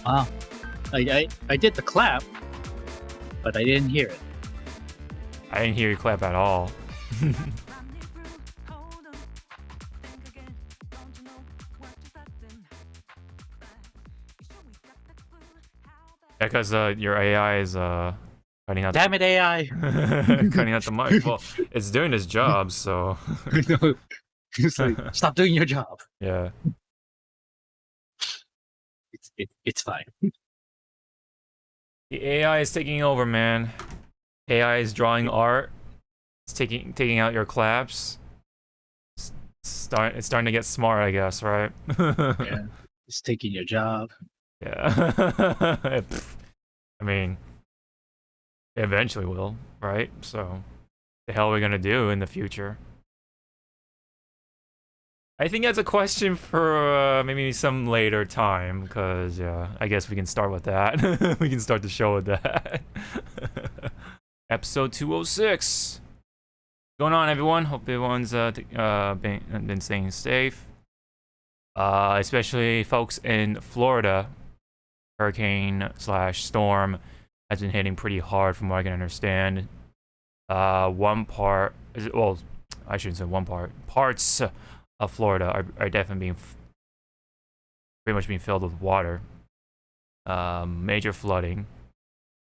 Wow. I did the clap, but I didn't hear it. I didn't hear you clap at all. Because your AI is cutting out. Damn it, AI! Cutting out the mic. Well, it's doing its job, so. No, it's like, stop doing your job. Yeah. It's fine. The AI is taking over, man. AI is drawing art. It's taking out your claps. It's starting to get smart, I guess, right? Yeah, it's taking your job. Yeah. I mean, it eventually will, right? So, the hell are we gonna do in the future? I think that's a question for maybe some later time, because, yeah, I guess we can start with that. We can start the show with that. Episode 206. What's going on, everyone? Hope everyone's been staying safe. Especially folks in Florida. Hurricane/storm has been hitting pretty hard from what I can understand. One part, well, I shouldn't say one part. Parts of Florida are definitely being pretty much being filled with water. Major flooding.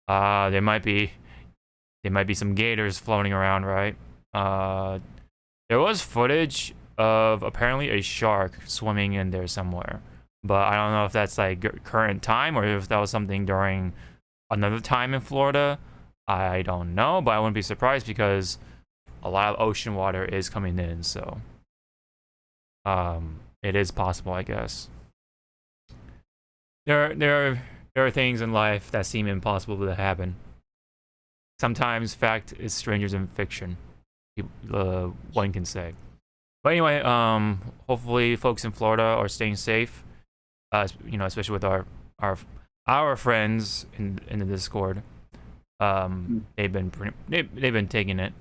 There might be some gators floating around, right? There was footage of apparently a shark swimming in there somewhere, but I don't know if that's like current time or if that was something during another time in Florida. I don't know, but I wouldn't be surprised because a lot of ocean water is coming in, so it is possible, I guess. There are things in life that seem impossible to happen. Sometimes fact is stranger than fiction, one can say. But anyway, hopefully folks in Florida are staying safe. Especially with our friends in the Discord. They've been taking it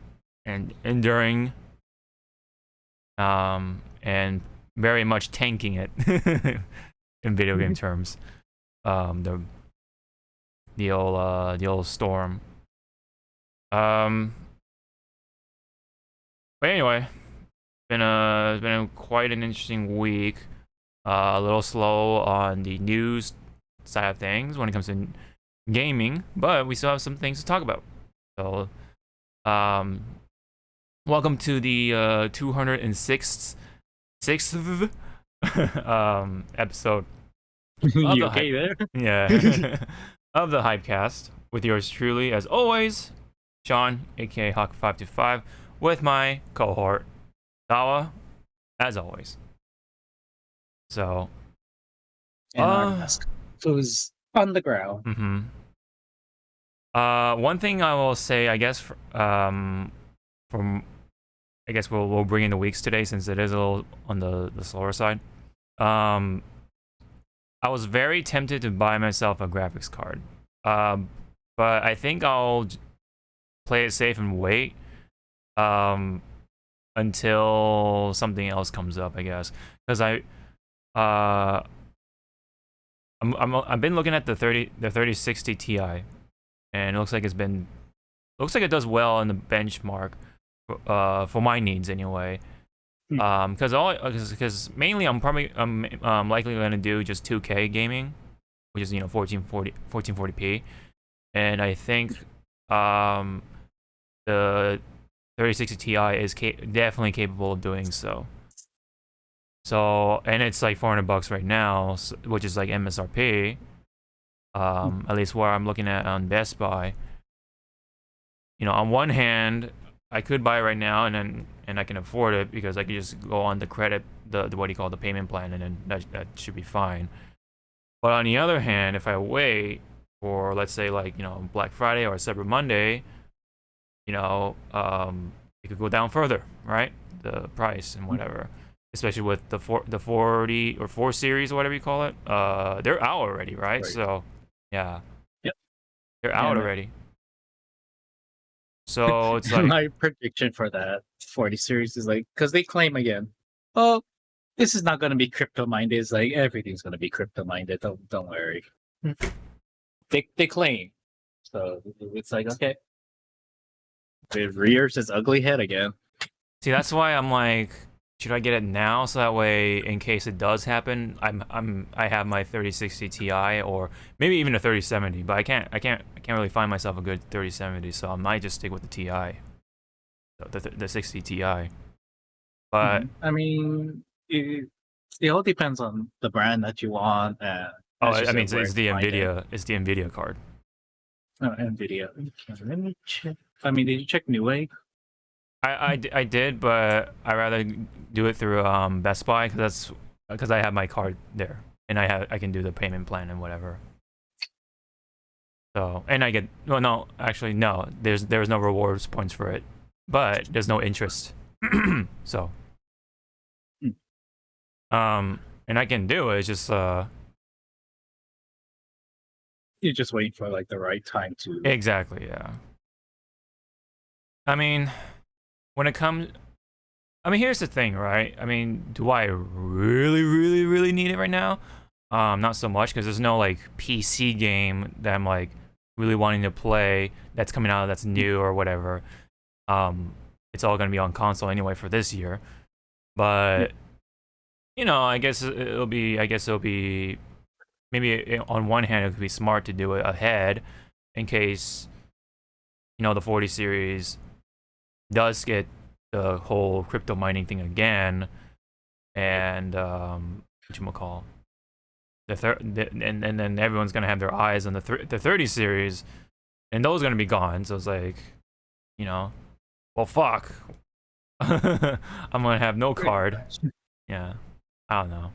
and enduring, and very much tanking it in video game terms. The old storm. But anyway, it's been quite an interesting week. A little slow on the news side of things when it comes to gaming, but we still have some things to talk about. So, welcome to the 206th episode. You okay there? Yeah. Of the Hypecast with yours truly, as always, Sean, aka Hawk525, with my cohort, Zawa, as always. So, And Artemis, who's on the ground. One thing I will say, I guess, from I guess we'll bring in the weeks today since it is a little on the slower side. I was very tempted to buy myself a graphics card, but I think I'll play it safe and wait until something else comes up, I guess, because I've been looking at the 3060 Ti, and it looks like it does well in the benchmark for my needs anyway. Because mainly I'm likely going to do just 2K gaming, which is 1440p, and I think the 3060 Ti is definitely capable of doing so. So, and it's like $400 right now, which is like MSRP. At least where I'm looking at on Best Buy. On one hand, I could buy it right now, and I can afford it because I could just go on the credit, the what do you call the payment plan, and then that should be fine. But on the other hand, if I wait for, let's say, like Black Friday or Cyber Monday, it could go down further, right? The price and whatever. Especially with the 40 or 4 series or whatever you call it. They're out already, right? So, yeah. Yep. They're out already. So it's like my prediction for that 40 series is like, because they claim again, oh, this is not going to be crypto minded. It's like everything's going to be crypto minded. Don't worry. They claim. So it's like, okay. It rears its ugly head again. See, that's why I'm like, should I get it now so that way, in case it does happen, I have my 3060 Ti or maybe even a 3070, but I can't really find myself a good 3070, so I might just stick with the Ti, the 60 Ti. But I mean, it all depends on the brand that you want. And I mean, it's the Nvidia card. Oh, Nvidia. Let me check. I mean, did you check Newegg? I did, but I rather do it through Best Buy because I have my card there and I can do the payment plan and whatever. So and I get no, actually no, there's no rewards points for it, but there's no interest. So and I can do it. It's just you're just waiting for like the right time to. Exactly, yeah. I mean, when it comes, I mean, here's the thing, right? I mean, do I really need it right now? Not so much, because there's no like PC game that I'm like really wanting to play that's coming out that's new or whatever. It's all gonna be on console anyway for this year. But you know, I guess it'll be maybe on one hand it could be smart to do it ahead in case you know the 40 series does get the whole crypto mining thing again, and whatchamacall, and then everyone's gonna have their eyes on the 30 series, and those are gonna be gone. So it's like, you know, well, fuck, I'm gonna have no card. Yeah, I don't know.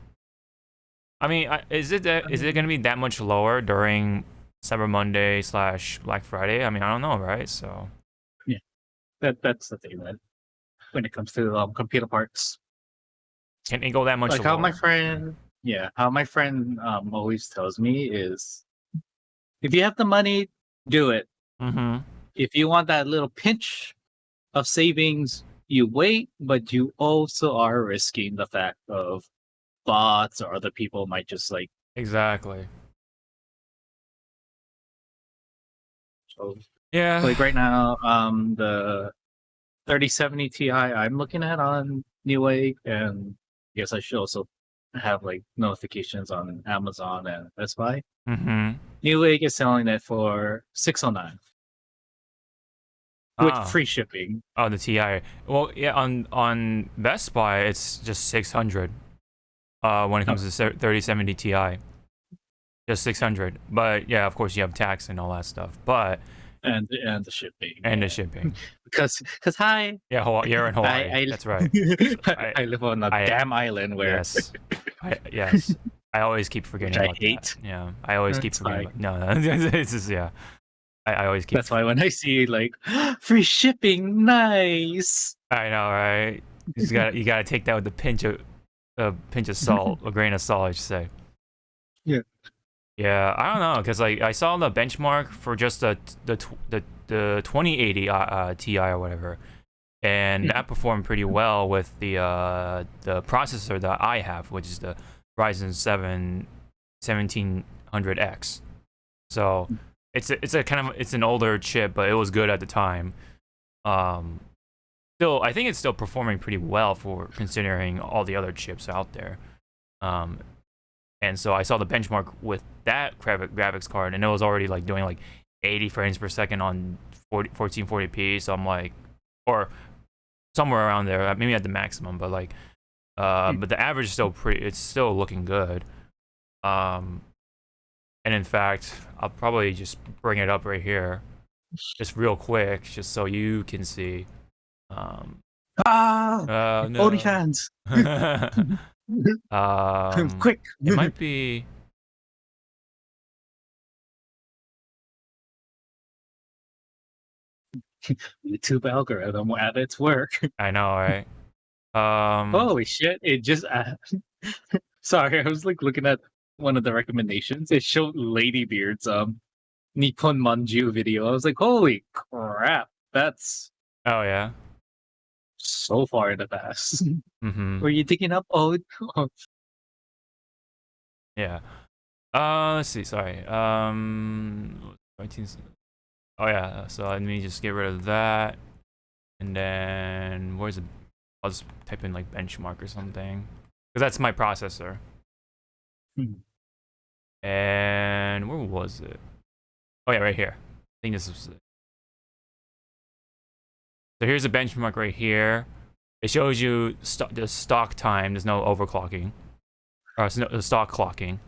I mean, is it gonna be that much lower during Cyber Monday / Black Friday? I mean, I don't know, right? So yeah, that's the thing, man. When it comes to computer parts, can it go that much like lower? how my friend always tells me is, if you have the money, do it. If you want that little pinch of savings, you wait, but you also are risking the fact of bots or other people might just like. Exactly. So yeah, like right now, the 3070 Ti I'm looking at on Newegg, and I guess I should also have like notifications on Amazon and Best Buy. Newegg is selling it for $609 with free shipping. Oh, the Ti. Well, yeah, on Best Buy it's just 600. When it comes to 3070 Ti, just 600. But yeah, of course you have tax and all that stuff. But and the shipping. And the shipping. Because hi. Yeah, you're in Hawaii. That's right. I live on a damn island where. Yes. Yes. I always keep forgetting about that. Yeah. I always keep forgetting. No, it's just, yeah. I always keep. That's why when I see like free shipping, nice. I know, right? You gotta take that with a pinch of salt, a grain of salt, I should say. Yeah. Yeah, I don't know, because like I saw the benchmark for just the 2080 Ti or whatever, and that performed pretty well with the processor that I have, which is the Ryzen 7 1700X. So it's a kind of an older chip, but it was good at the time. Still, I think it's still performing pretty well for considering all the other chips out there. And so I saw the benchmark with that graphics card, and it was already like doing like 80 frames per second on 1440p. So I'm like, or somewhere around there, maybe at the maximum, but like, but the average is still it's still looking good. And in fact, I'll probably just bring it up right here, just real quick, just so you can see. No. OnlyFans. Quick. It might be. YouTube algorithm at its work. I know, right? Holy shit! It just. Sorry, I was like looking at one of the recommendations. It showed Ladybeard's Nippon Manju video. I was like, holy crap! That's. Oh yeah. So far in the past. Were you digging up old? Yeah. Let's see. Sorry. 19. Oh yeah. So let me just get rid of that, and then where's it? I'll just type in like benchmark or something, because that's my processor. And where was it? Oh yeah, right here. I think this was it. So here's a benchmark right here. It shows you the stock time. There's no overclocking, or no stock clocking.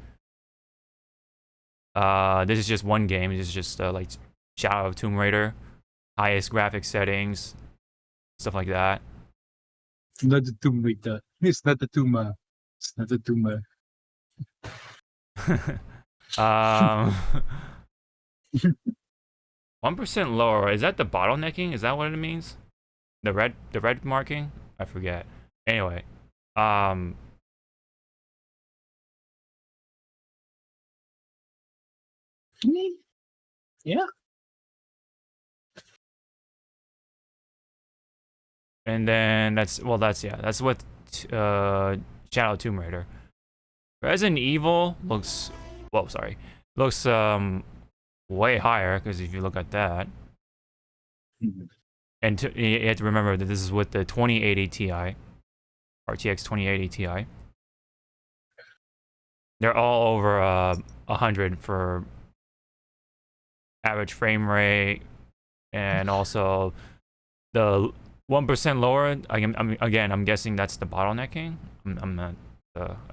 This is just one game. This is just like Shadow of Tomb Raider, highest graphic settings, stuff like that. It's not the Tomb Raider. It's not the Tomb. It's not the Tomb. 1% lower. Is that the bottlenecking? Is that what it means? The red marking? I forget. Anyway, yeah. And then that's with Shadow Tomb Raider. Resident Evil looks way higher, because if you look at that, and you have to remember that this is with the 2080 Ti, RTX 2080 Ti. They're all over 100 for average frame rate, and also the 1% lower. I'm guessing that's the bottlenecking. I'm not.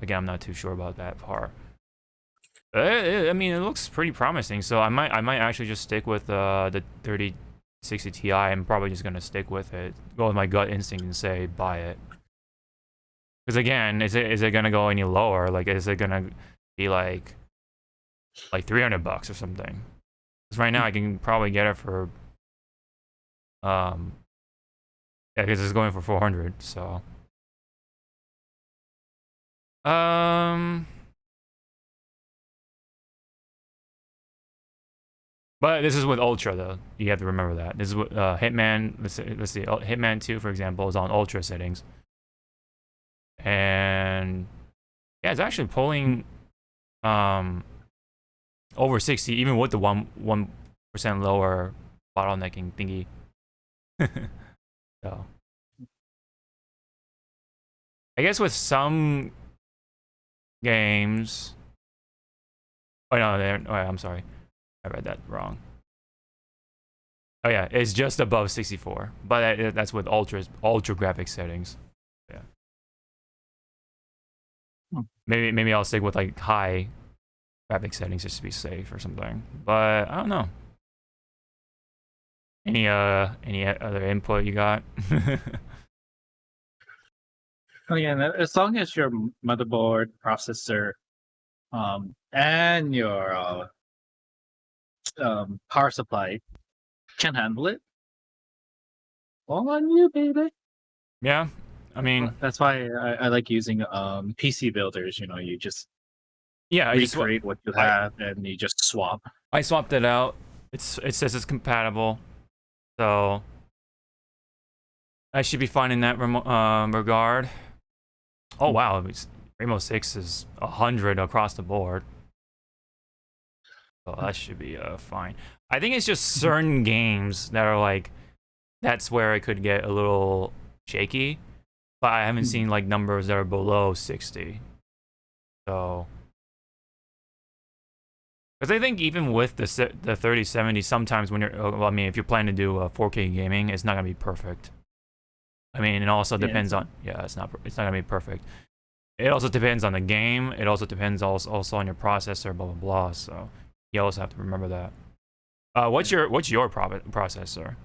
Again, I'm not too sure about that part. I mean, it looks pretty promising. So I might actually just stick with the 3060 Ti. I'm probably just gonna stick with it. Go with my gut instinct and say buy it. Because again, is it gonna go any lower? Like, is it gonna be like $300 or something? Because right now I can probably get it for yeah, because it's going for 400. So but this is with Ultra, though. You have to remember that. This is with Hitman. Let's see. Hitman 2, for example, is on Ultra settings. And yeah, it's actually pulling over 60, even with the 1% lower bottlenecking thingy. So I guess with some games. Oh no, I'm sorry. I read that wrong. Oh yeah, it's just above 64, but that's with ultra graphic settings. Yeah. Maybe I'll stick with like high graphic settings just to be safe or something. But I don't know. Any other input you got? Again, as long as your motherboard, processor, and your power supply can handle it, all on you, baby. Yeah, I mean, that's why I like using PC builders. You know, you just recreate what you have and you just swap. I swapped it out. It says it's compatible, so I should be fine in that regard. Oh wow, Rainbow Six is 100 across the board, so that should be fine. I think it's just certain games that are like, that's where it could get a little shaky, but I haven't seen like numbers that are below 60. So, because I think even with the 3070, sometimes when if you're planning to do 4K gaming, it's not gonna be perfect. I mean, it also depends on it's not gonna be perfect. It also depends on the game. It also depends also on your processor, blah blah blah. So you also have to remember that. What's your processor?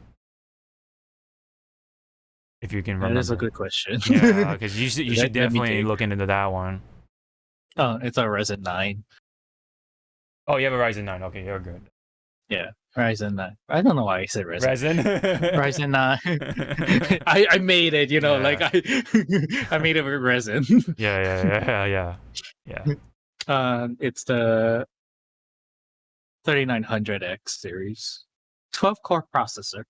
If you can remember. That is a good question. Yeah, because you should definitely look into that one. Oh, it's a Ryzen 9. Oh, you have a Ryzen 9. Okay, you're good. Yeah, Ryzen 9. I don't know why I said Ryzen. Ryzen 9. I made it, you know, like I made it with resin. Yeah. It's the 3900X series. 12-core processor.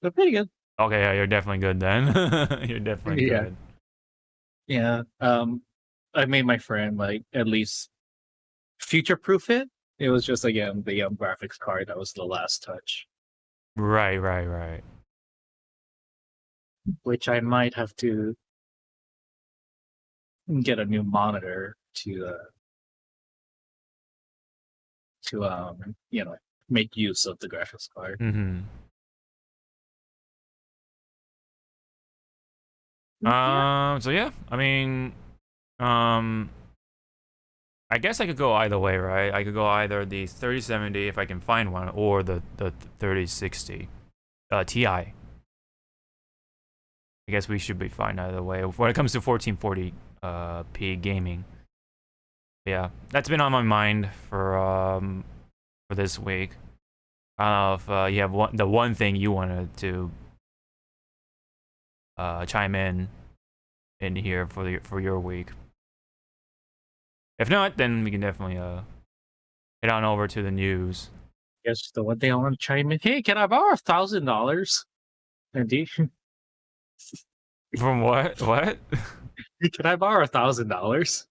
So pretty good. Okay, yeah, you're definitely good then. You're definitely good. Yeah. I made my friend like at least future-proof it. It was just again the graphics card that was the last touch. Right. Which I might have to get a new monitor to make use of the graphics card. Mm-hmm. So yeah, I mean, I guess I could go either way, right? I could go either the 3070 if I can find one, or the 3060 Ti. I guess we should be fine either way when it comes to 1440p gaming. Yeah, that's been on my mind for this week. I don't know if you have the one thing you wanted to chime in here for your week. If not, then we can definitely head on over to the news. Yes, the one thing I want to chime in. Hey, can I borrow $1,000? Indeed. From what? What? Can I borrow $1,000?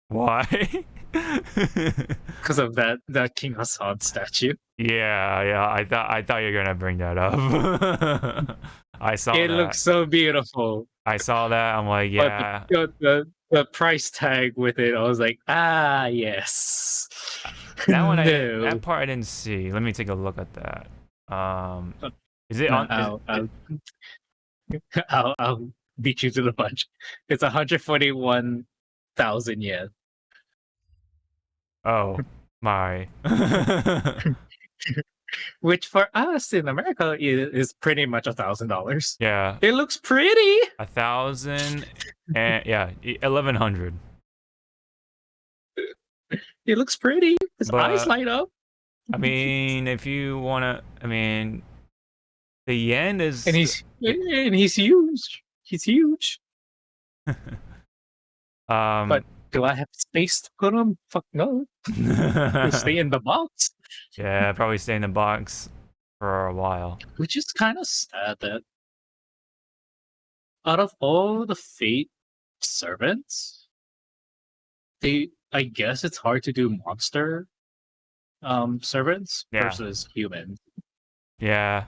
Why? Because of that King Hassan statue. Yeah. I thought you were gonna bring that up. I saw it that. Looks so beautiful. I saw that. I'm like, yeah. But the price tag with it, I was like, yes. That one, no. that part I didn't see. Let me take a look at that. Is it on? I'll beat you to the punch. It's 141,000 yen. Oh my. Which for us in America is pretty much $1,000. Yeah. It looks pretty. 1,000 and yeah, 1,100. It looks pretty. His eyes light up. I mean, if you wanna, I mean, the yen is, and he's huge. He's huge. But do I have space to put him? Fuck no. He'll stay in the box. Yeah, probably stay in the box for a while. Which is kind of sad that out of all the Fate servants, I guess it's hard to do monster servants versus humans. Yeah.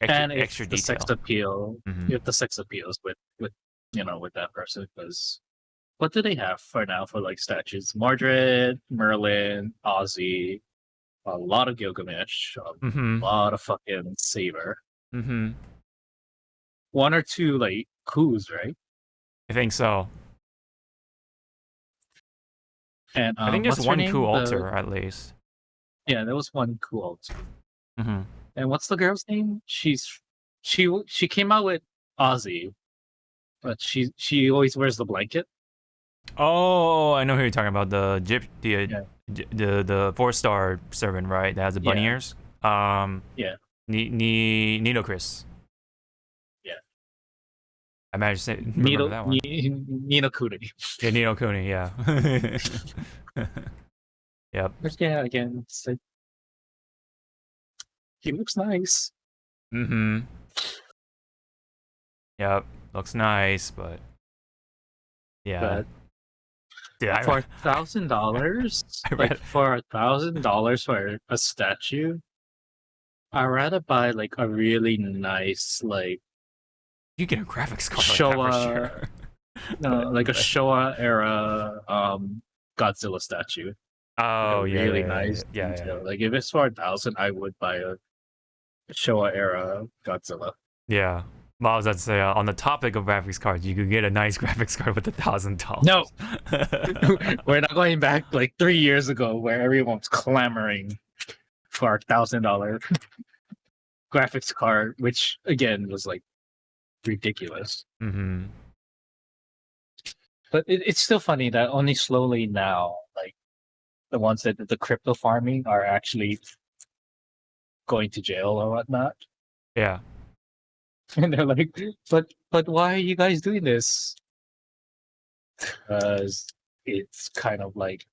Extra the detail. Sex appeal. Mm-hmm. If the sex appeals with that person, because what do they have for now for like statues? Mordred, Merlin, Ozzy, a lot of Gilgamesh, a lot of fucking Saber. Mm-hmm. One or two like Kus, right? I think so. And I think there's one Ku altar at least. Yeah, there was one Ku altar. Mm-hmm. And what's the girl's name? She came out with Ozzy, but she always wears the blanket. Oh, I know who you're talking about. The 4-star servant, right? That has the bunny ears. Yeah. Nino Chris. Yeah. I managed to remember that one. Nino Kuni. Yeah, Nino Kuni. Yeah. Yep. But yeah, again, it's like, he looks nice. Mm-hmm. Yep. Looks nice, but yeah. But for $1,000, like for $1,000 for a statue, I'd rather buy like a really nice like. You get a graphics card Showa, like that for sure. No, like a Showa era Godzilla statue. Oh like yeah, really nice. Yeah. Like if it's for $1,000, I would buy a Showa era Godzilla. Yeah. Well, I was about to say, on the topic of graphics cards, you could get a nice graphics card with $1,000. No, we're not going back like 3 years ago where everyone's clamoring for a $1,000 graphics card, which again was like ridiculous. Mm-hmm. But it's still funny that only slowly now, like the ones that did the crypto farming are actually going to jail or whatnot. Yeah. And they're like, but why are you guys doing this? Because it's kind of like,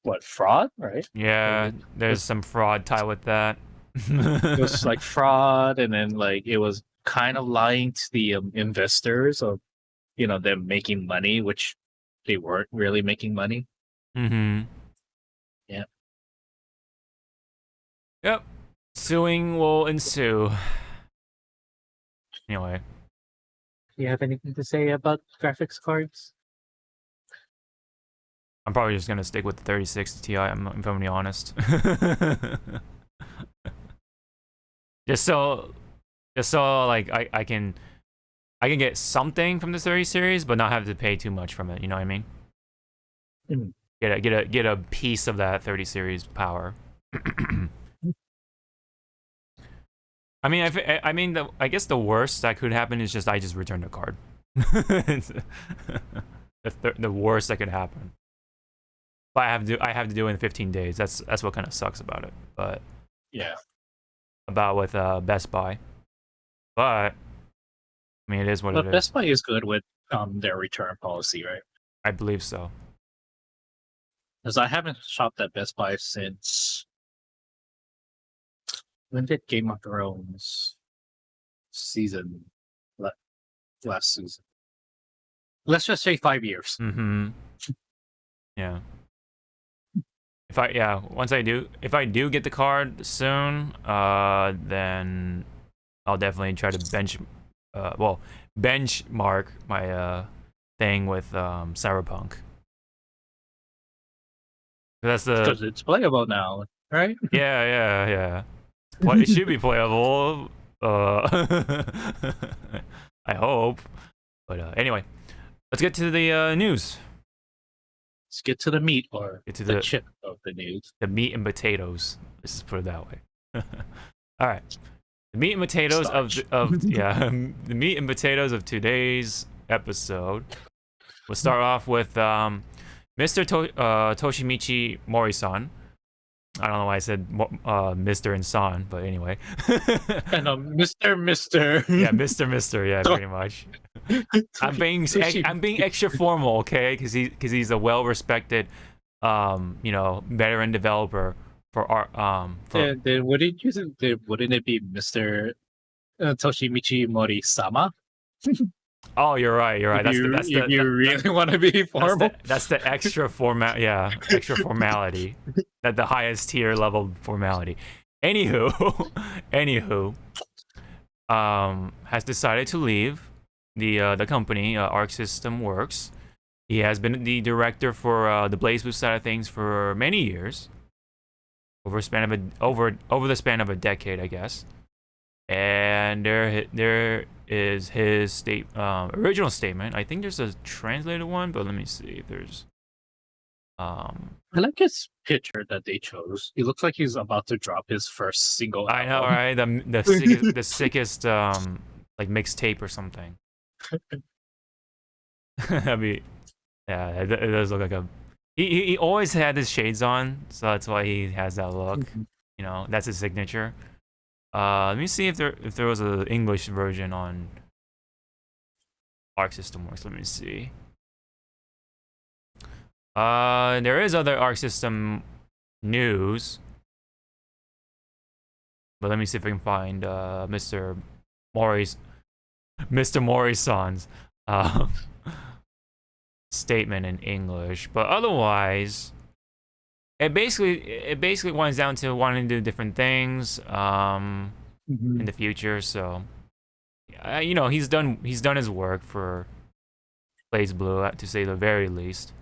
what, fraud, right? Yeah, like there's some fraud tied with that. It was like fraud, and then like it was kind of lying to the investors of, them making money, which they weren't really making money. Mm-hmm. Yeah. Yep. Suing will ensue. Anyway. Do you have anything to say about graphics cards? I'm probably just gonna stick with the 3060 Ti. If I'm gonna be honest. just so like I can get something from the 30 series, but not have to pay too much from it. You know what I mean? Mm. Get a piece of that 30 series power. I mean, I guess the worst that could happen is I just return the card. The worst that could happen. But I have to do it in 15 days. That's what kind of sucks about it. But yeah, about with Best Buy. But I mean, it is what it is. Best Buy is good with their return policy, right? I believe so. Because I haven't shopped at Best Buy since when did Game of Thrones season last season? Let's just say 5 years. Mm-hmm. Yeah. If I do get the card soon, then I'll definitely try to benchmark my thing with Cyberpunk. That's because it's playable now, right? Yeah. Well, it should be playable. I hope. But anyway, let's get to the news. Let's get to the meat, or get to the chip of the news. The meat and potatoes. Let's just put it that way. All right. The meat and potatoes the meat and potatoes of today's episode. We'll start off with Mr. Toshimichi Mori-san. I don't know why I said Mr. and San, but anyway. And Mr. Yeah, Mr. Yeah, pretty much. I'm being extra formal, okay? Because he's a well-respected, veteran developer for art. Then wouldn't it be Mr. Toshimichi Mori-sama? Oh, you're right. If you really want to be formal, that's the extra extra formality, at the highest tier level formality. Anywho, has decided to leave the company, Arc System Works. He has been the director for the BlazBlue side of things for many years, over the span of a decade, I guess. And there is his original statement. I think there's a translated one, but let me see if there's. I like his picture that they chose. He looks like he's about to drop his first single album. I know, right? The sickest like mixtape or something. I mean, yeah, it does look like a. He always had his shades on, so that's why he has that look. That's his signature. Let me see if there was an English version on Arc System Works. Let me see. There is other Arc System news, but let me see if I can find Mr. Mori-san's statement in English. But otherwise, it basically winds down to wanting to do different things in the future. So, he's done his work for BlazBlue, to say the very least.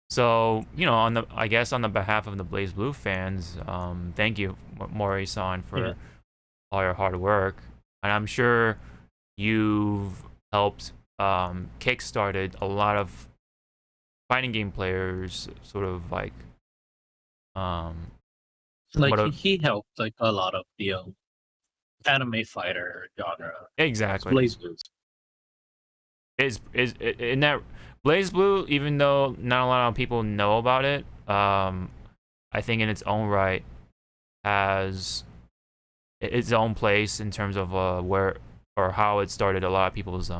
So, on the behalf of the BlazBlue fans, thank you, Mori-san, for all your hard work, and I'm sure you've helped kickstarted a lot of fighting game players, sort of like. He helped like a lot of the anime fighter genre. Exactly. BlazBlue is in that BlazBlue, even though not a lot of people know about it, I think in its own right has its own place in terms of where or how it started a lot of people's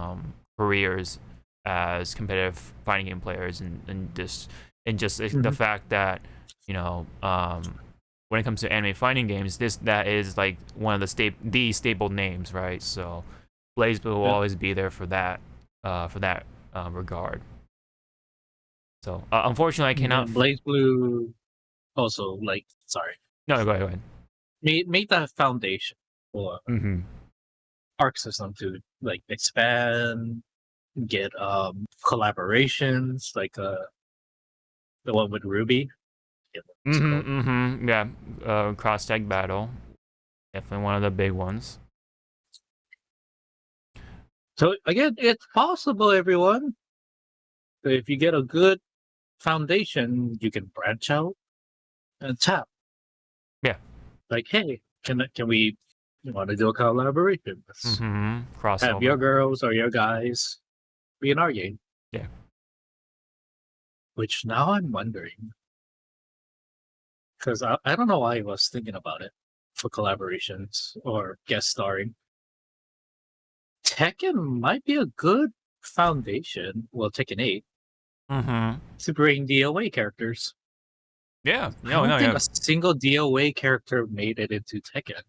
careers as competitive fighting game players, and just the fact that when it comes to anime fighting games, that is like one of the staple names, right? So BlazBlue will always be there for that regard. So unfortunately, I cannot. BlazBlue also sorry. No, go ahead. Made the foundation for Arc system to expand, get collaborations the one with Ruby. Yeah, cross tag battle, definitely one of the big ones. So again, it's possible, everyone. If you get a good foundation, you can branch out and tap. Yeah. Like, hey, can we want to do a collaboration? Crossover. Have your girls or your guys be in our game. Yeah. Which now I'm wondering, because I don't know why I was thinking about it for collaborations or guest starring. Tekken might be a good foundation. Well, Tekken 8. To bring DOA characters. Yeah. I don't think a single DOA character made it into Tekken.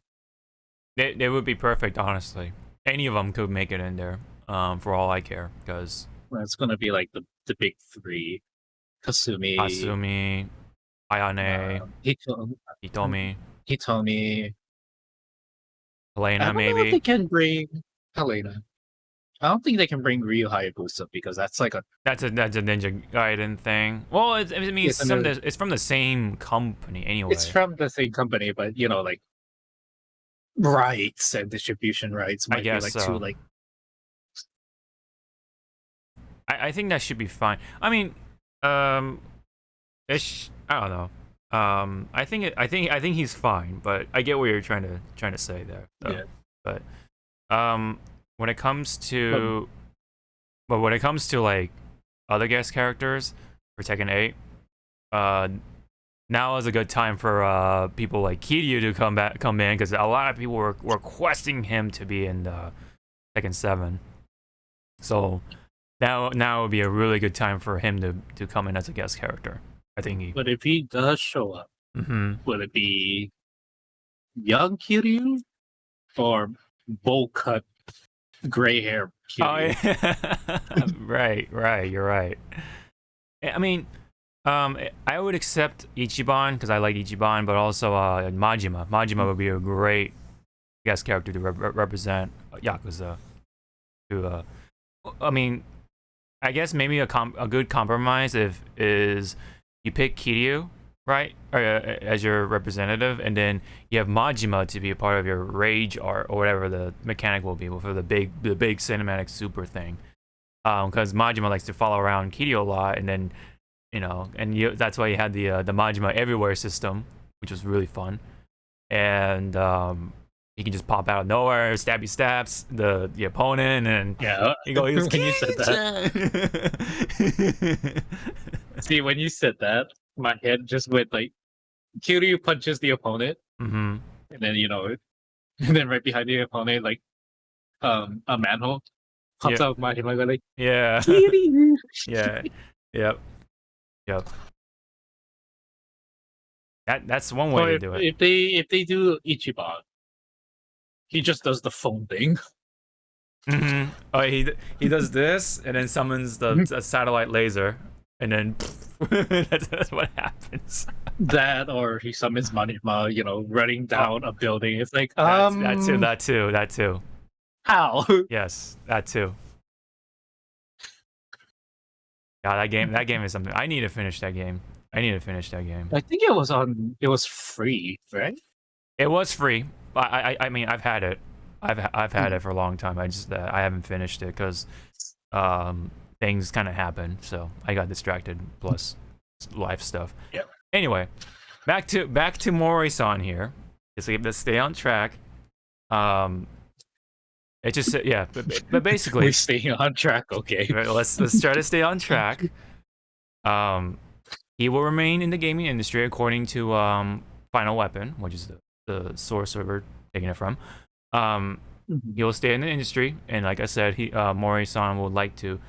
They would be perfect, honestly. Any of them could make it in there, for all I care, because... Well, it's going to be like the big three. Kasumi, Ayane, Hitomi, Helena, I don't know if they can bring Helena. I don't think they can bring Ryu Hayabusa because that's a Ninja Gaiden thing. Well, it's from the same company anyway. It's from the same company, but rights and distribution rights might be so. too I think that should be fine. I mean, I don't know. I think he's fine, but I get what you're trying to say there. Though. Yeah. But when it comes to other guest characters for Tekken 8, now is a good time for people like Kiryu to come in, because a lot of people were requesting him to be in Tekken 7. So now would be a really good time for him to come in as a guest character. I think But if he does show up, will it be young Kiryu or bowl cut, gray hair Kiryu? Oh, yeah. right. You're right. I mean, I would accept Ichiban because I like Ichiban, but also Majima. Majima would be a great guest character to represent Yakuza. I mean, I guess maybe a good compromise is you pick Kiryu, right, as your representative, and then you have Majima to be a part of your rage art or whatever the mechanic will be for the big cinematic super thing. Because Majima likes to follow around Kiryu a lot, and then that's why you had the Majima everywhere system, which was really fun, and he can just pop out of nowhere, stabs the opponent, and he goes, when you said that. See, when you said that, my head just went Kiryu punches the opponent, and then and then right behind the opponent, a manhole pops out of Majima, Kiryu. Yep. That's one way to do it. If they do Ichiban, he just does the phone thing. Oh, he does this and then summons the satellite laser, and then that's what happens. That, or he summons Majima, running down a building. It's like that too. How? Yes, that too. God, that game is something. I need to finish that game. I think it was free, right? It was free. I mean, I've had it. I've had it for a long time. I haven't finished it because things kind of happened, so I got distracted. Plus life stuff. Yep. Anyway, back to Mori-san here. Let's stay on track. It just but basically we're staying on track. Okay, let's try to stay on track. He will remain in the gaming industry according to Final Weapon, which is the source we're taking it from. He will stay in the industry, and like I said, Mori-san would like to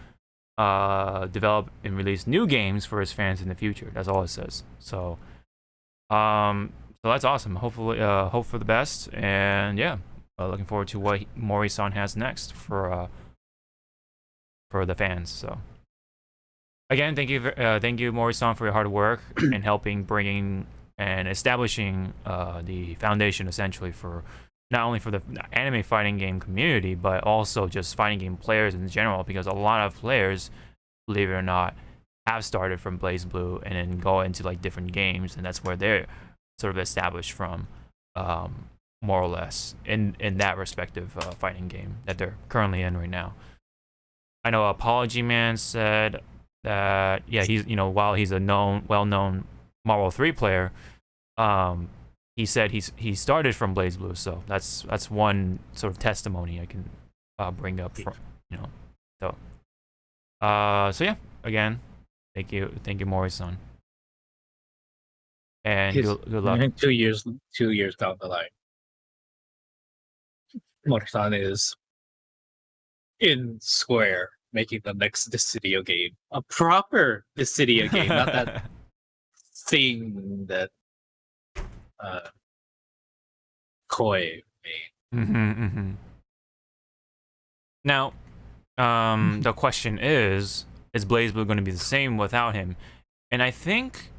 develop and release new games for his fans in the future. That's all it says. So that's awesome. Hopefully, hope for the best, and looking forward to what Mori-san has next for the fans. So again, thank you, Mori-san, for your hard work in helping bringing and establishing the foundation essentially for not only for the anime fighting game community, but also just fighting game players in general. Because a lot of players, believe it or not, have started from BlazBlue and then go into like different games, and that's where they're sort of established from, more or less in that respective fighting game that they're currently in right now. I know Apology Man said that he's while he's a well-known Marvel 3 player, he said he started from BlazBlue, so that's one sort of testimony I can bring up from so yeah, again, thank you Mori-san, and good luck. 2 years down the line, Mori-san is in Square making the next Dissidia game, a proper Dissidia game, not that thing that Koei made. Now, the question is BlazBlue going to be the same without him? And I think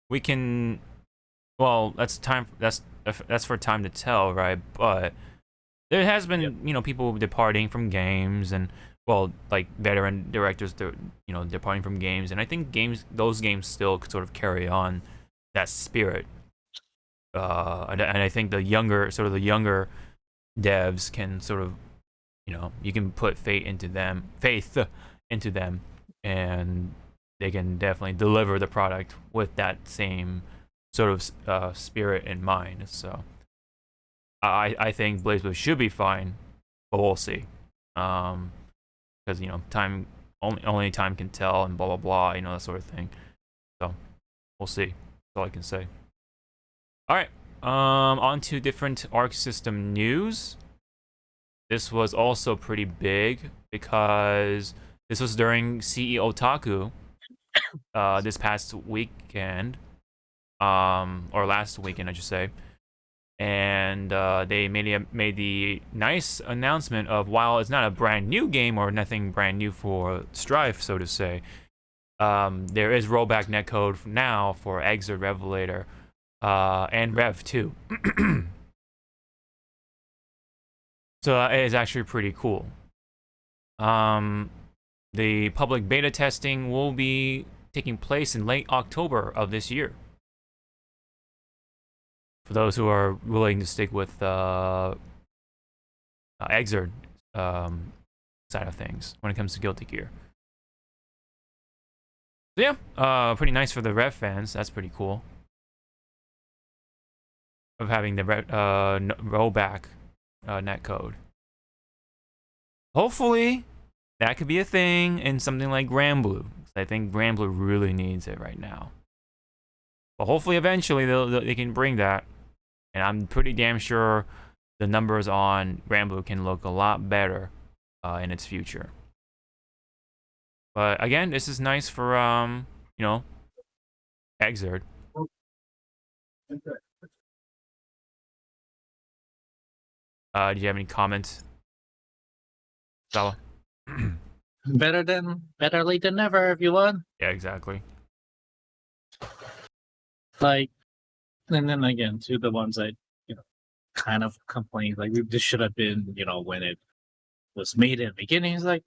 we can. Well, that's for time to tell, right? But there has been people departing from games, and like veteran directors, departing from games, and I think those games still could sort of carry on that spirit. And I think the younger devs can sort of, you can put faith into them, and they can definitely deliver the product with that same sort of spirit in mind. So I think BlazBlue should be fine, but we'll see. Because time only time can tell, and blah blah blah, that sort of thing. So we'll see. That's all I can say. All right, on to different Arc System news. This was also pretty big because this was during CE Otaku this past weekend, or last weekend, I should say. And they made the nice announcement of, while it's not a brand new game or nothing brand new for Strife, so to say, there is rollback netcode now for Exert Revelator and Rev 2. So it is actually pretty cool. The public beta testing will be taking place in late October of this year. For those who are willing to stick with Exert side of things when it comes to Guilty Gear. So yeah, pretty nice for the Rev fans. That's pretty cool. Of having the rollback netcode. Hopefully, that could be a thing in something like BlazBlue. I think BlazBlue really needs it right now. But hopefully, eventually, they can bring that. And I'm pretty damn sure the numbers on BlazBlue can look a lot better in its future. But again, this is nice for Exert. Do you have any comments, Zawa? Better late than never, everyone. Yeah, exactly. Like, and then again, to the ones that kind of complain, like this should have been, when it was made in the beginning. It's like,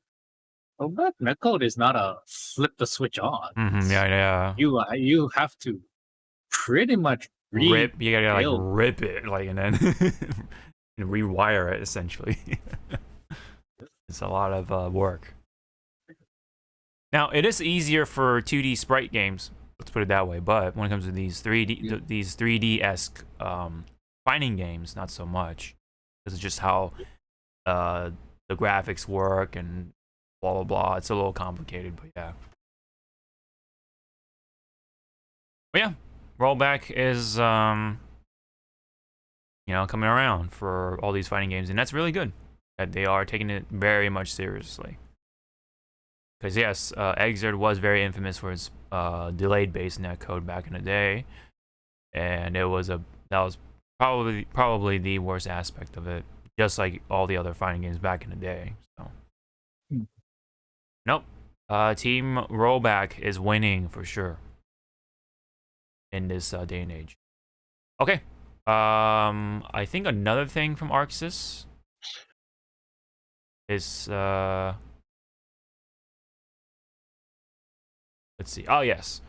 oh, but netcode is not a flip the switch on. Yeah. You have to pretty much rip. You gotta like rip it, like, and then and rewire it essentially. It's a lot of work. Now it is easier for 2D sprite games. Let's put it that way. But when it comes to these 3D-esque fighting games, not so much. This is just how the graphics work and blah blah blah. It's a little complicated, but yeah. But yeah, rollback is coming around for all these fighting games, and that's really good that they are taking it very much seriously. Because yes, Exert was very infamous for its delayed base netcode back in the day, and that was probably the worst aspect of it, just like all the other fighting games back in the day. So, nope, Team Rollback is winning for sure in this day and age. Okay. I think another thing from Arc Sys is let's see. Oh yes.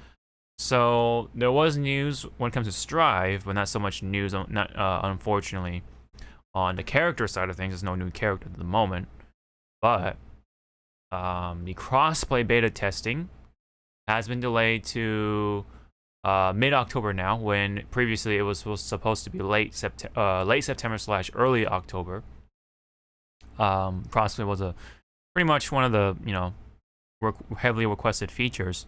So there was news when it comes to Strive, but not so much news. Not unfortunately, on the character side of things, there's no new character at the moment. But the crossplay beta testing has been delayed to mid-October now, when previously it was supposed to be late September / early October. Crossplay was pretty much one of the heavily requested features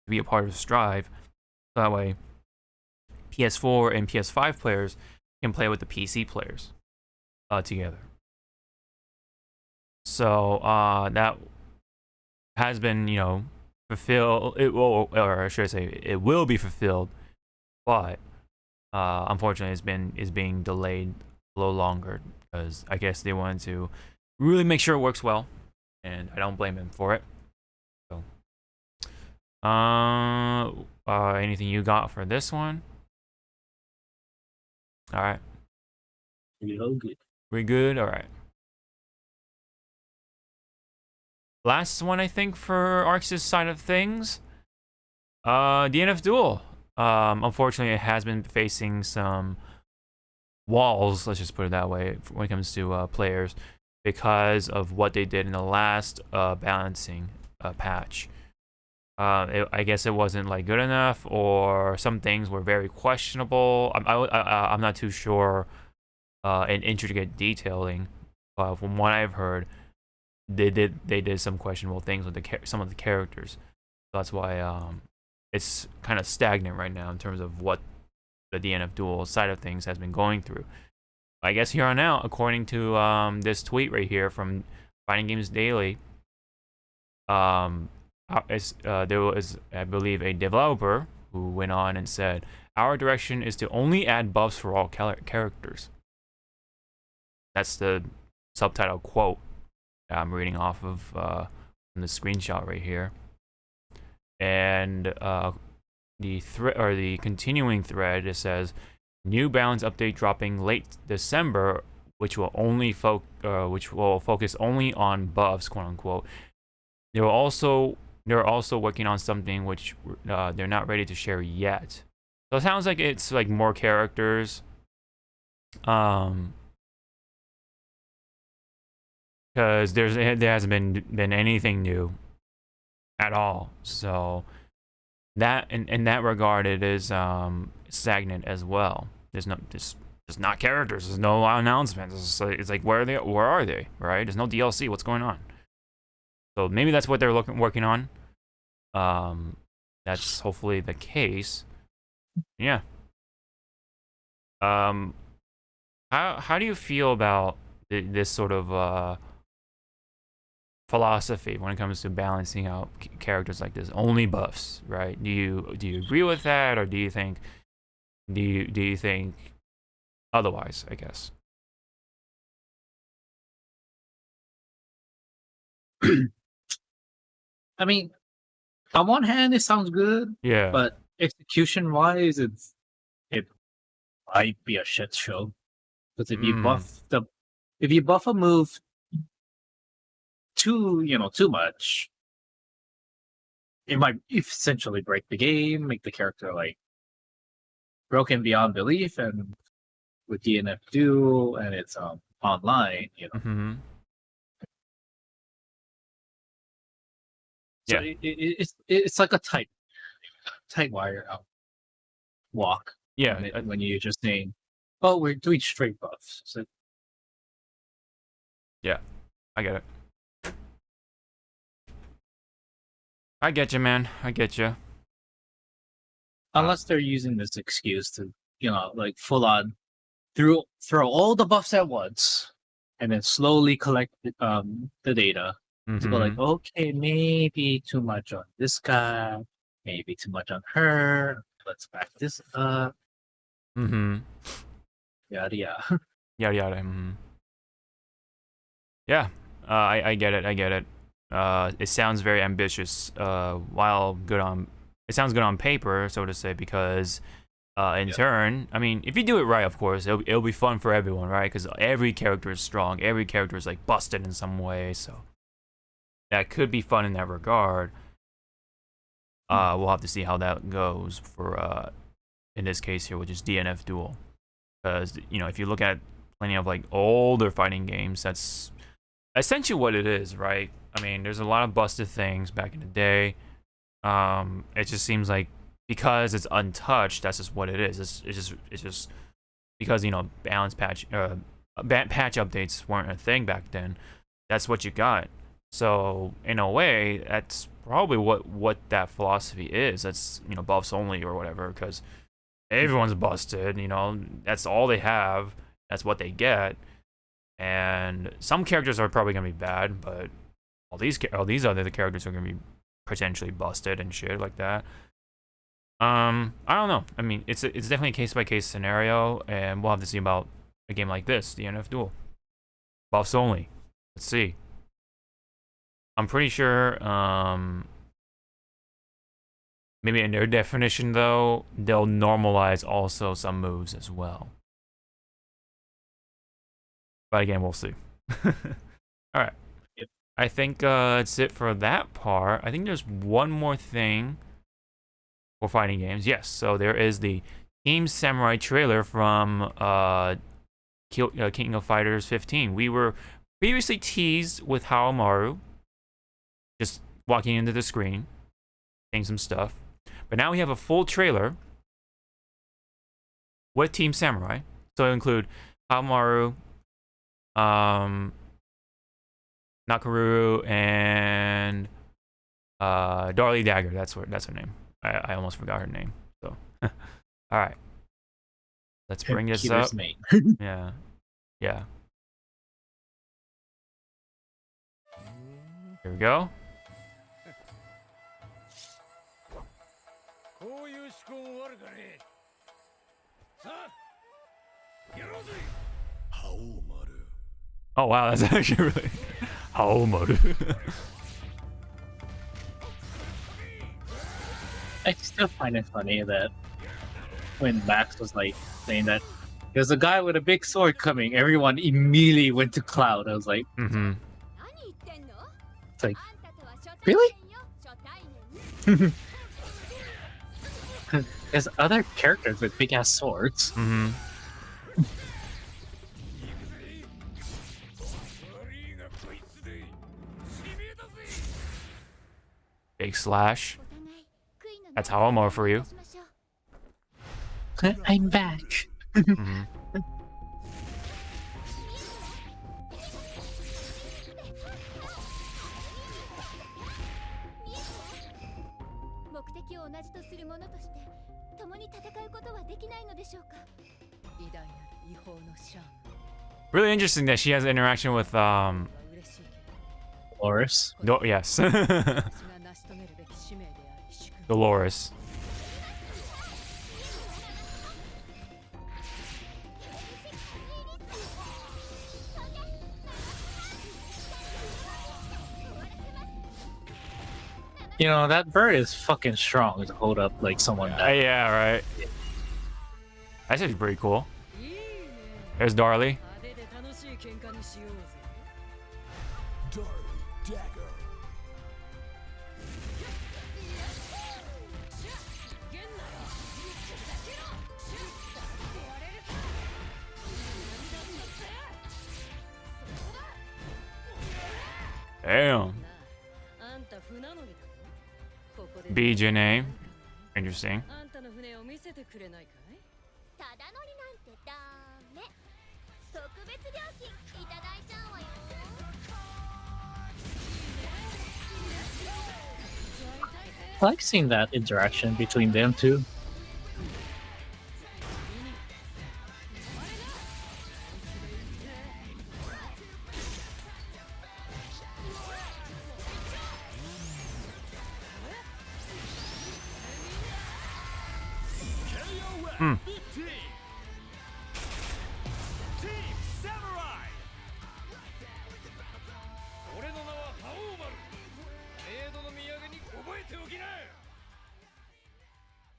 to be a part of Strive. So that way, PS4 and PS5 players can play with the PC players together. So that has been fulfilled. It will, or should I say, it will be fulfilled, but unfortunately, it's being delayed a little longer because I guess they wanted to really make sure it works well, and I don't blame them for it. So, anything you got for this one? All right. We good? All right. Last one, I think, for Arc Sys side of things. DNF Duel. Unfortunately, it has been facing some walls, let's just put it that way, when it comes to players, because of what they did in the last balancing patch. I guess it wasn't like good enough, or some things were very questionable. I'm not too sure in intricate detailing, but from what I've heard, they did some questionable things with some of the characters. So that's why it's kind of stagnant right now in terms of what the DNF Duel side of things has been going through. I guess here on out, according to this tweet right here from Fighting Games Daily, there was, I believe, a developer who went on and said, "Our direction is to only add buffs for all characters." That's the subtitle quote that I'm reading off of from the screenshot right here. And the continuing thread, it says, "New balance update dropping late December, which will focus only on buffs, quote unquote. They're also working on something which they're not ready to share yet." So it sounds like it's like more characters. Because there hasn't been anything new at all. So that in that regard, it is stagnant as well. There's not characters. There's no announcements. It's like where are they? Right? There's no DLC. What's going on? So maybe that's what they're working on. That's hopefully the case. Yeah. How do you feel about this sort of philosophy when it comes to balancing out characters like this? Only buffs, right? Do you agree with that, or do you think otherwise? I guess. I mean, on one hand, it sounds good. Yeah. But execution-wise, it might be a shit show. Because if you buff a move too much, it might essentially break the game, make the character like broken beyond belief. And with DNF Duel and it's online, Mm-hmm. So Yeah. it's like a tight wire walk. Yeah. When you're just saying, "Oh, we're doing straight buffs." So Yeah. I get it. I get you, man. I get you. unless they're using this excuse to, like full on throw all the buffs at once, and then slowly collect the data to go like, okay, maybe too much on this guy, maybe too much on her. Let's back this up. Mm-hmm. Yada yada. Yada yada. Mm-hmm. Yeah. I get it. I get it. it sounds very ambitious. While it sounds good on paper, so to say, because in turn, I mean, if you do it right, of course, it'll be fun for everyone, right? Because every character is strong, every character is like busted in some way, so that could be fun in that regard. We'll have to see how that goes for in this case here, which is DNF Duel, because if you look at plenty of like older fighting games, that's essentially what it is, right? I mean, there's a lot of busted things back in the day. It just seems like because it's untouched, that's just what it is. It's just because balance patch patch updates weren't a thing back then. That's what you got. So in a way, that's probably what that philosophy is. That's buffs only or whatever, because everyone's busted. That's all they have. That's what they get. And some characters are probably gonna be bad, but all these other characters are gonna be potentially busted and shit like that. I don't know. I mean, it's definitely a case by case scenario, and we'll have to see about a game like this, the DNF Duel. Buffs only. Let's see. I'm pretty sure. Maybe in their definition though, they'll normalize also some moves as well. But again, we'll see. All right. Yep. I think that's it for that part. I think there's one more thing for fighting games. Yes, so there is the Team Samurai trailer from King of Fighters 15. We were previously teased with Haomaru just walking into the screen, saying some stuff. But now we have a full trailer with Team Samurai. So it'll include Haomaru, Nakaruru, and Darlie Dagger. That's her name. I almost forgot her name. So, all right, let's bring this up. Yeah. Here we go. Oh wow, that's actually really Haomaru. I still find it funny that when Max was like saying that there's a guy with a big sword coming, everyone immediately went to Cloud. I was like, It's like, really? There's other characters with big ass swords. Big slash. That's Haomaru for you. I'm back. Really interesting that she has an interaction with Loris. Yes. Dolores. That bird is fucking strong to hold up like someone. Yeah, right. That's actually pretty cool. There's Darlie. Damn. BJ name. Interesting. I like seeing that interaction between them two.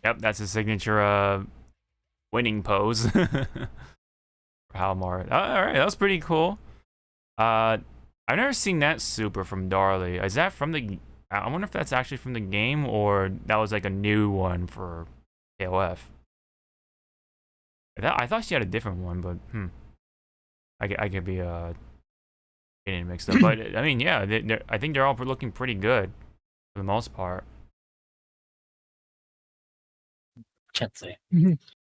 Yep, that's his signature winning pose. Halmar. All right, that was pretty cool. I've never seen that super from Darley. Is that from the? I wonder if that's actually from the game or that was like a new one for KOF. I thought she had a different one, but I could be getting mixed up. But I mean, yeah, I think they're all looking pretty good for the most part. Can't say.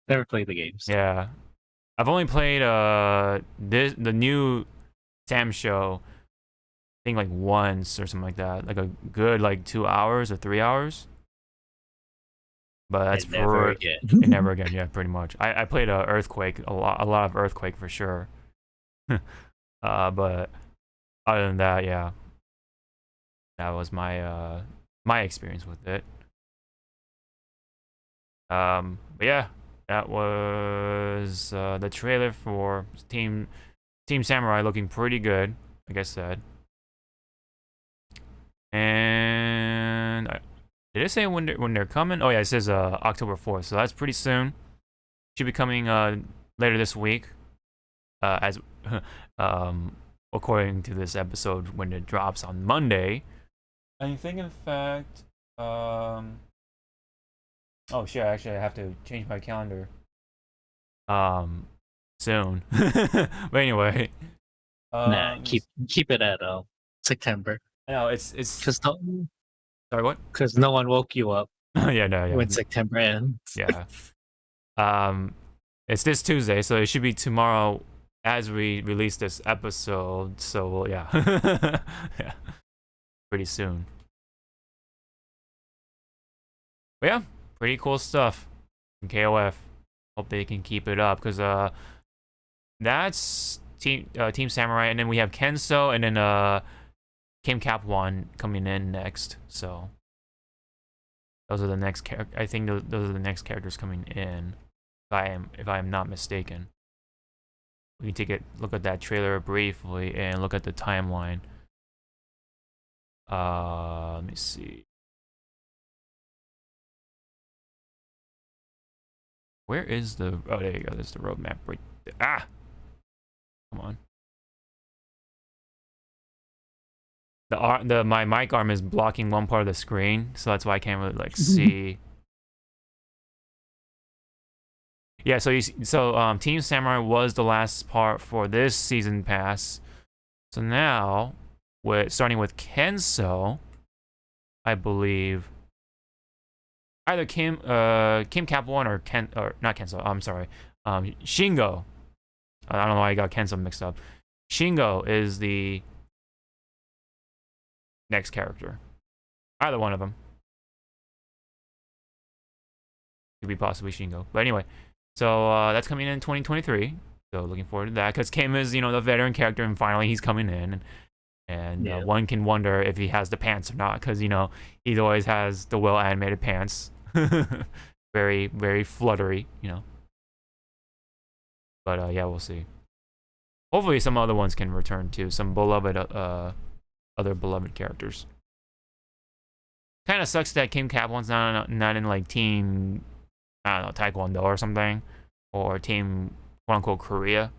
Never played the games. Yeah, I've only played the new Sam show. I think like once or something like that, like a good like 2 hours or 3 hours. But that's never again. Never again. Yeah, pretty much. I played Earthquake a lot of Earthquake for sure. But other than that, yeah, that was my my experience with it. But yeah, that was the trailer for Team Samurai, looking pretty good, like I said. And did it say when they're coming? Oh yeah, it says October 4th, so that's pretty soon. Should be coming later this week, as according to this episode when it drops on Monday. I think in fact, oh shit, actually I have to change my calendar. Soon. But anyway, nah, keep it at September. No, it's because sorry, what? Because no one woke you up. Yeah, no, yeah. When September ends. Yeah. It's this Tuesday, so it should be tomorrow as we release this episode. So yeah, yeah, pretty soon. But yeah, pretty cool stuff in KOF. Hope they can keep it up because that's Team Samurai, and then we have Kenso, and then Kim Cap 1 coming in next. So those are the next I think those are the next characters coming in. If I am not mistaken. We can take a look at that trailer briefly and look at the timeline. Let me see. Where is the? Oh, there you go. There's the roadmap right there. Ah, come on. My mic arm is blocking one part of the screen, so that's why I can't really like see. Yeah, so Team Samurai was the last part for this season pass. So now, starting with Kenso, I believe either Kim Cap 1 or not Kenso. I'm sorry, Shingo. I don't know why I got Kenso mixed up. Shingo is the next character. Either one of them. Could be possibly Shingo. But anyway. So that's coming in 2023. So looking forward to that because Kim is, the veteran character, and finally he's coming in, and yeah. One can wonder if he has the pants or not because he always has the well animated pants, very very fluttery, But yeah, we'll see. Hopefully some other ones can return too. Some beloved other beloved characters. Kind of sucks that Kim Cap 1's not in like Team. I don't know, Taekwondo or something, or Team quote-unquote Korea,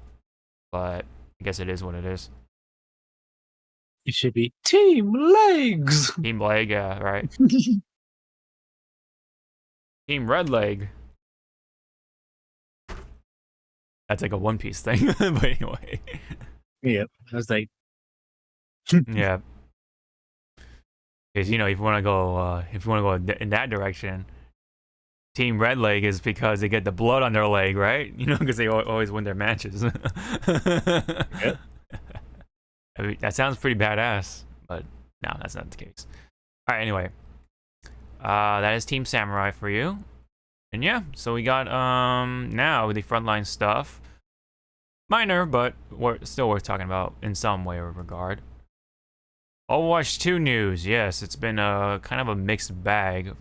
but I guess it is what it is. It should be Team Legs. Team Leg, yeah, right. Team Red Leg. That's like a One Piece thing, but anyway. Yeah, I was like, yeah. Because if you want to go, in that direction. Team Red Leg is because they get the blood on their leg, right? Because they always win their matches. Yep. I mean, that sounds pretty badass, but no, that's not the case. All right, anyway, that is Team Samurai for you, and yeah, so we got now the frontline stuff, minor, but still worth talking about in some way or regard. Overwatch 2 news, yes, it's been kind of a mixed bag,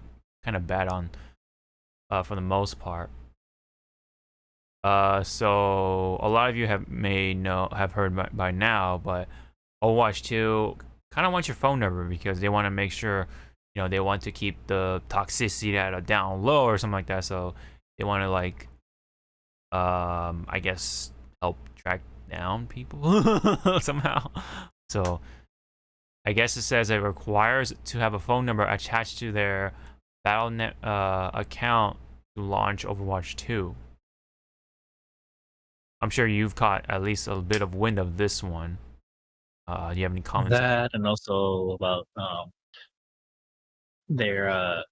kind of bad on. For the most part. So a lot of you have heard by now, but Overwatch 2 kind of wants your phone number because they want to make sure they want to keep the toxicity at a down low or something like that. So they want to like, I guess help track down people somehow. So I guess it says it requires to have a phone number attached to their Battle.net account to launch Overwatch 2. I'm sure you've caught at least a bit of wind of this one. Do you have any comments? That and also about their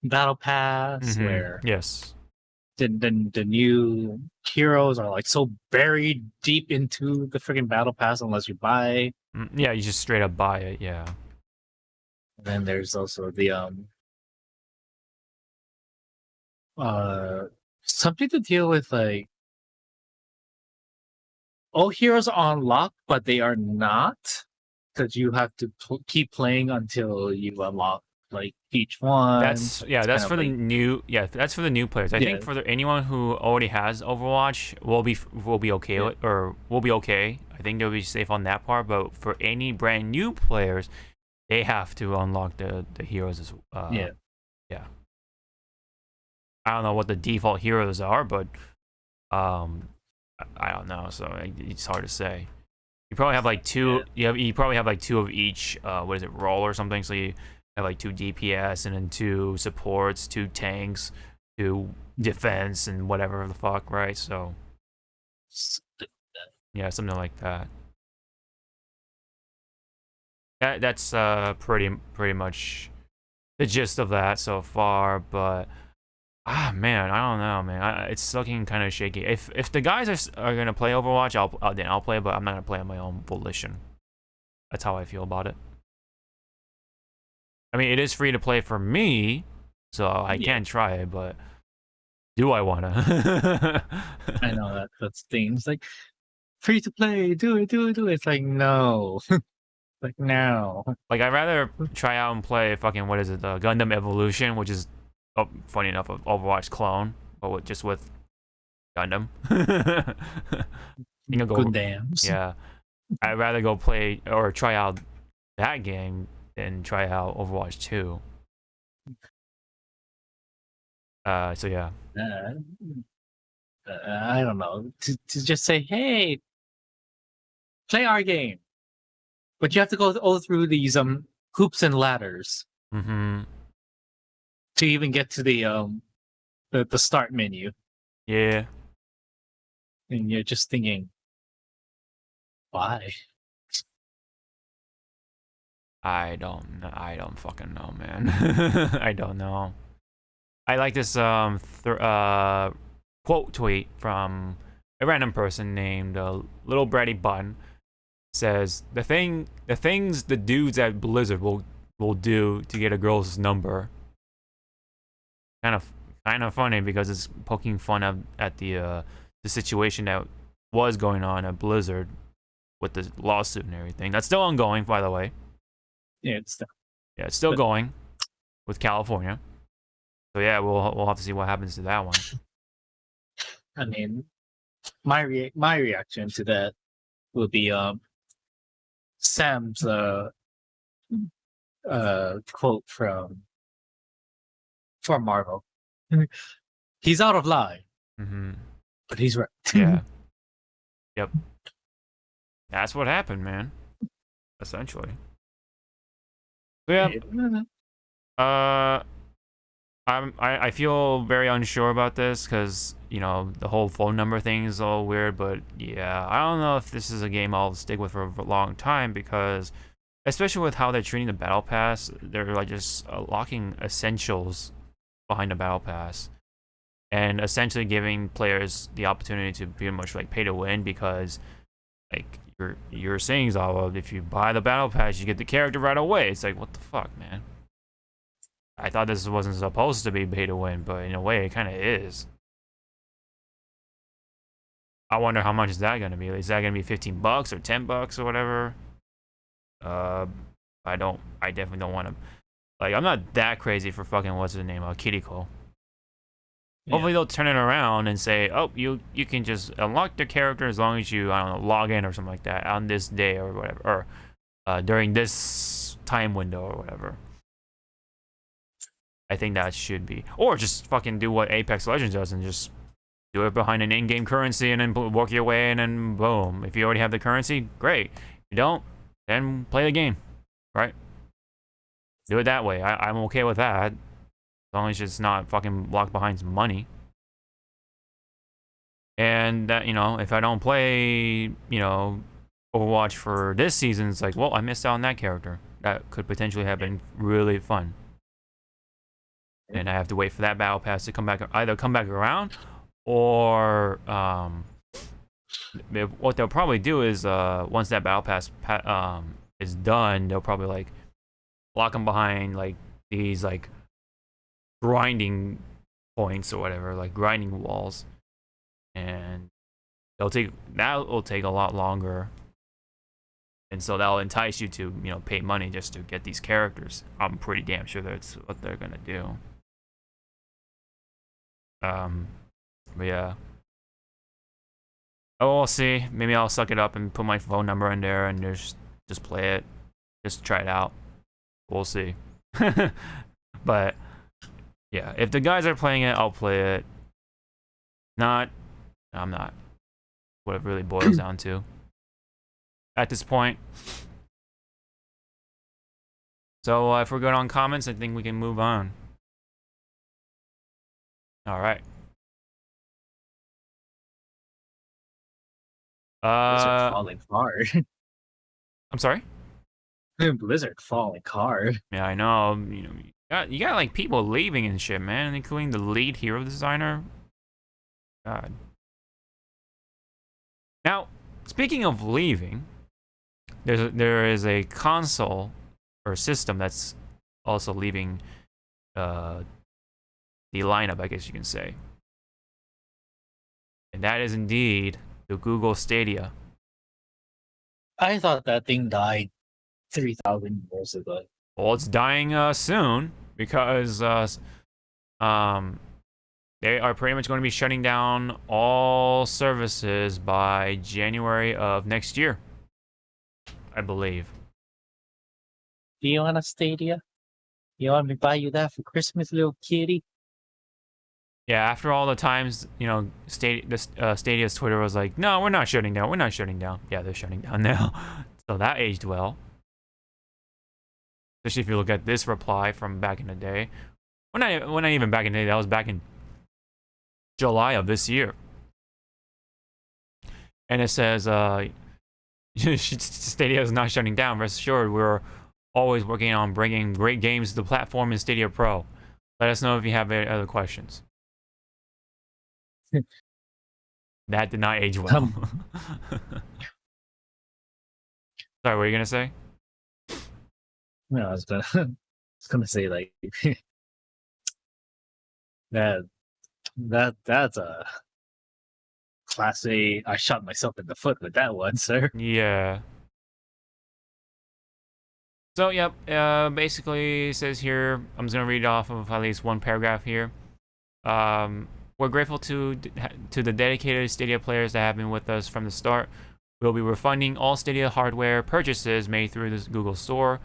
battle pass, where yes, the new heroes are like so buried deep into the freaking battle pass unless you buy. Yeah, you just straight up buy it. Yeah. And then there's also the something to deal with, like, all heroes are unlocked, but they are not, because you have to keep playing until you unlock like each one. That's that's for the new that's for the new players. I think for anyone who already has Overwatch will be okay with, or will be okay. I think they'll be safe on that part. But for any brand new players, they have to unlock the heroes as yeah. I don't know what the default heroes are, but I don't know, so it's hard to say. You probably have like two. You probably have like two of each. What is it, role or something? So you have like 2 DPS and then 2 supports, 2 tanks, 2 defense, and whatever the fuck, right? So yeah, something like that. That's pretty much the gist of that so far, but. Man, I don't know, man. It's looking kind of shaky. If the guys are gonna play Overwatch, then I'll play, but I'm not gonna play on my own volition. That's how I feel about it. I mean, it is free to play for me, so I can try it, but do I wanna? I know that's things like free to play. Do it. It's like no, like no. Like I'd rather try out and play fucking what is it, the Gundam Evolution, which is. Oh, funny enough, an Overwatch clone, but just with Gundam. Gundams. Yeah, I'd rather go play or try out that game than try out Overwatch 2. So yeah. I don't know. To just say, hey, play our game, but you have to go all through these hoops and ladders. To even get to the start menu. Yeah. And you're just thinking, why? I don't fucking know, man. I don't know. I like this quote tweet from a random person named Little Bratty Bun. Says the things the dudes at Blizzard will do to get a girl's number. Kind of funny because it's poking fun at the situation that was going on at Blizzard with the lawsuit and everything. That's still ongoing, by the way. Yeah, it's still going with California. So yeah, we'll have to see what happens to that one. I mean, my reaction to that would be Sam's quote from Marvel. He's out of line, but he's right. Yeah. Yep. That's what happened, man. Essentially. So, yeah. I feel very unsure about this because the whole phone number thing is all weird, but yeah, I don't know if this is a game I'll stick with for a long time because, especially with how they're treating the battle pass, they're like just locking essentials behind the battle pass, and essentially giving players the opportunity to pretty much like pay to win because, like you're saying, Zawa, if you buy the battle pass, you get the character right away. It's like, what the fuck, man. I thought this wasn't supposed to be pay to win, but in a way, it kind of is. I wonder how much is that going to be. Is that going to be $15 or $10 or whatever? I definitely don't want to. Like, I'm not that crazy for fucking what's his name, Kiriko. Yeah. Hopefully they'll turn it around and say, oh, you can just unlock the character as long as you, I don't know, log in or something like that on this day or whatever, or during this time window or whatever. I think that should be, or just fucking do what Apex Legends does and just do it behind an in-game currency and then work your way, and then boom. If you already have the currency, great. If you don't, then play the game, right? Do it that way. I'm okay with that, as long as it's not fucking locked behind some money. And that, you know, if I don't play, you know, Overwatch for this season, it's like, well, I missed out on that character. That could potentially have been really fun. And I have to wait for that battle pass to come back, either come back around, or what they'll probably do is once that battle pass is done, they'll probably like lock them behind like these like grinding points or whatever, like grinding walls, and that will take a lot longer, and so that'll entice you to, you know, pay money just to get these characters. I'm pretty damn sure that's what they're gonna do. But yeah. Oh, we'll see. Maybe I'll suck it up and put my phone number in there and just play it. Just try it out. We'll see. But yeah, if the guys are playing it, I'll play it. Not, I'm not. What it really boils down to at this point. So if we're good on comments, I think we can move on. All right. Blizzard falling hard. I'm sorry? Blizzard falling hard. Yeah, I know. You know, you got like people leaving and shit, man, including the lead hero designer. God. Now, speaking of leaving, there is a console or system that's also leaving the lineup, I guess you can say. And that is indeed the Google Stadia. I thought that thing died 3,000 years ago. Well, it's dying soon because they are pretty much going to be shutting down all services by January of next year, I believe. Do you want a Stadia? You want me to buy you that for Christmas, little kitty? Yeah, after all the times, you know, Stadia's Twitter was like, no, we're not shutting down. We're not shutting down. Yeah, they're shutting down now. So that aged well. Especially if you look at this reply from back in the day. Well, not even back in the day. That was back in July of this year. And it says, Stadia is not shutting down. Rest assured, we're always working on bringing great games to the platform in Stadia Pro. Let us know if you have any other questions. That did not age well. Sorry, what were you gonna say? No, I was gonna say like that's a class A. I shot myself in the foot with that one, sir. Yeah. So yep, basically it says here, I'm just gonna read off of at least one paragraph here. We're grateful to the dedicated Stadia players that have been with us from the start. We'll be refunding all Stadia hardware purchases made through the Google Store,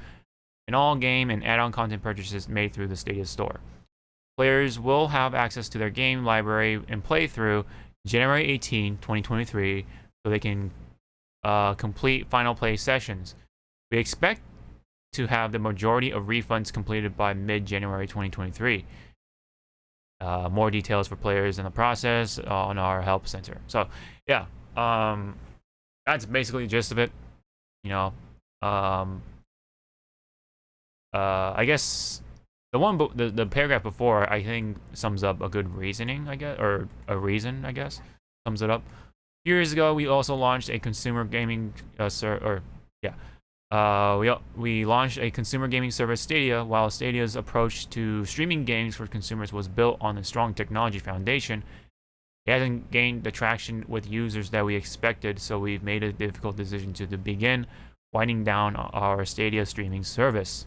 and all game and add-on content purchases made through the Stadia Store. Players will have access to their game library and playthrough January 18, 2023, so they can complete final play sessions. We expect to have the majority of refunds completed by mid-January 2023. More details for players in the process on our help center. So yeah, that's basically the gist of it. You know, I guess the paragraph before, I think, sums up a good reasoning, I guess, or a reason, I guess, sums it up. Years ago, we also launched a consumer gaming we launched a consumer gaming service, Stadia. While Stadia's approach to streaming games for consumers was built on a strong technology foundation, it hasn't gained the traction with users that we expected, so we've made a difficult decision to begin winding down our Stadia streaming service.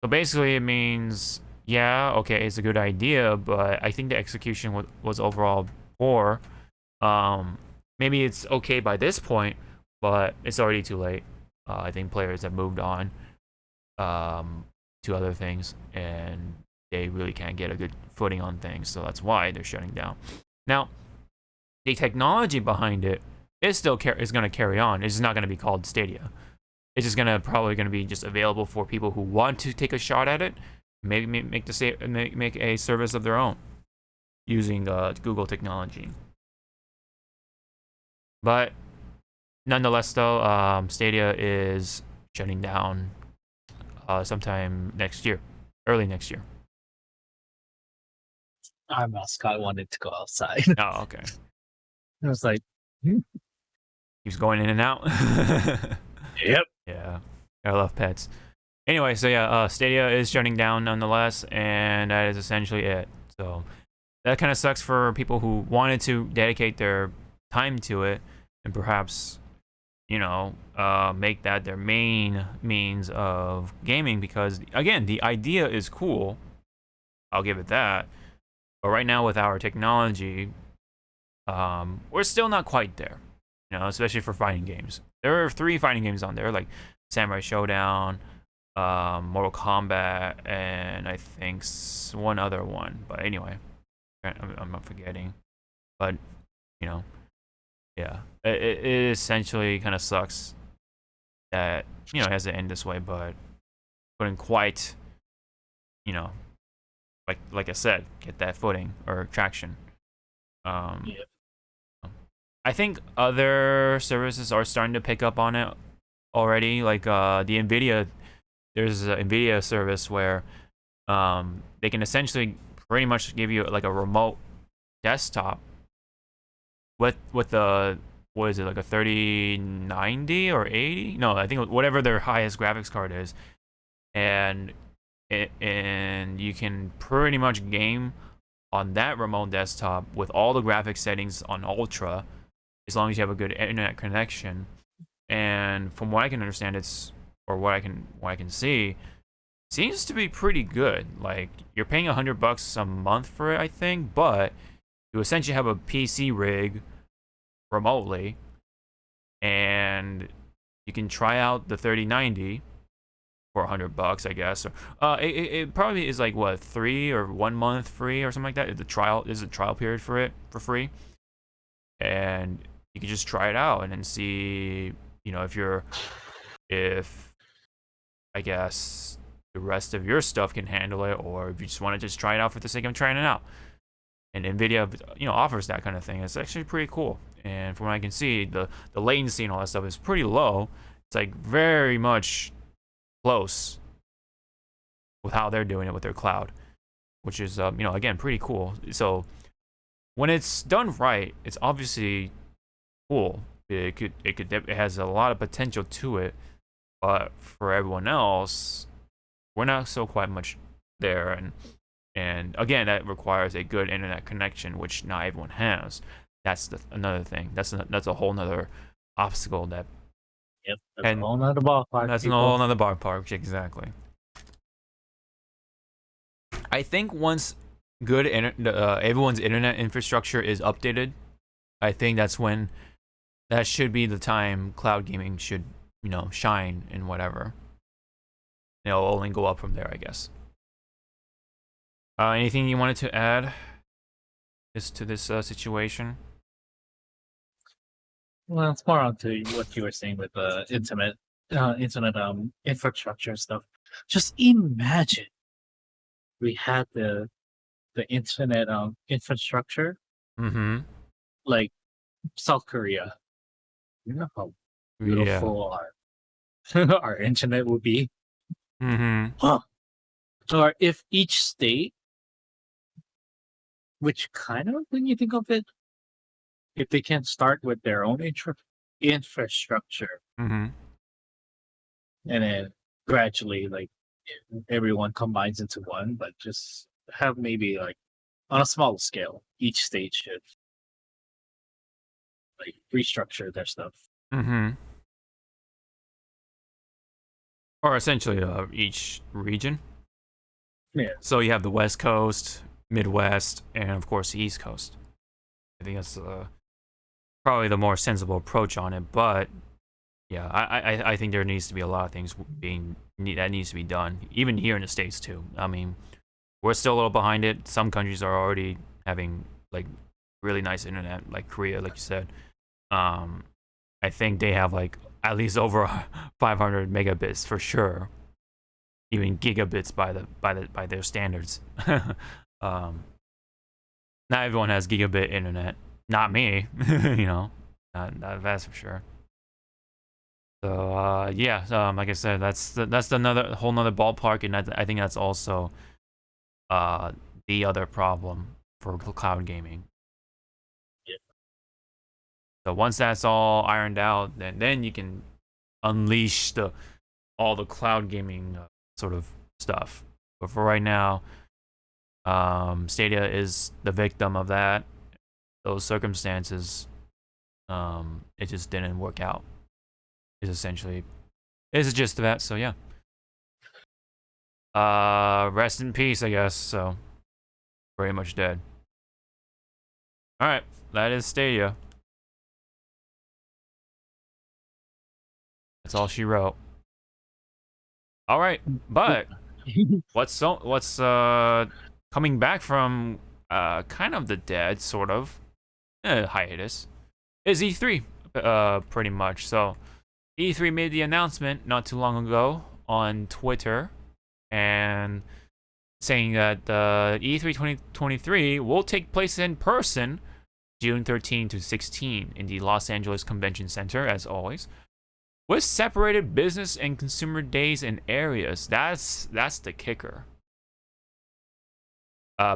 So basically it means, yeah, okay, it's a good idea, but I think the execution was overall poor. Maybe it's okay by this point, but it's already too late. I think players have moved on to other things, and they really can't get a good footing on things. So that's why they're shutting down. Now, the technology behind it is still is going to carry on. It's not going to be called Stadia. It's just probably going to be just available for people who want to take a shot at it. Maybe make a service of their own using Google technology. But nonetheless, though, Stadia is shutting down sometime next year, early next year. Our mascot wanted to go outside. Oh, okay. I was like, Keeps going in and out. Yep. Yeah, I love pets. Anyway, so yeah, Stadia is shutting down nonetheless, and that is essentially it. So that kind of sucks for people who wanted to dedicate their time to it and perhaps, you know, make that their main means of gaming, because again, the idea is cool. I'll give it that. But right now with our technology, we're still not quite there, you know, especially for fighting games. There are 3 fighting games on there, like Samurai Showdown, Mortal Kombat, and I think one other one. But anyway, I'm not forgetting. But, you know, yeah, it essentially kind of sucks that, you know, it has to end this way, but couldn't quite, you know, like I said, get that footing or traction. Yeah. I think other services are starting to pick up on it already, like the NVIDIA. There's an NVIDIA service where they can essentially pretty much give you like a remote desktop with the, what is it, like a 3090 or 80? No, I think whatever their highest graphics card is, and you can pretty much game on that remote desktop with all the graphics settings on ultra, as long as you have a good internet connection. And from what I can understand, or what I can see, seems to be pretty good. Like, you're paying $100 a month for it, I think, but you essentially have a PC rig remotely, and you can try out the 3090 for $100, I guess. It probably is like, what, 3 or 1 month free or something like that. There's a trial period for it for free, and you can just try it out and then see, you know, if I guess the rest of your stuff can handle it, or if you just want to just try it out for the sake of trying it out. And NVIDIA, you know, offers that kind of thing. It's actually pretty cool. And from what I can see, the latency and all that stuff is pretty low. It's like very much close with how they're doing it with their cloud, which is, you know, again, pretty cool. So when it's done right, it's obviously cool. It has a lot of potential to it, but for everyone else, we're not so quite much there. And again, that requires a good internet connection, which not everyone has. That's another thing. That's a whole nother obstacle that. Yep, that's a whole nother ballpark. That's a whole nother ballpark, exactly. I think once good everyone's internet infrastructure is updated, I think that should be the time cloud gaming should, you know, shine and whatever. It'll only go up from there, I guess. Anything you wanted to add to this situation? Well, it's more onto what you were saying with the internet infrastructure stuff. Just imagine we had the internet infrastructure, like South Korea. You know how beautiful our internet would be. Huh. Or if each state, which kind of, when you think of it, if they can start with their own infrastructure, and then gradually, like, everyone combines into one, but just have maybe, like, on a small scale, each state should, like, restructure their stuff. Or essentially each region. Yeah. So you have the West Coast, Midwest, and of course the East Coast. I think that's probably the more sensible approach on it. But yeah, I think there needs to be a lot of things that needs to be done, even here in the States too. I mean, We're still a little behind it. Some countries are already having like really nice internet, like Korea, like you said. I think they have like at least over 500 megabits for sure, even gigabits by their standards. Not everyone has gigabit internet. Not me, you know. That's for sure. So yeah, like I said, that's another whole nother ballpark, and I think that's also the other problem for cloud gaming. Yeah. So once that's all ironed out, then you can unleash all the cloud gaming sort of stuff. But for right now, Stadia is the victim of that. Those circumstances, it just didn't work out. Is just that. So yeah. Rest in peace, I guess. So pretty much dead. All right, that is Stadia. That's all she wrote. All right, but what's coming back from kind of the dead, sort of hiatus, is E3 pretty much. So E3 made the announcement not too long ago on Twitter, and saying that E3 2023 will take place in person June 13 to 16 in the Los Angeles Convention Center, as always, with separated business and consumer days and areas. That's the kicker.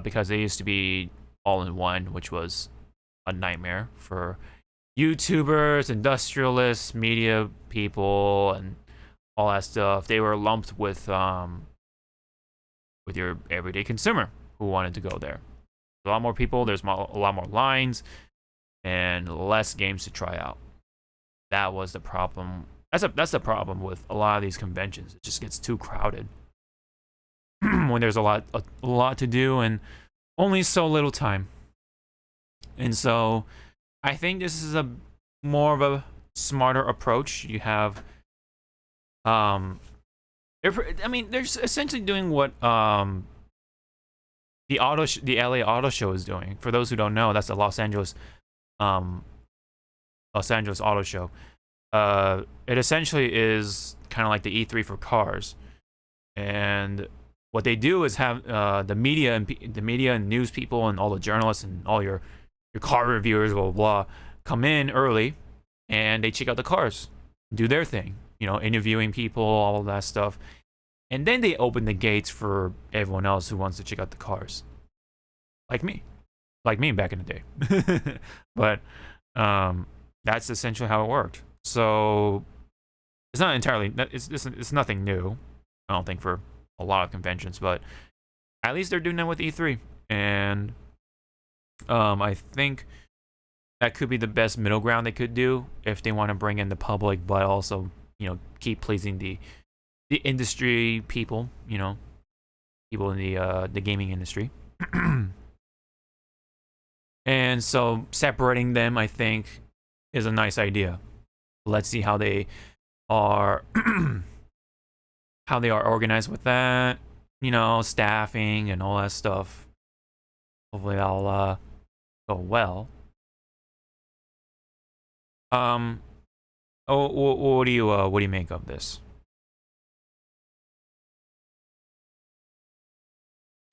Because they used to be all in one, which was a nightmare for YouTubers, industrialists, media people, and all that stuff. They were lumped with your everyday consumer who wanted to go there. A lot more people, there's a lot more lines, and less games to try out. That was the problem. That's the problem with a lot of these conventions. It just gets too crowded when there's a lot to do and only so little time. And so I think this is a more of a smarter approach. You have they're essentially doing what the LA Auto Show is doing. For those who don't know, that's the Los Angeles Auto Show. It essentially is kind of like the E3 for cars, and what they do is have the media and news people and all the journalists and all your car reviewers, blah blah, come in early, and they check out the cars, do their thing, interviewing people, all of that stuff. And then they open the gates for everyone else who wants to check out the cars. Like me back in the day. But that's essentially how it worked. So it's not entirely, it's nothing new, I don't think, for a lot of conventions, but at least they're doing that with E3. And I think that could be the best middle ground they could do if they want to bring in the public, but also, keep pleasing the industry people, people in the gaming industry. And so separating them, I think, is a nice idea. Let's see how they are organized with that, staffing and all that stuff. Hopefully that'll go well. What do you make of this?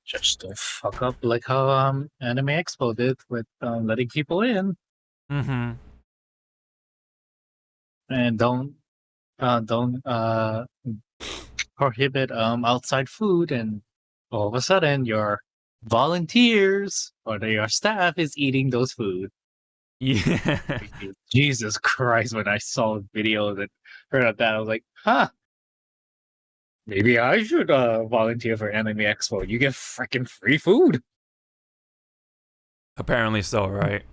Just to fuck up like how Anime Expo did with letting people in. Mm-hmm. And don't prohibit outside food, and all of a sudden your volunteers or your staff is eating those food. Yeah. Jesus Christ, when I saw videos and heard of that, I was like, maybe I should volunteer for Anime Expo. You get freaking free food. Apparently so, right?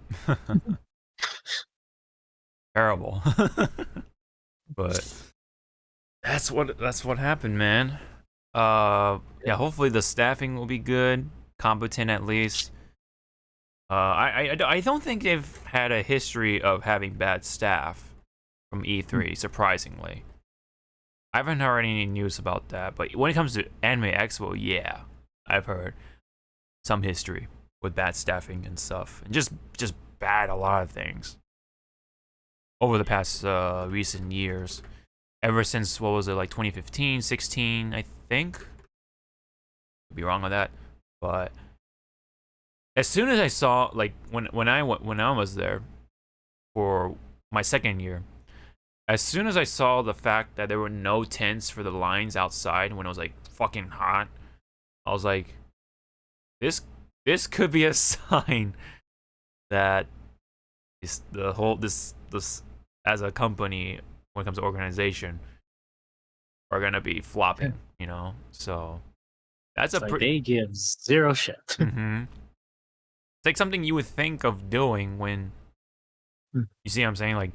Terrible. But that's what happened, man. Yeah, hopefully the staffing will be good, competent at least. I don't think they've had a history of having bad staff from E3, surprisingly. I haven't heard any news about that, but when it comes to Anime Expo, yeah, I've heard some history with bad staffing and stuff, and just bad a lot of things over the past recent years. Ever since, what was it, like 2015, 16, I think. Could be wrong on that, but as soon as I saw, like, when I was there for my second year, as soon as I saw the fact that there were no tents for the lines outside when it was like fucking hot, I was like, this could be a sign that this as a company, when it comes to organization, are gonna be flopping, you know. So that's it's like they give zero shit. It's like something you would think of doing when you see what I'm saying. Like,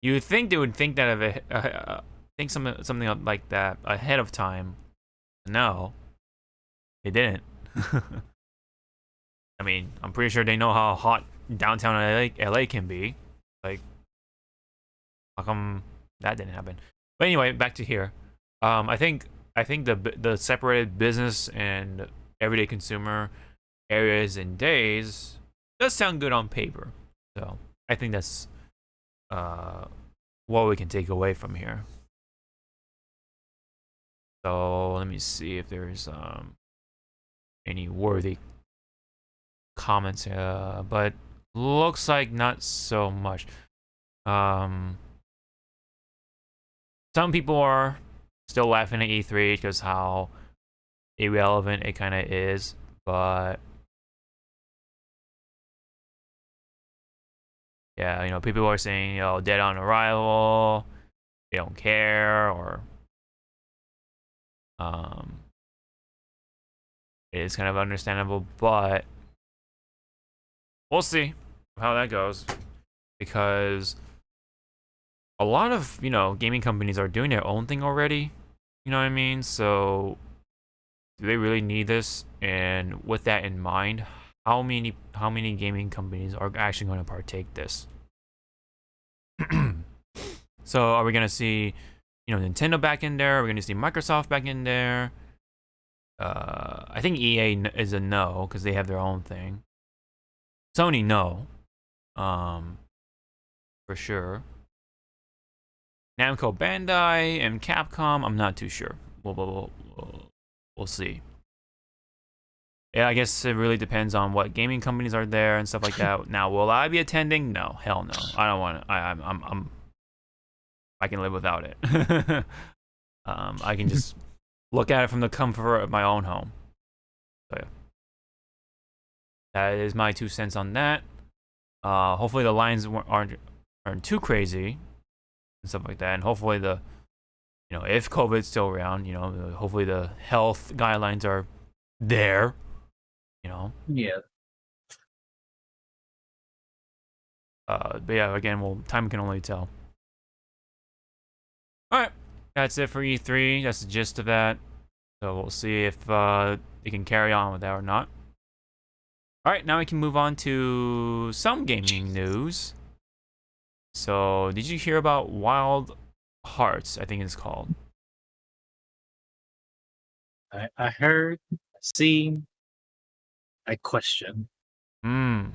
you would think they would think that of think something like that ahead of time. No, they didn't. I mean, I'm pretty sure they know how hot downtown LA can be. Like, how come that didn't happen? But anyway, back to here. I think the separated business and everyday consumer areas and days does sound good on paper. So I think that's what we can take away from here. So let me see if there's any worthy comments, but looks like not so much. Some people are still laughing at E3 because how irrelevant it kind of is, but yeah, you know, people are saying, you know, dead on arrival, they don't care, or it is kind of understandable, but we'll see how that goes, because a lot of, you know, gaming companies are doing their own thing already, you know what I mean? So do they really need this? And with that in mind, how many gaming companies are actually going to partake this? So are we going to see, you know, Nintendo back in there? Are we going to see Microsoft back in there? I think EA is a no, because they have their own thing. Sony, no. For sure. Namco Bandai and Capcom, I'm not too sure. We'll see. Yeah, I guess it really depends on what gaming companies are there and stuff like that. Now, will I be attending? No, hell no. I don't want to. I can live without it. I can just look at it from the comfort of my own home. So yeah, that is my 2 cents on that. Hopefully the lines aren't too crazy and stuff like that, and hopefully the, you know, if COVID's still around, you know, hopefully the health guidelines are there, you know. Yeah. But yeah, again, well, time can only tell. All right, that's it for E3. That's the gist of that. So we'll see if they can carry on with that or not. All right, now we can move on to some gaming news. So, did you hear about Wild Hearts? I think it's called. I heard, seen, I question. I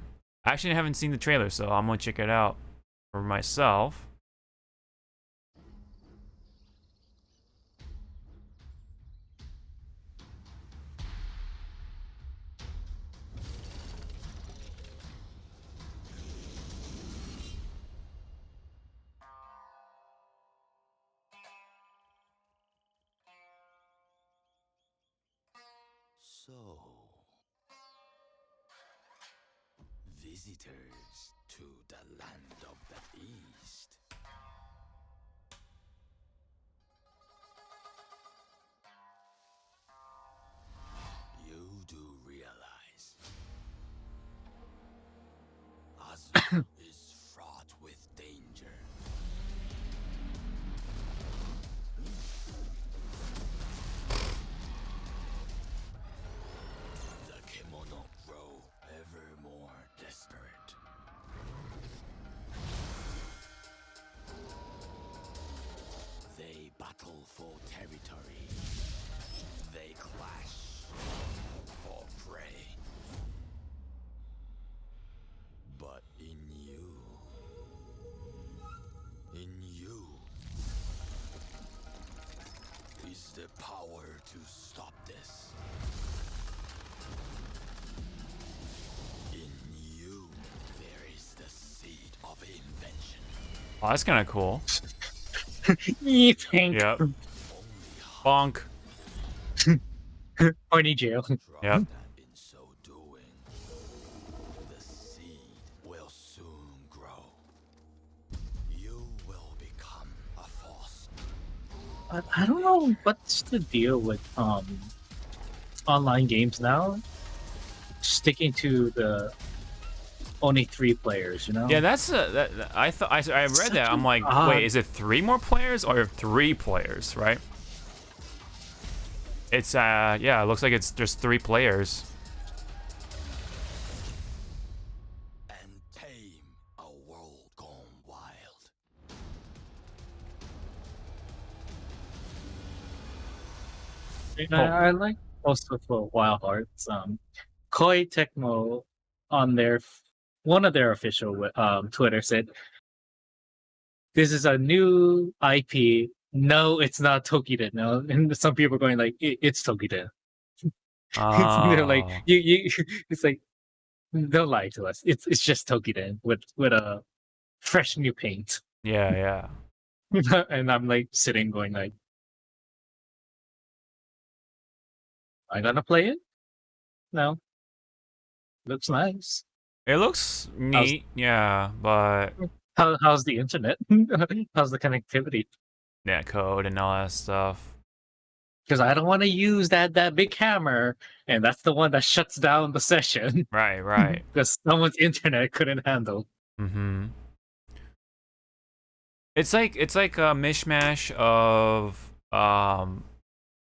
actually haven't seen the trailer, so I'm gonna check it out for myself. So, visitors to the land of the East. You do realize Azul is fraught with danger. The Kimono grow ever more desperate. Oh, that's kind of cool. Pink. Yep. Bonk. Horny jail. Yep. In so doing, the seed will soon grow. You will become a force. I don't know what's the deal with online games now. Sticking to the only 3 players, you know? Yeah, that's that. I thought I read Such that. I'm an like, odd- wait, is it 3 more players or 3 players, right? It's yeah, it looks like it's just 3 players. And tame a world gone wild. I like also for Wild Hearts, Koei Tecmo on their one of their official Twitter said, "This is a new IP. No, it's not Tokiden." No, and some people are going like, "It's Tokiden." They're like, Oh. you. It's like, don't lie to us. It's just Tokiden with a fresh new paint. Yeah, yeah. And I'm like sitting going like, "I gonna play it? No, looks nice." It looks How's neat, yeah, but how's the internet? How's the connectivity? netcode and all that stuff. Because I don't want to use that big hammer, and that's the one that shuts down the session Right, right. because someone's internet couldn't handle. Mm-hmm. It's like a mishmash of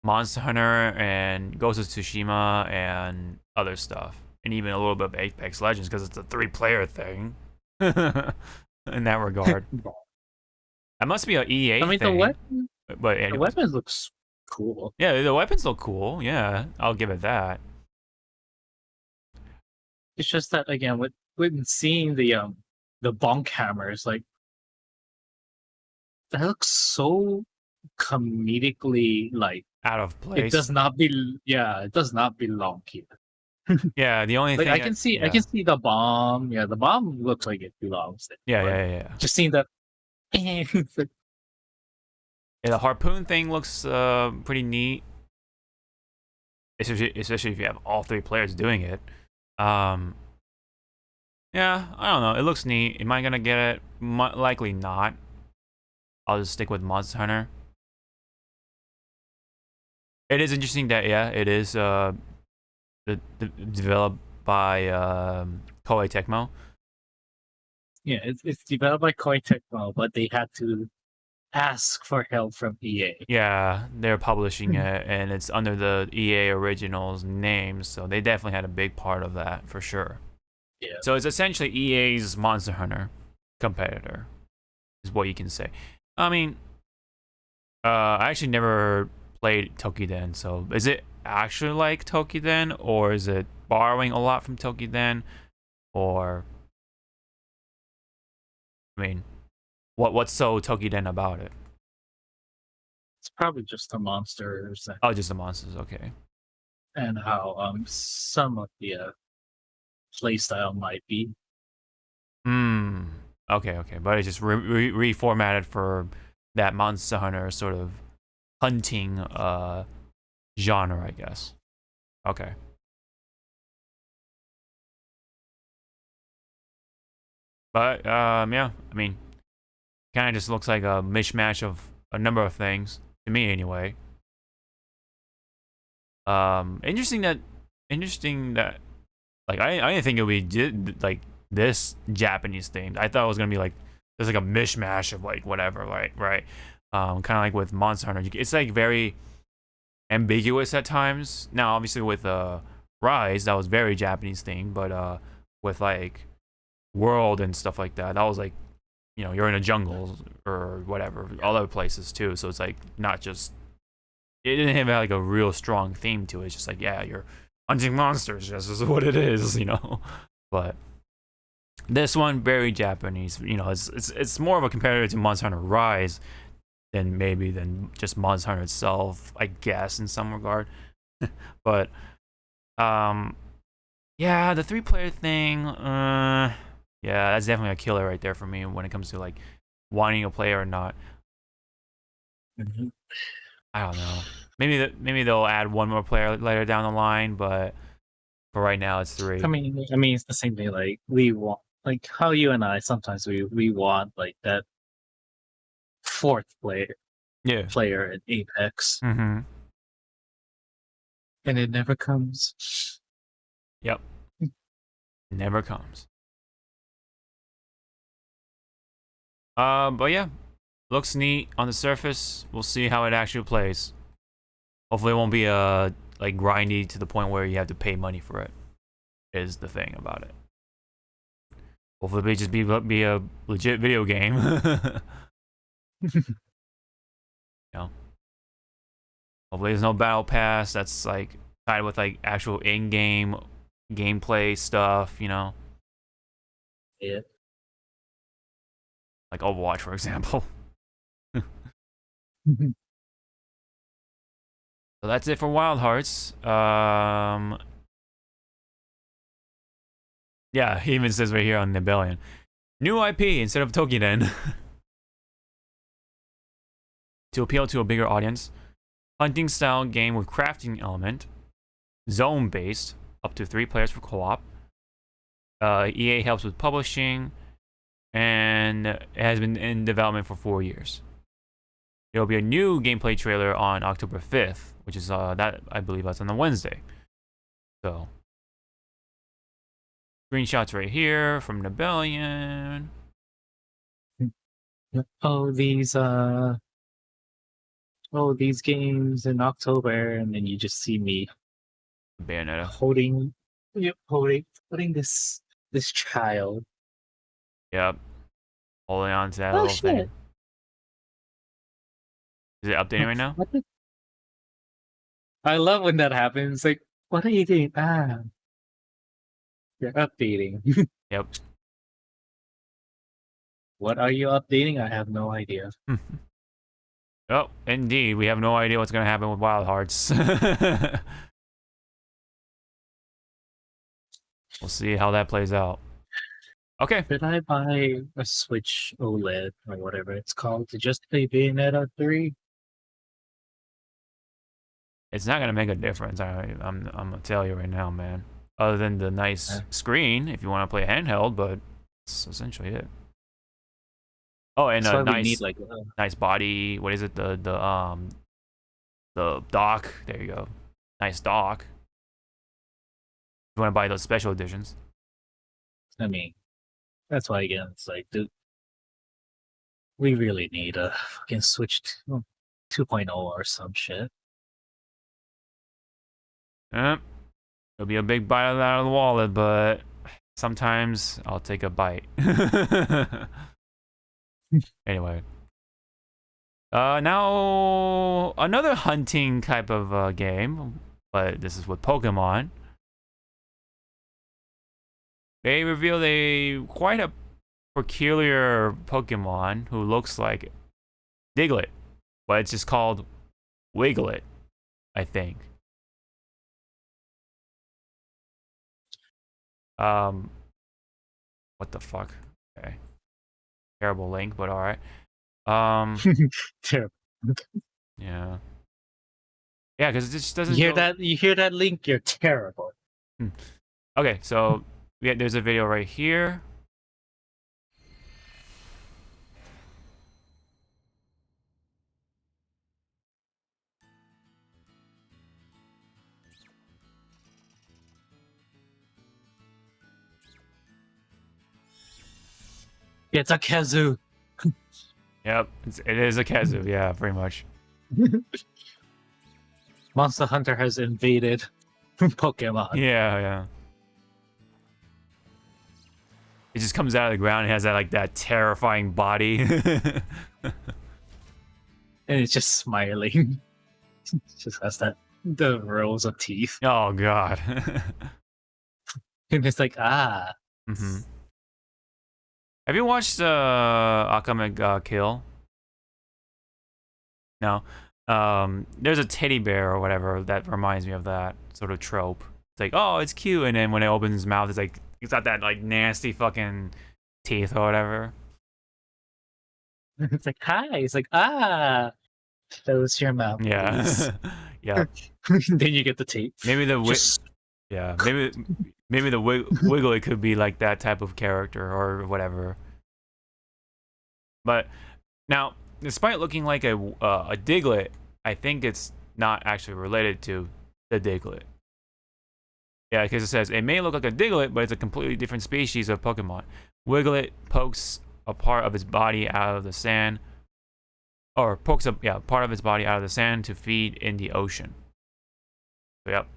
Monster Hunter and Ghost of Tsushima and other stuff, and even a little bit of Apex Legends because it's a 3-player thing. In that regard, that must be an EA I mean, thing. But the anyways. weapon looks cool. Yeah, the weapons look cool. Yeah, I'll give it that. It's just that again, with seeing the bonk hammers, like that looks so comedically like Out of place. it does not belong here. Yeah, the only Like thing I can see the bomb. Yeah, the bomb looks like it belongs there. Yeah. Just seeing that. It's like, Yeah, the harpoon thing looks pretty neat, especially if you have all 3 players doing it. Yeah, I don't know. It looks neat. Am I gonna get it? Likely not. I'll just stick with Monster Hunter. It is interesting that it is developed by Koei Tecmo. yeah, it's developed by Koei Tecmo, but they had to ask for help from EA. Yeah, they're publishing it, and it's under the EA Originals name, so they definitely had a big part of that for sure. Yeah. So it's essentially EA's Monster Hunter competitor, is what you can say. I mean, I actually never played Tokiden, so is it actually like Tokiden, or is it borrowing a lot from Tokiden, or I mean, what's so Tokiden about it? It's probably just the monsters Oh, just the monsters. Okay. and how some of the playstyle might be. Okay. But it's just reformatted for that Monster Hunter sort of hunting genre, I guess. Okay. But yeah, I mean, kind of just looks like a mishmash of a number of things to me, anyway. Interesting that like I didn't think it would be like this Japanese themed. I thought it was gonna be like there's like a mishmash of like whatever, right? Kind of like with Monster Hunter, it's like very ambiguous at times. Now, obviously with Rise, that was very Japanese themed, but with like World and stuff like that, that was like, you know, you're in a jungle or whatever, other places too. So it's like not just, it didn't have like a real strong theme to it. It's just like, yeah, you're hunting monsters. This is what it is, you know. But this one, very Japanese. You know, it's more of a competitor to Monster Hunter Rise than just Monster Hunter itself, I guess, in some regard. But yeah, the 3-player thing, yeah, that's definitely a killer right there for me when it comes to like wanting to play or not. Mm-hmm. I don't know. Maybe they'll add one more player later down the line, but for right now it's 3. I mean, it's the same thing. Like we want, like how you and I sometimes we want like that fourth player in Apex, Mm-hmm. and it never comes. Yep. Never comes. But yeah, looks neat on the surface. We'll see how it actually plays. Hopefully, it won't be like grindy to the point where you have to pay money for it. Is the thing about it. Hopefully, it'll just be a legit video game. You know. Hopefully, there's no battle pass that's like tied with like actual in-game gameplay stuff. You know. Yeah. Like Overwatch, for example. So that's it for Wild Hearts. Yeah, he even says right here on Nebellion. New IP instead of Tokiden. To appeal to a bigger audience. Hunting style game with crafting element. Zone based. Up to 3 players for co-op. EA helps with publishing. And it has been in development for 4 years. There will be a new gameplay trailer on October 5th, which is that I believe that's on a Wednesday. So, screenshots right here from Nebellion. These games in October, and then you just see me Bayonetta. holding this child. Yep. Holding on to that little thing. Is it updating right now? I love when that happens. Like, what are you doing? You're updating. Yep. What are you updating? I have no idea. Oh, indeed. We have no idea what's going to happen with Wild Hearts. We'll see how that plays out. Okay. Should I buy a Switch OLED or whatever it's called to just play Bayonetta 3? It's not going to make a difference. I'm going to tell you right now, man. Other than the nice screen, if you want to play handheld, but that's essentially it. Oh, and a nice, nice body. What is it? The dock. There you go. Nice dock. You want to buy those special editions? I mean, that's why again, it's like, dude, we really need a fucking Switch 2.0 or some shit. Yep. It'll be a big bite out of the wallet, but sometimes I'll take a bite. Anyway. Now, another hunting type of game, but this is with Pokemon. They revealed quite a peculiar Pokemon who looks like Diglett, but it's just called Wigglet, I think. What the fuck? Okay. Terrible link, but alright. Terrible. Yeah. Yeah, because it just doesn't. You hear that link? You're terrible. Okay, so there's a video right here. It's a kazoo. Yep, it is a kazoo. Yeah, pretty much. Monster Hunter has invaded Pokemon. Yeah. It just comes out of the ground and has that terrifying body. And it's just smiling. It just has the rows of teeth. Oh god. And it's like, Mm-hmm. Have you watched Akame Kill? No. There's a teddy bear or whatever that reminds me of that sort of trope. It's like, oh, it's cute, and then when it opens its mouth, it's like it's got that like nasty fucking teeth or whatever. It's like, hi. It's like, ah, close your mouth, please. Yeah. Yeah. Then you get the tape. Maybe the Just yeah, maybe the Wigglet could be like that type of character or whatever. But now, despite looking like a Diglett, I think it's not actually related to the Diglett. Yeah, because it says it may look like a Diglett, but it's a completely different species of Pokemon. Wigglet pokes a part of its body out of the sand, or pokes a part of its body out of the sand to feed in the ocean. So, yep,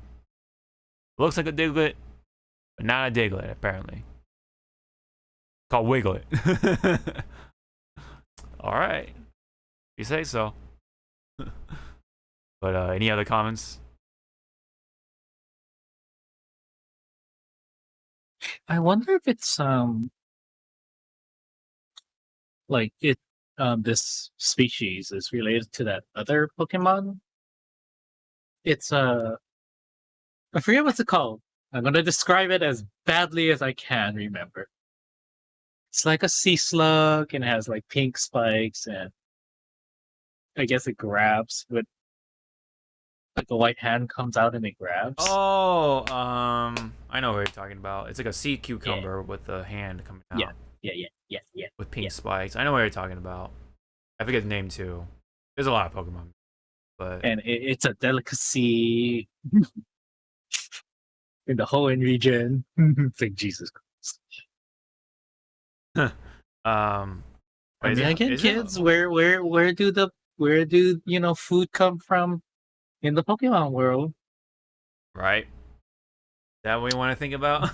looks like a Diglett, but not a Diglett apparently. Called Wigglet. All right, you say so. But any other comments? I wonder if it's like it this species is related to that other Pokemon. It's I forget what's it called. I'm gonna describe it as badly as I can remember. It's like a sea slug and it has like pink spikes, and I guess it grabs with like a white hand comes out and it grabs. Oh, I know what you're talking about. It's like a sea cucumber with a hand coming out. Yeah. With pink spikes. I know what you're talking about. I forget the name too. There's a lot of Pokemon, but And it's a delicacy in the Hoenn region. It's like Jesus Christ. I mean, again, kids, where do you know food come from in the Pokemon world? Right. Is that what you want to think about?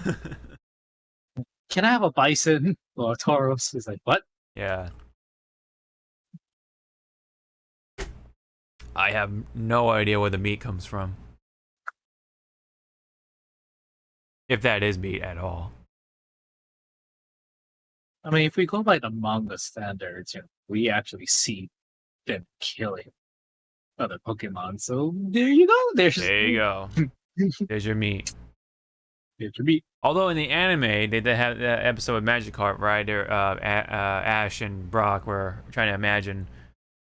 Can I have a bison or a Tauros? It's like, what? Yeah. I have no idea where the meat comes from. If that is meat at all. I mean, if we go by the manga standards, you know, we actually see them killing other Pokemon. So there you go. There you go. There's your meat. There's your meat. Although in the anime, they did have that episode with Magikarp, right? There, Ash and Brock were trying to imagine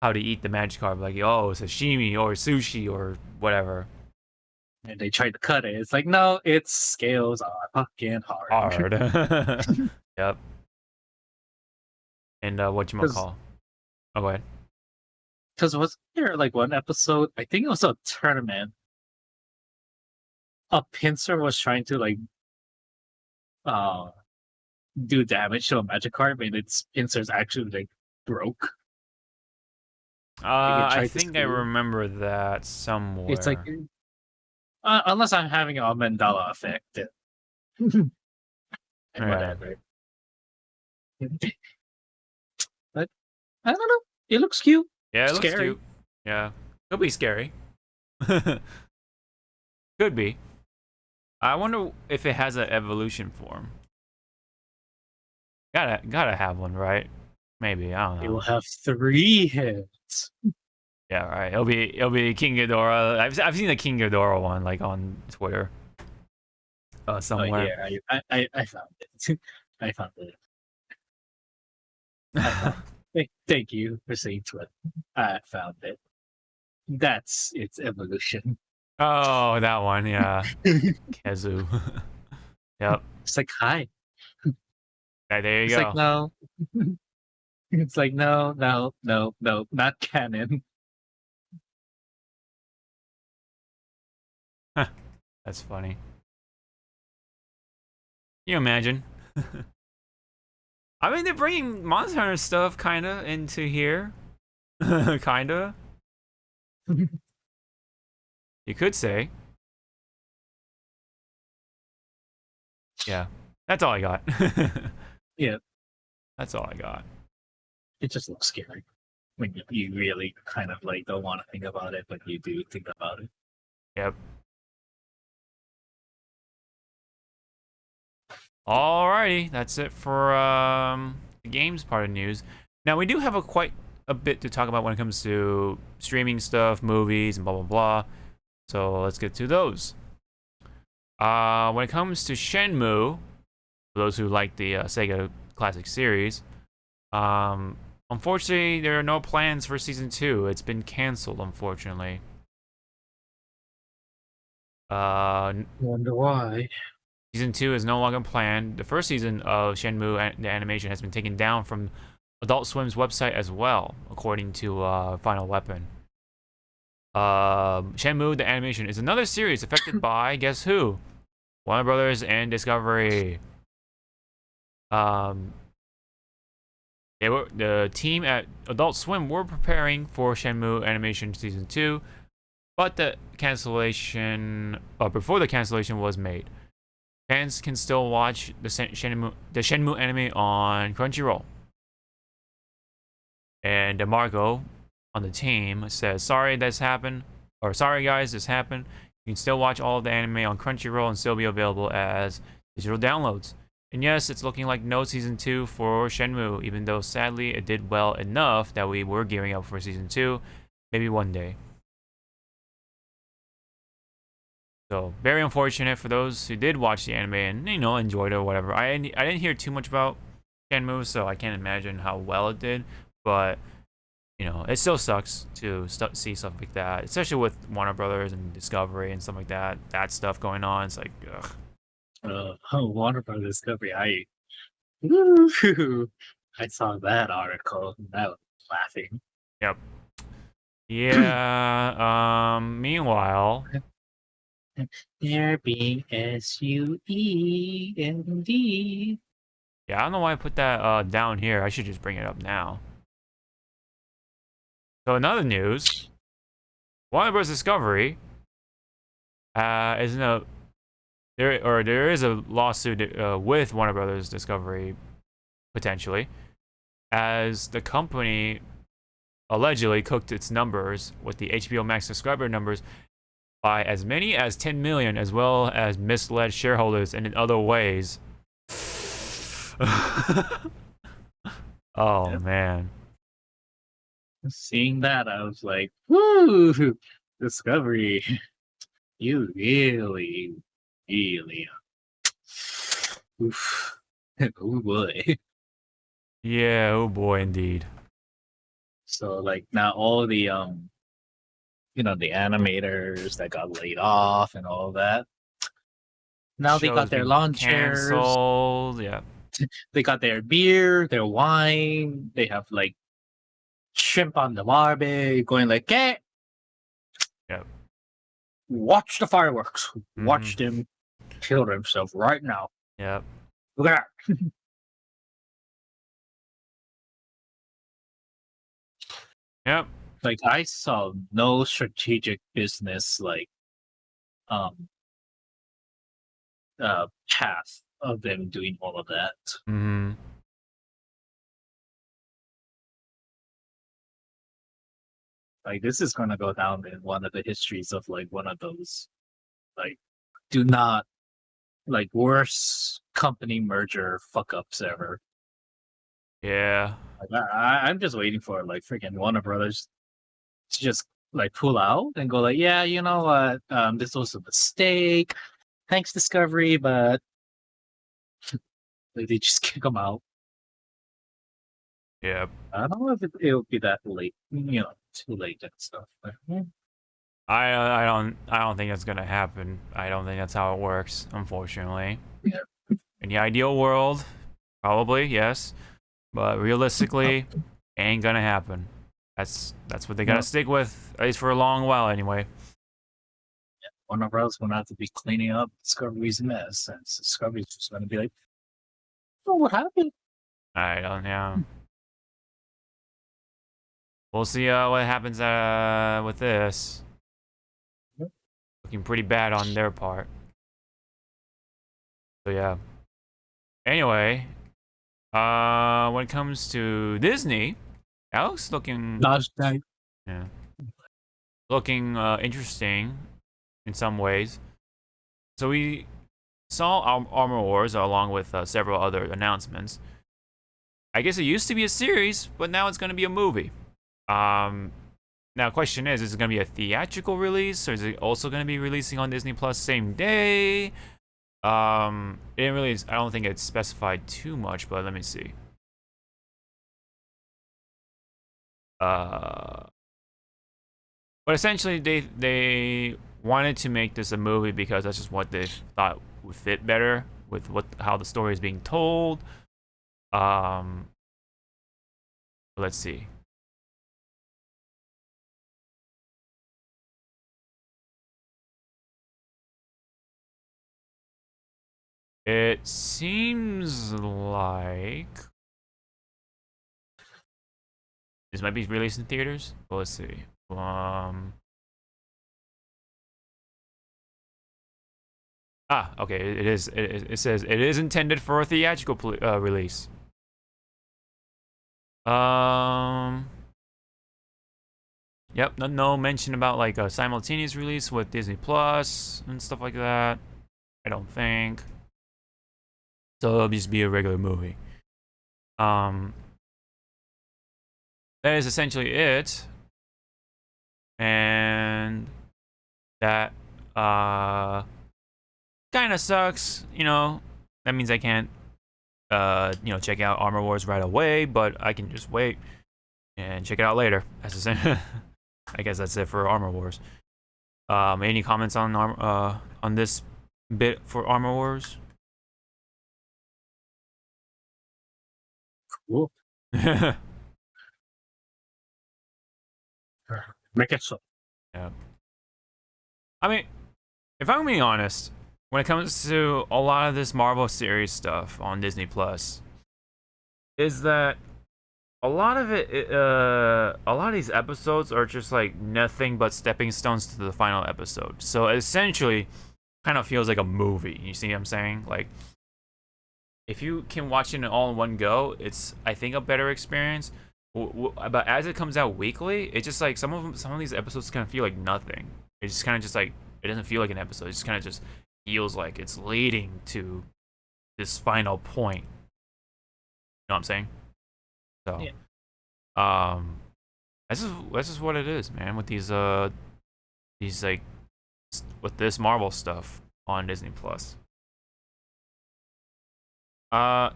how to eat the Magikarp, like, oh, sashimi or sushi or whatever. And they tried to cut it. It's like, no, its scales are fucking hard. Yep. And whatchamacall? Oh, go ahead. Because was there like one episode? I think it was a tournament. A pincer was trying to like do damage to a Magikarp, and its pincers actually like broke. I think I remember that somewhere. It's like unless I'm having a Mandela effect. And whatever. But I don't know. It looks cute. Yeah, it looks scary. cute. Yeah, could be scary. Could be. I wonder if it has an evolution form. Gotta have one, right? Maybe, I don't know. It will have 3 heads. Yeah, right. It'll be King Ghidorah. I've seen the King Ghidorah one like on Twitter. Somewhere. Oh, yeah, I found it. I found it. Thank you for saying Twitter. I found it. That's its evolution. Oh, that one, yeah. Kezu. Yep. It's like, hi. Yeah, there you It's go. like, no. It's like, no, not canon. That's funny. Can you imagine? I mean, they're bringing Monster Hunter stuff kinda into here. Kinda. You could say. Yeah. That's all I got. Yeah. That's all I got. It just looks scary when you really kind of like don't want to think about it, but you do think about it. Yep. Alrighty, that's it for the games part of news. Now we do have quite a bit to talk about when it comes to streaming stuff, movies, and blah blah blah. So let's get to those. When it comes to Shenmue, for those who like the Sega Classic series, only Unfortunately, there are no plans for season 2. It's been canceled, unfortunately. Wonder why. Season 2 is no longer planned. The first season of Shenmue the Animation has been taken down from Adult Swim's website as well, according to Final Weapon. Shenmue the Animation is another series affected by, guess who? Warner Brothers and Discovery. The team at Adult Swim were preparing for Shenmue Animation Season 2, but the cancellation, before the cancellation was made, fans can still watch the Shenmue anime on Crunchyroll. And Marco on the team says, sorry guys, this happened. You can still watch all of the anime on Crunchyroll and still be available as digital downloads. And yes, it's looking like no season 2 for Shenmue, even though sadly it did well enough that we were gearing up for season 2, maybe one day. So very unfortunate for those who did watch the anime and enjoyed it or whatever. I didn't hear too much about Shenmue, so I can't imagine how well it did. But it still sucks to see stuff like that, especially with Warner Brothers and Discovery and stuff like that. That stuff going on. It's like, ugh. Warner Brothers Discovery. I saw that article and I was laughing. Yep. Yeah. Meanwhile, there being SUE yeah, I don't know why I put that down here. I should just bring it up now. So in other news, Warner Bros. Discovery there is a lawsuit with Warner Brothers Discovery potentially, as the company allegedly cooked its numbers with the HBO Max subscriber numbers by as many as 10 million, as well as misled shareholders and in other ways. Oh man. Seeing that, I was like, woo, Discovery, you really, oof. Oh boy. Yeah, oh boy, indeed. So like now all the the animators that got laid off and all that. Now they got their lawn chairs. Canceled, yeah. They got their beer, their wine. They have like shrimp on the marbe, going like, "Hey, Yep. Watch the fireworks. Watch them kill themselves right now." Yep. Look at that. Yep. Like I saw no strategic business path of them doing all of that. Mm-hmm. Like this is gonna go down in one of the histories of like one of those like do not like worst company merger fuck ups ever. Yeah. Like, I'm just waiting for like freaking Warner Brothers to just like pull out and go like, yeah, you know what, this was a mistake. Thanks Discovery, but like, they just kick them out. Yep. I don't know if it'll be that late, too late and stuff. But, I don't think that's gonna happen. I don't think that's how it works, unfortunately. Yeah. In the ideal world, probably yes, but realistically, ain't gonna happen. That's what they gotta stick with, at least for a long while anyway. Yeah. Warner Bros. Gonna have to be cleaning up Discovery's mess, and Discovery's just gonna be like, "Oh, what happened?" I don't know. We'll see what happens with this. Yep. Looking pretty bad on their part. So yeah. Anyway, when it comes to Disney, Alex looking yeah, looking interesting in some ways. So we saw Armor Wars along with several other announcements. I guess it used to be a series, but now it's going to be a movie. Now question is it going to be a theatrical release, or is it also going to be releasing on Disney Plus same day? It didn't really, I don't think it's specified too much, but let me see. but essentially they wanted to make this a movie because that's just what they thought would fit better with how the story is being told. Let's see. It seems like this might be released in theaters. But let's see. Okay. It is. It says it is intended for a theatrical release. Yep. No mention about like a simultaneous release with Disney Plus and stuff like that. I don't think. So it'll just be a regular movie. That is essentially it. And that kind of sucks, you know. That means I can't check out Armor Wars right away, but I can just wait and check it out later. That's I guess that's it for Armor Wars. Any comments on this bit for Armor Wars? Cool. Make it so. Yeah. I mean, if I'm being honest, when it comes to a lot of this Marvel series stuff on Disney Plus, is that a lot of these episodes are just like nothing but stepping stones to the final episode. So essentially, kind of feels like a movie. You see what I'm saying? Like, if you can watch it all in one go, it's, I think, a better experience. But as it comes out weekly, it's just like some of these episodes kind of feel like nothing. It's just kind of just like, it doesn't feel like an episode. It just kind of just feels like it's leading to this final point. You know what I'm saying? So, yeah. This is what it is, man. With these like, with this Marvel stuff on Disney Plus. I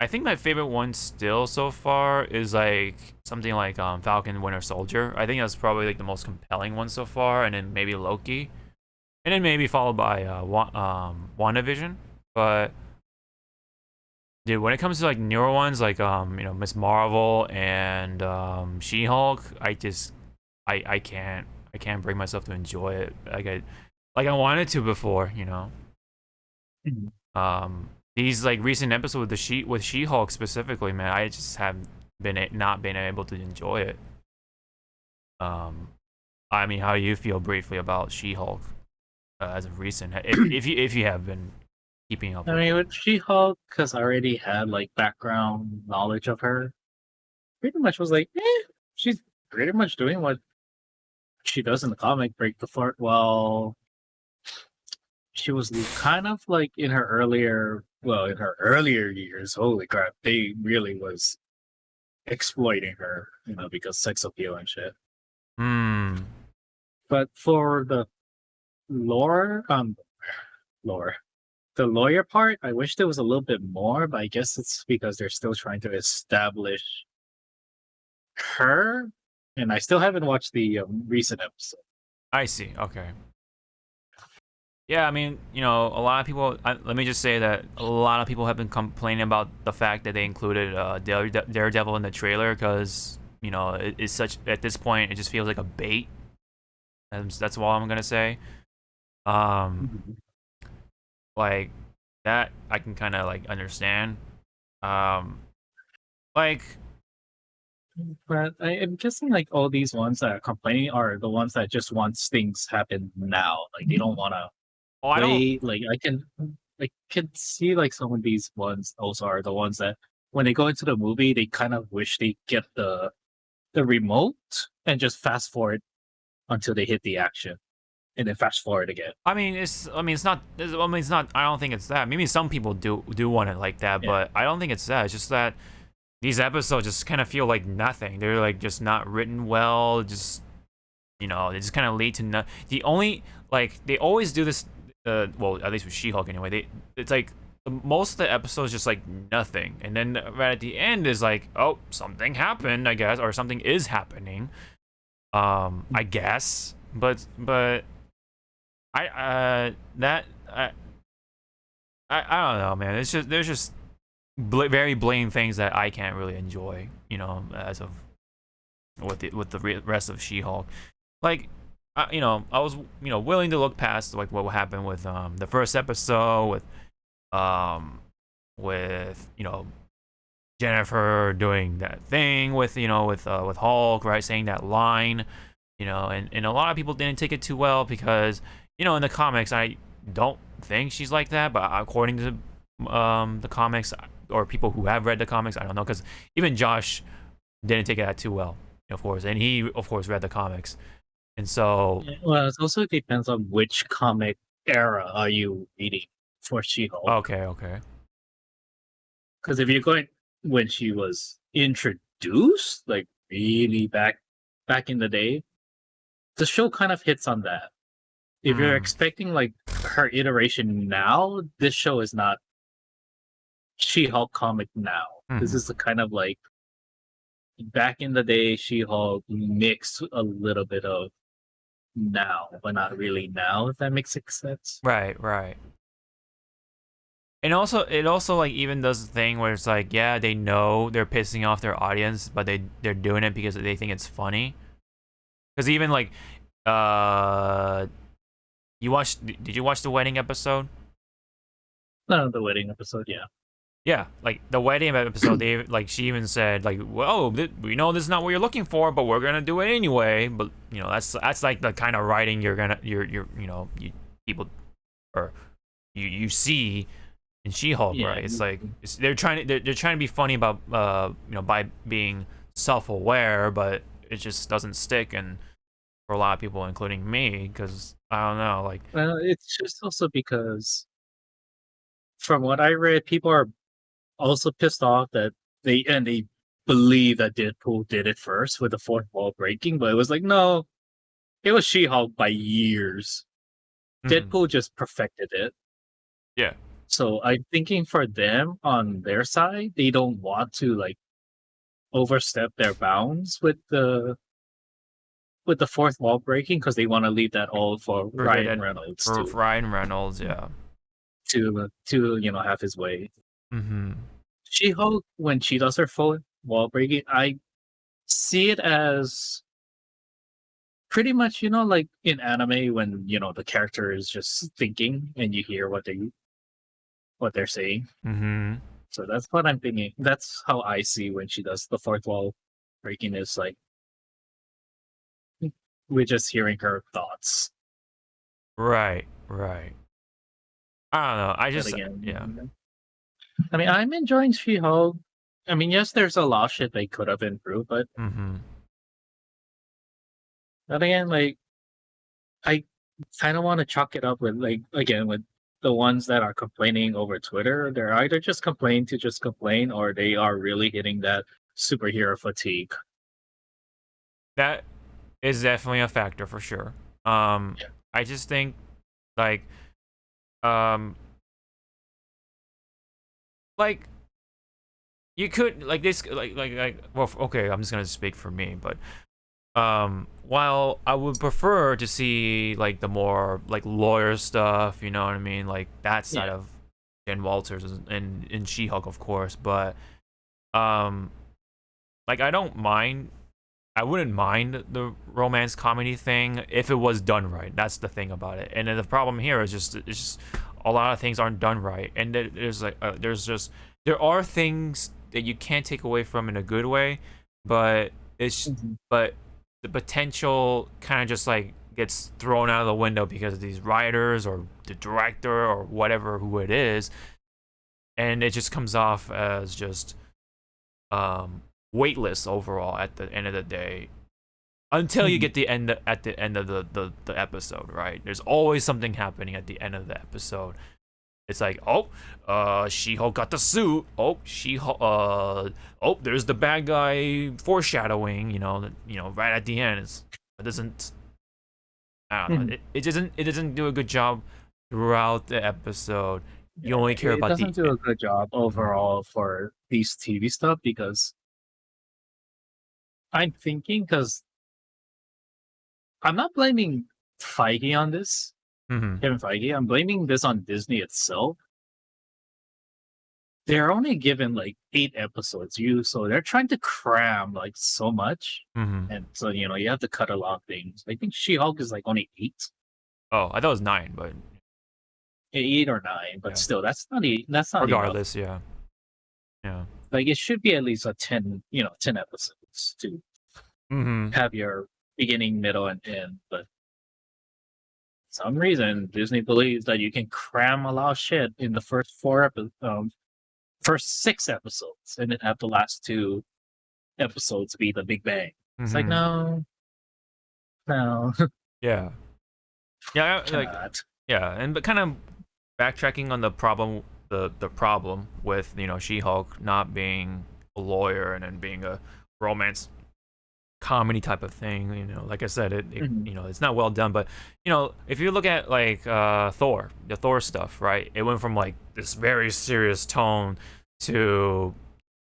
think my favorite one still so far is like something like Falcon Winter Soldier. I think that's probably like the most compelling one so far, and then maybe Loki, and then maybe followed by WandaVision. But dude, when it comes to like newer ones like Miss Marvel and She-Hulk, I can't bring myself to enjoy it like I wanted to before, you know. These like recent episodes with She-Hulk specifically, man, I just have not been able to enjoy it. I mean, how do you feel briefly about She-Hulk as of recent, if you have been keeping up? I mean, with She-Hulk, because I already had like background knowledge of her, pretty much was like, she's pretty much doing what she does in the comic, break the fourth wall. She was kind of like in her earlier years, holy crap, they really was exploiting her, because sex appeal and shit. But for the lore, the lawyer part, I wish there was a little bit more, but I guess it's because they're still trying to establish her, and I still haven't watched the recent episode. I see. Okay. Yeah, I mean, a lot of people. Let me just say that a lot of people have been complaining about the fact that they included Daredevil in the trailer because it's such, at this point it just feels like a bait. That's all I'm gonna say. Like that, I can kind of like understand. But I'm guessing like all these ones that are complaining are the ones that just want things happen now. Like they don't want to wait. Like I can see like some of these ones also are the ones that when they go into the movie, they kind of wish they get the remote and just fast forward until they hit the action, and then fast forward again. It's not. I don't think it's that. Maybe some people do want it like that, but I don't think it's that. It's just that these episodes just kind of feel like nothing. They're like just not written well. Just they just kind of lead to the only, like, they always do this. Well, at least with She-Hulk anyway. It's like most of the episodes just like nothing, and then right at the end is like, oh, something happened, I guess, or something is happening. I guess, but I don't know, man. It's just there's just very blatant things that I can't really enjoy, you know, as of with the rest of She-Hulk. Like, you know, I was, you know, willing to look past like what happened with the first episode with you know, Jennifer doing that thing with, you know, with Hulk, right, saying that line, you know, and a lot of people didn't take it too well because, you know, in the comics I don't think she's like that, but according to the comics or people who have read the comics, I don't know, because even Josh didn't take it that too well, of course, and he of course read the comics, and so Well, it also depends on which comic era are you reading for She-Hulk. okay. Because if you're going when she was introduced, like really back in the day, the show kind of hits on that. If you're expecting like her iteration now, this show is not She-Hulk comic now. This is the kind of like back in the day She-Hulk mixed a little bit of now, but not really now, if that makes sense. Right. And also, it also like even does the thing where it's like, yeah, they know they're pissing off their audience, but they're doing it because they think it's funny. Because even like, did you watch the wedding episode? No, the wedding episode, yeah. Yeah, like the wedding episode, they like she even said like, "Well, we know this is not what you're looking for, but we're gonna do it anyway." But you know, that's like the kind of writing you're you know, people or you see in She-Hulk, Yeah, right? It's like they're trying to be funny about you know, by being self-aware, but it just doesn't stick, and for a lot of people, including me, because I don't know, like. Well, it's just also because from what I read, people are also pissed off that they believe that Deadpool did it first with the fourth wall breaking, but it was like, no, it was She-Hulk by years. Deadpool just perfected it. Yeah. So I'm thinking for them on their side, they don't want to like overstep their bounds with the fourth wall breaking because they want to leave that all for Ryan Reynolds for Ryan Reynolds, yeah, to you know, have his way. Mm-hmm. She-Hulk, when she does her full wall breaking, I see it as pretty much, you know, like in anime when, you know, the character is just thinking and you hear what they're saying. Mm-hmm. So that's what I'm thinking. That's how I see when she does the fourth wall breaking, is like we're just hearing her thoughts. Right. I don't know. I just yeah. I mean, I'm enjoying She-Hulk. I mean, yes, there's a lot of shit they could have improved, but but again, like I kind of want to chalk it up with like again with the ones that are complaining over Twitter. They're either just complaining to just complain, or they are really hitting that superhero fatigue. That is definitely a factor for sure. I just think like you could like this like well, okay, I'm just gonna speak for me, but while I would prefer to see like the more like lawyer stuff, you know what I mean, like that side of Jen Walters and in She-Hulk, of course, but like I wouldn't mind the romance comedy thing if it was done right. That's the thing about it. And then the problem here is it's just a lot of things aren't done right, and there's like there are things that you can't take away from in a good way, but but the potential kind of just like gets thrown out of the window because of these writers or the director or whatever who it is, and it just comes off as just weightless overall at the end of the day, until you get at the end of the episode, right? There's always something happening at the end of the episode. It's like, She-Hulk got the suit. There's the bad guy foreshadowing. You know, right at the end. It doesn't. I don't know. It doesn't do a good job throughout the episode. You only care it about doesn't do a good job overall for these TV stuff because I'm thinking because I'm not blaming Feige on this, Mhm. Kevin Feige. I'm blaming this on Disney itself. They're only given like 8 episodes, so they're trying to cram like so much, Mhm. and so you have to cut a lot of things. I think She-Hulk is like only 8, Oh, I thought it was 9, but 8 or 9, but Yeah. still, that's not enough. regardless, yeah. Like it should be at least a 10, 10 episodes to Mhm. have your beginning, middle, and end. But for some reason, Disney believes that you can cram a lot of shit in the first 6 episodes, and then have the last 2 episodes be the Big Bang. It's like Mhm. no, Yeah. Yeah, like cannot. but kind of backtracking on the problem the problem with, She-Hulk not being a lawyer and then being a romance comedy type of thing, like I said, Mhm. it's not well done, but if you look at like Thor, the Thor stuff, right? It went from like this very serious tone to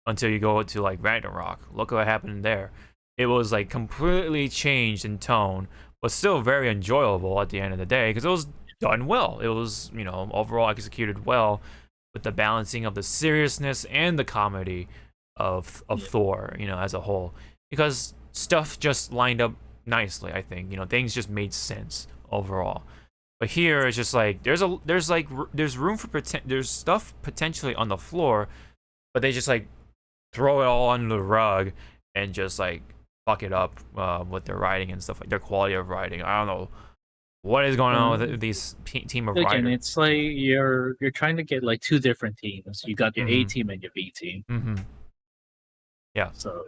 until you go to like Ragnarok. Look what happened there. It was like completely changed in tone, but still very enjoyable at the end of the day because it was done well. It was, overall executed well with the balancing of the seriousness and the comedy of Yeah. Thor, as a whole. Because stuff just lined up nicely, I think. Things just made sense overall. But here it's just like there's room for there's stuff potentially on the floor, but they just like throw it all under the rug and just like fuck it up with their writing and stuff, like their quality of writing. I don't know what is going on with these team of Again, writers. it's like you're trying to get like 2 different teams. You got your A Mhm. team and your B team. Yeah. So,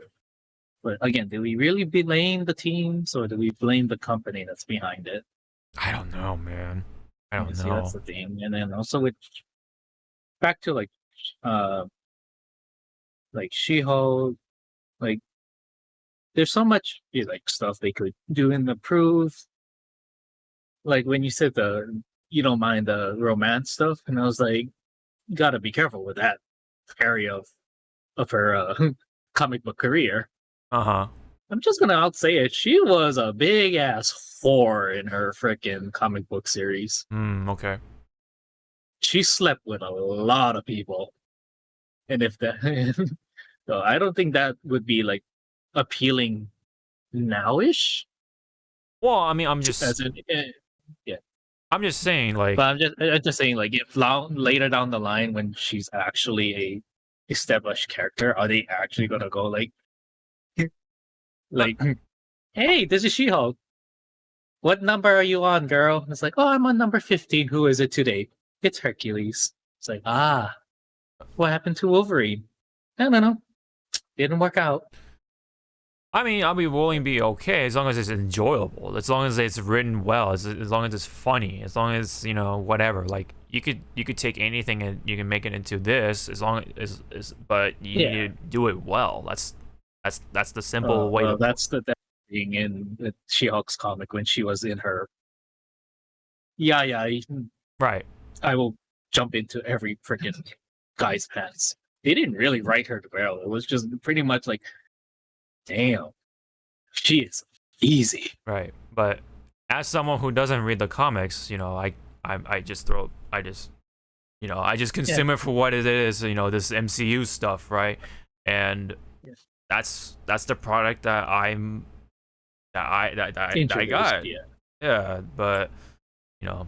but again, do we really blame the teams or do we blame the company that's behind it? I don't know, man. I don't See, that's know. the thing. And then also with back to uh like She-Hulk, like there's so much like stuff they could do and improve. Like when you said you don't mind the romance stuff, and I was like, you gotta be careful with that area of her comic book career. Uh-huh. I'm just gonna outsay it. She was a big ass whore in her freaking comic book series. Okay. She slept with a lot of people, and if that, so I don't think that would be like appealing nowish. Well, I mean, I'm just Yeah. I'm just saying, like, But I'm just saying, like, if later down the line when she's actually a established character, are they actually gonna go like, hey, this is She-Hulk. What number are you on, girl? It's like, oh, I'm on number 15. Who is it today? It's Hercules. It's like, what happened to Wolverine? I don't know. Didn't work out. I mean, I'll be willing to be okay as long as it's enjoyable, as long as it's written well, as long as it's funny, as long as whatever. Like you could take anything and you can make it into this, as long as but you need to do it well. That's the simple way to. That's the thing in the She-Hulk's comic when she was in her. Yeah, Right. I will jump into every freaking guy's pants. They didn't really write her well. It was just pretty much like, damn, she is easy. Right. But as someone who doesn't read the comics, I just consume it for what it is, this MCU stuff, right? And that's the product that I got. Yeah, but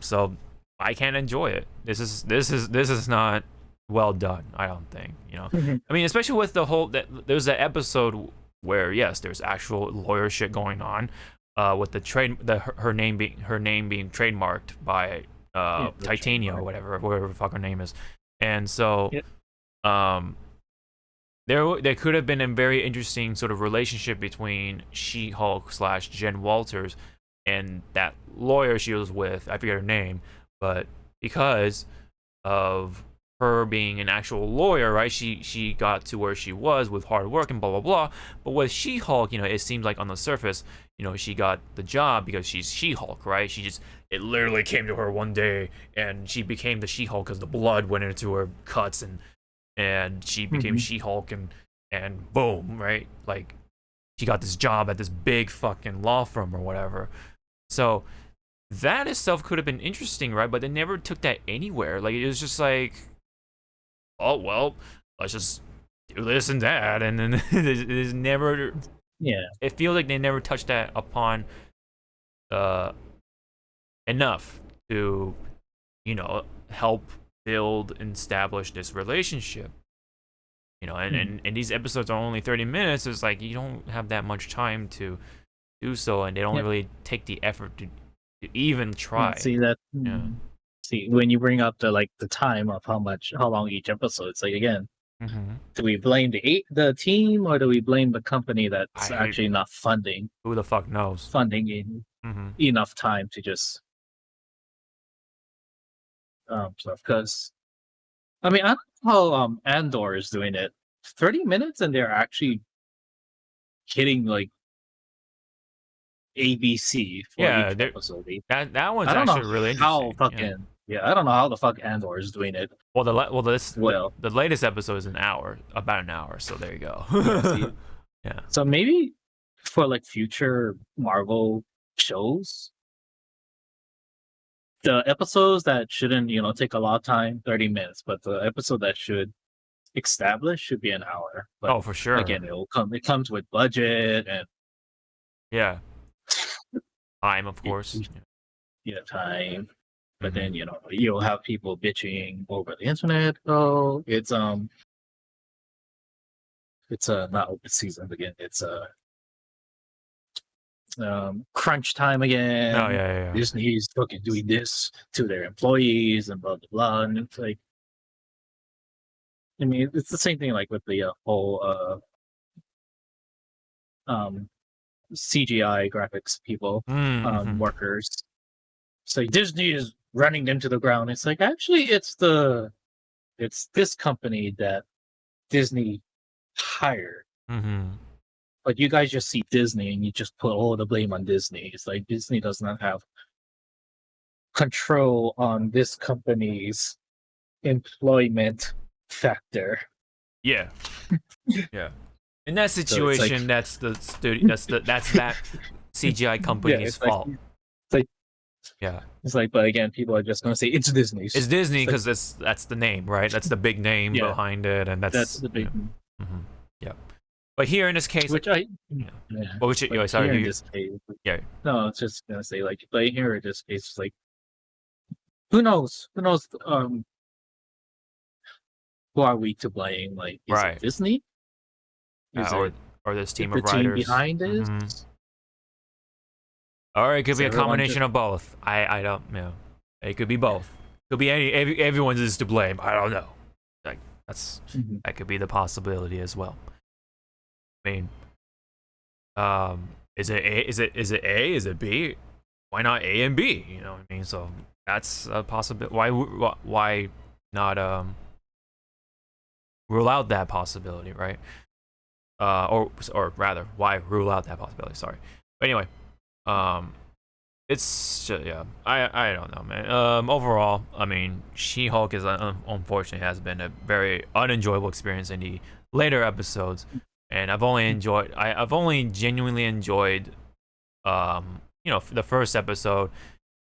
so I can't enjoy it. This is not well done, I don't think. I mean, especially with the whole there's an episode where yes, there's actual lawyer shit going on, with her name being trademarked by Titania or whatever the fuck her name is, and so there could have been a very interesting sort of relationship between She-Hulk / Jen Walters and that lawyer she was with. I forget her name, but because of her being an actual lawyer, right? She got to where she was with hard work and blah blah blah. But with She-Hulk, it seems like on the surface, she got the job because she's She-Hulk, right? It literally came to her one day, and she became the She-Hulk because the blood went into her cuts, and she became She-Hulk, and boom, right? Like, she got this job at this big fucking law firm or whatever. So that itself could have been interesting, right? But they never took that anywhere. Like, it was just like, oh well, let's just do this and that, and then there's never. Yeah. It feels like they never touched that upon enough to, help build and establish this relationship. And these episodes are only 30 minutes. It's like you don't have that much time to do so, and they don't really take the effort to even try. See that? Yeah. See, when you bring up the time of how long each episode, it's like, again, do we blame the team, or do we blame the company that's actually not funding? Who the fuck knows? Funding in enough time to just stuff. Because I mean, I don't know how Andor is doing it. 30 minutes, and they're actually hitting like ABC for each episode. That one's actually really interesting. I don't know how the fuck Andor is doing it. Well, the latest episode is about an hour. So there you go. Yeah. So maybe for like future Marvel shows, the episodes that shouldn't take a lot of time, 30 minutes, but the episode that should establish should be an hour. But for sure. Again, it comes with budget and time, of course. Time. But then you'll have people bitching over the internet. Oh, it's not open season again. It's crunch time again. Oh yeah. Disney's fucking doing this to their employees and blah blah blah. And it's like, I mean, it's the same thing like with the whole CGI graphics people, workers. So Disney is running them to the ground. It's like, actually, it's this company that Disney hired. But you guys just see Disney and you just put all the blame on Disney. It's like Disney does not have control on this company's employment factor. Yeah. In that situation, that's that CGI company's fault. It's like, but again, people are just gonna say it's Disney. It's Disney because that's the name, right? That's the big name behind it, and that's the big. Yeah. But here in this case, sorry. No, I was just gonna say, like, but here in this case, it's like, who knows? Who are we to blame? Like, is it Disney? Or this team of the writers team behind it? Or it could be a combination of both. I don't know. It could be both. Could be everyone is to blame. I don't know. Like that could be the possibility as well. I mean, is it A? Is it A? Is it B? Why not A and B? You know what I mean? So that's a possibility. Why not rule out that possibility, right? Or rather, why rule out that possibility? Sorry. But anyway, it's just, I don't know, man. Overall, I mean, She-Hulk is unfortunately has been a very unenjoyable experience in the later episodes, and I've only genuinely enjoyed, the first episode,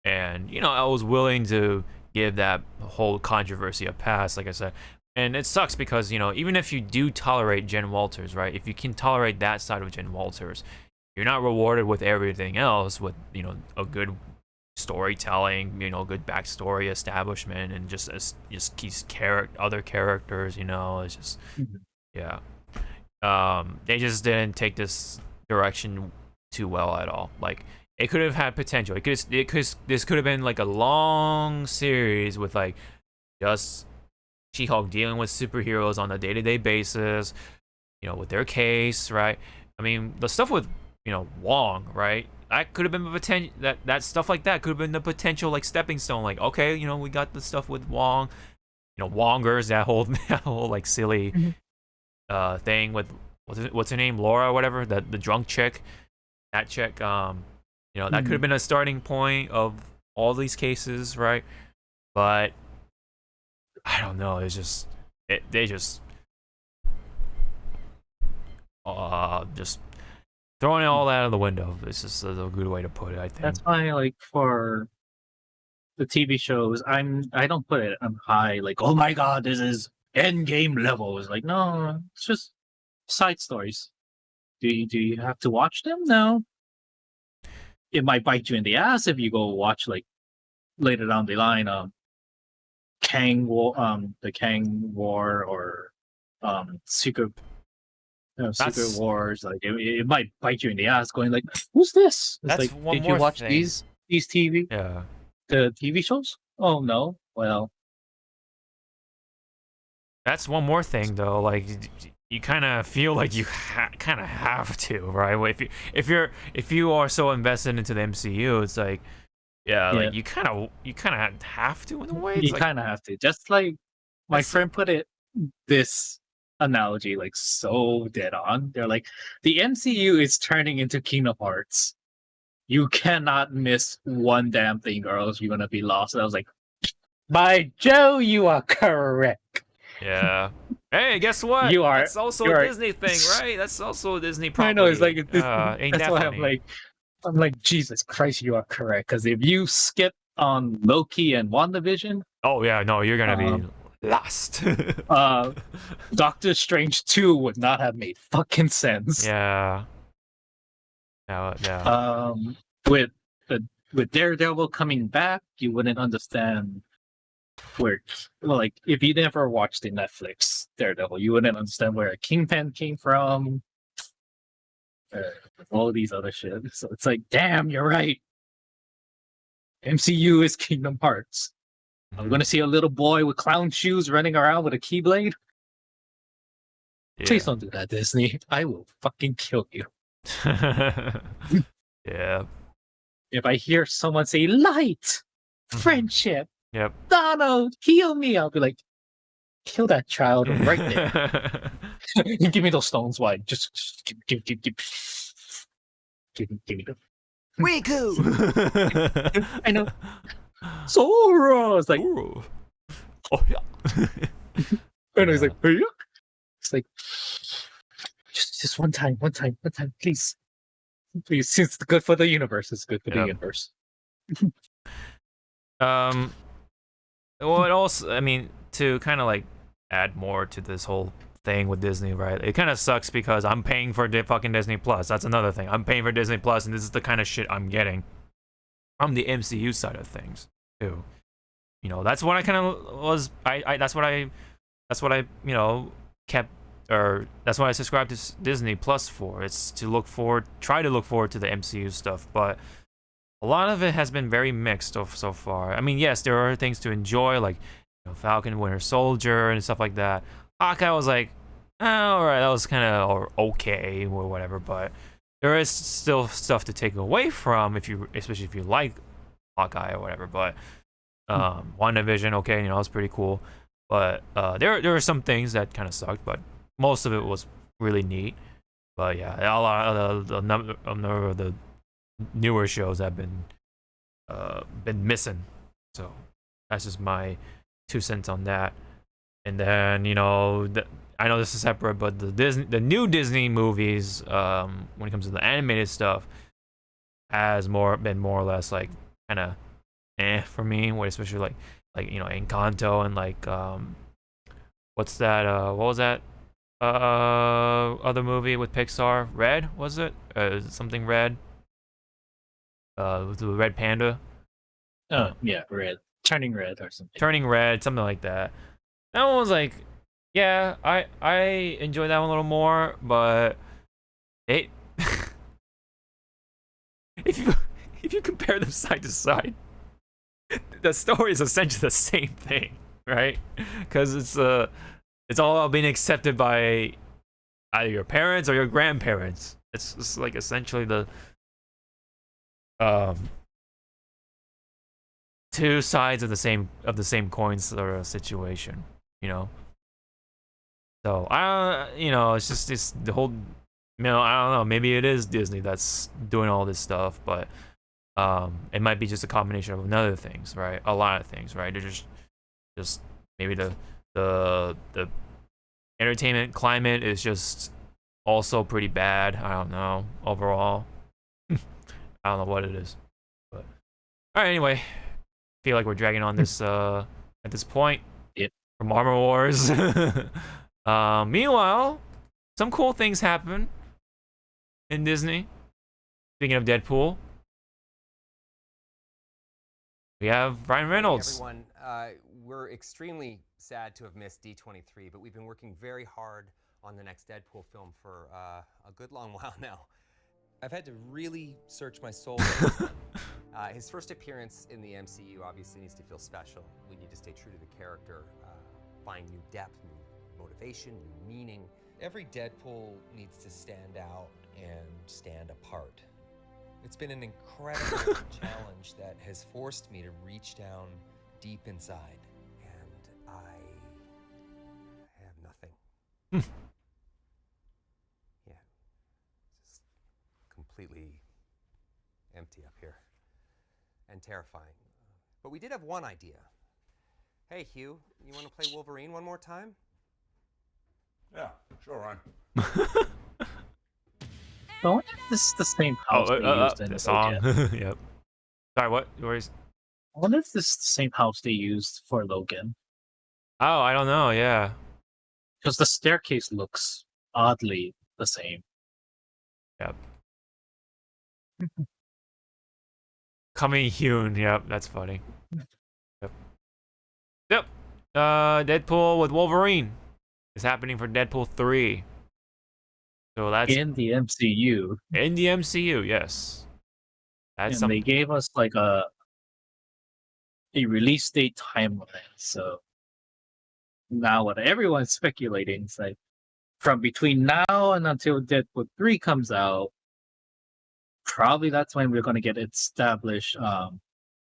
and I was willing to give that whole controversy a pass, like I said. And it sucks because, even if you do tolerate Jen Walters, right? If you can tolerate that side of Jen Walters, you're not rewarded with everything else, with, a good storytelling, good backstory establishment, and just keeps other characters, it's just, they just didn't take this direction too well at all. Like, it could have had potential. This could have been like a long series with like just She-Hulk dealing with superheroes on a day-to-day basis, with their case, right? I mean, the stuff with, Wong, right? That could have been the potential. That stuff like that could have been the potential, like, stepping stone. Like, okay, we got the stuff with Wong, Wongers, that whole like silly thing with what's her name, Laura, or whatever, the drunk chick. that check. You know, that could have been a starting point of all these cases, right? But I don't know. It's just they just throwing it all out of the window. It's just a good way to put it, I think. That's why, like, for the TV shows, I don't put it on high, like, oh my god, this is end game level. It's like, no, it's just side stories. Do you have to watch them? No. It might bite you in the ass if you go watch, like, later down the line, the Kang War, or Secret Wars. Like, it might bite you in the ass, going like, "Who's this?" It's That's like, one did more you watch thing. these TV the TV shows? Oh no, well, that's one more thing though. Like, you kind of feel like you kind of have to, right? If you are so invested into the MCU, it's like, like you kind of have to in a way. You kind of have to. Just like my friend put it, this analogy, like, so dead on. They're like, the MCU is turning into Kingdom Hearts. You cannot miss one damn thing, or else you're gonna be lost. And I was like, by Joe, you are correct. Yeah. Hey, guess what? That's also a Disney thing, right? That's also a Disney property. I know, it's like, ain't that's that why funny? I'm like, Jesus Christ, you are correct. Because if you skip on Loki and WandaVision, oh yeah, no, you're gonna be lost. Doctor Strange 2 would not have made fucking sense. Yeah. Yeah. With Daredevil coming back, you wouldn't understand where, well, like, if you never watched the Netflix Daredevil, you wouldn't understand where Kingpin came from. All these other shit. So it's like, damn, you're right. MCU is Kingdom Hearts. I'm gonna see a little boy with clown shoes running around with a keyblade. Yeah. Please don't do that, Disney. I will fucking kill you. Yeah. If I hear someone say light, friendship, yep, Donald, heal me, I'll be like, kill that child right there. Give me those stones, why? Just give me them. Riku! I know. Zoro! It's like, oh yeah. and he's like, hey, yeah. It's like, just one time, please. Please, it's good for the universe. It's good for the universe. What else? I mean, to kind of like add more to this whole thing with Disney, right? It kind of sucks because I'm paying for fucking Disney Plus. That's another thing. I'm paying for Disney Plus, and this is the kind of shit I'm getting from the MCU side of things too. You know, that's what I kind of was. That's what I kept. Or that's why I subscribed to Disney Plus for. It's to try to look forward to the MCU stuff, but a lot of it has been very mixed so far. I mean, yes, there are things to enjoy, like, you know, Falcon, Winter Soldier, and stuff like that. Hawkeye was like, all right, that was kind of okay or whatever, but there is still stuff to take away from especially if you like Hawkeye or whatever. But WandaVision, okay, you know, it's pretty cool, but there are some things that kind of sucked, but most of it was really neat. But yeah, a lot of the newer shows have been missing. So that's just my 2 cents on that. And then, you know, I know this is separate, but the new Disney movies, when it comes to the animated stuff, has been more or less like kind of for me. Especially like you know, Encanto and like what's that? What was that? Other movie with Pixar, Red, was it? Something Red? With the red panda. Oh yeah, Red. Turning Red or something. Turning Red, something like that. That one was like, yeah, I enjoyed that one a little more, but it if you compare them side to side, the story is essentially the same thing, right? Because it's all about being accepted by either your parents or your grandparents. It's like essentially the two sides of the same coin sort of situation, you know. So you know, it's just the whole No, I don't know. Maybe it is Disney that's doing all this stuff, but it might be just a combination of other things, right? A lot of things, right? They're just maybe the entertainment climate is just also pretty bad. I don't know overall. I don't know what it is, but all right. Anyway, feel like we're dragging on this at this point. Yep. From Armor Wars. Meanwhile, some cool things happen in Disney. Speaking of Deadpool, we have Ryan Reynolds. Hey everyone, we're extremely sad to have missed D23, but we've been working very hard on the next Deadpool film for a good long while now. I've had to really search my soul. His first appearance in the MCU obviously needs to feel special. We need to stay true to the character, find new depth, new motivation, new meaning. Every Deadpool needs to stand out and stand apart. It's been an incredible challenge that has forced me to reach down deep inside, and I have nothing. Yeah, just completely empty up here, and terrifying. But we did have one idea. Hey, Hugh, you want to play Wolverine one more time? Yeah, sure, Ryan. I wonder if this is the same house they used in the song. Logan. Yep. Sorry, what? Where's? I wonder if this is the same house they used for Logan. Oh, I don't know. Yeah. Because the staircase looks oddly the same. Yep. Coming Hyun. Yep, that's funny. Yep. Deadpool with Wolverine is happening for Deadpool 3. So that's In the MCU. in the MCU, yes. That's And they gave us like a release date timeline. So now what everyone's speculating is like from between now and until Deadpool 3 comes out, probably that's when we're going to get established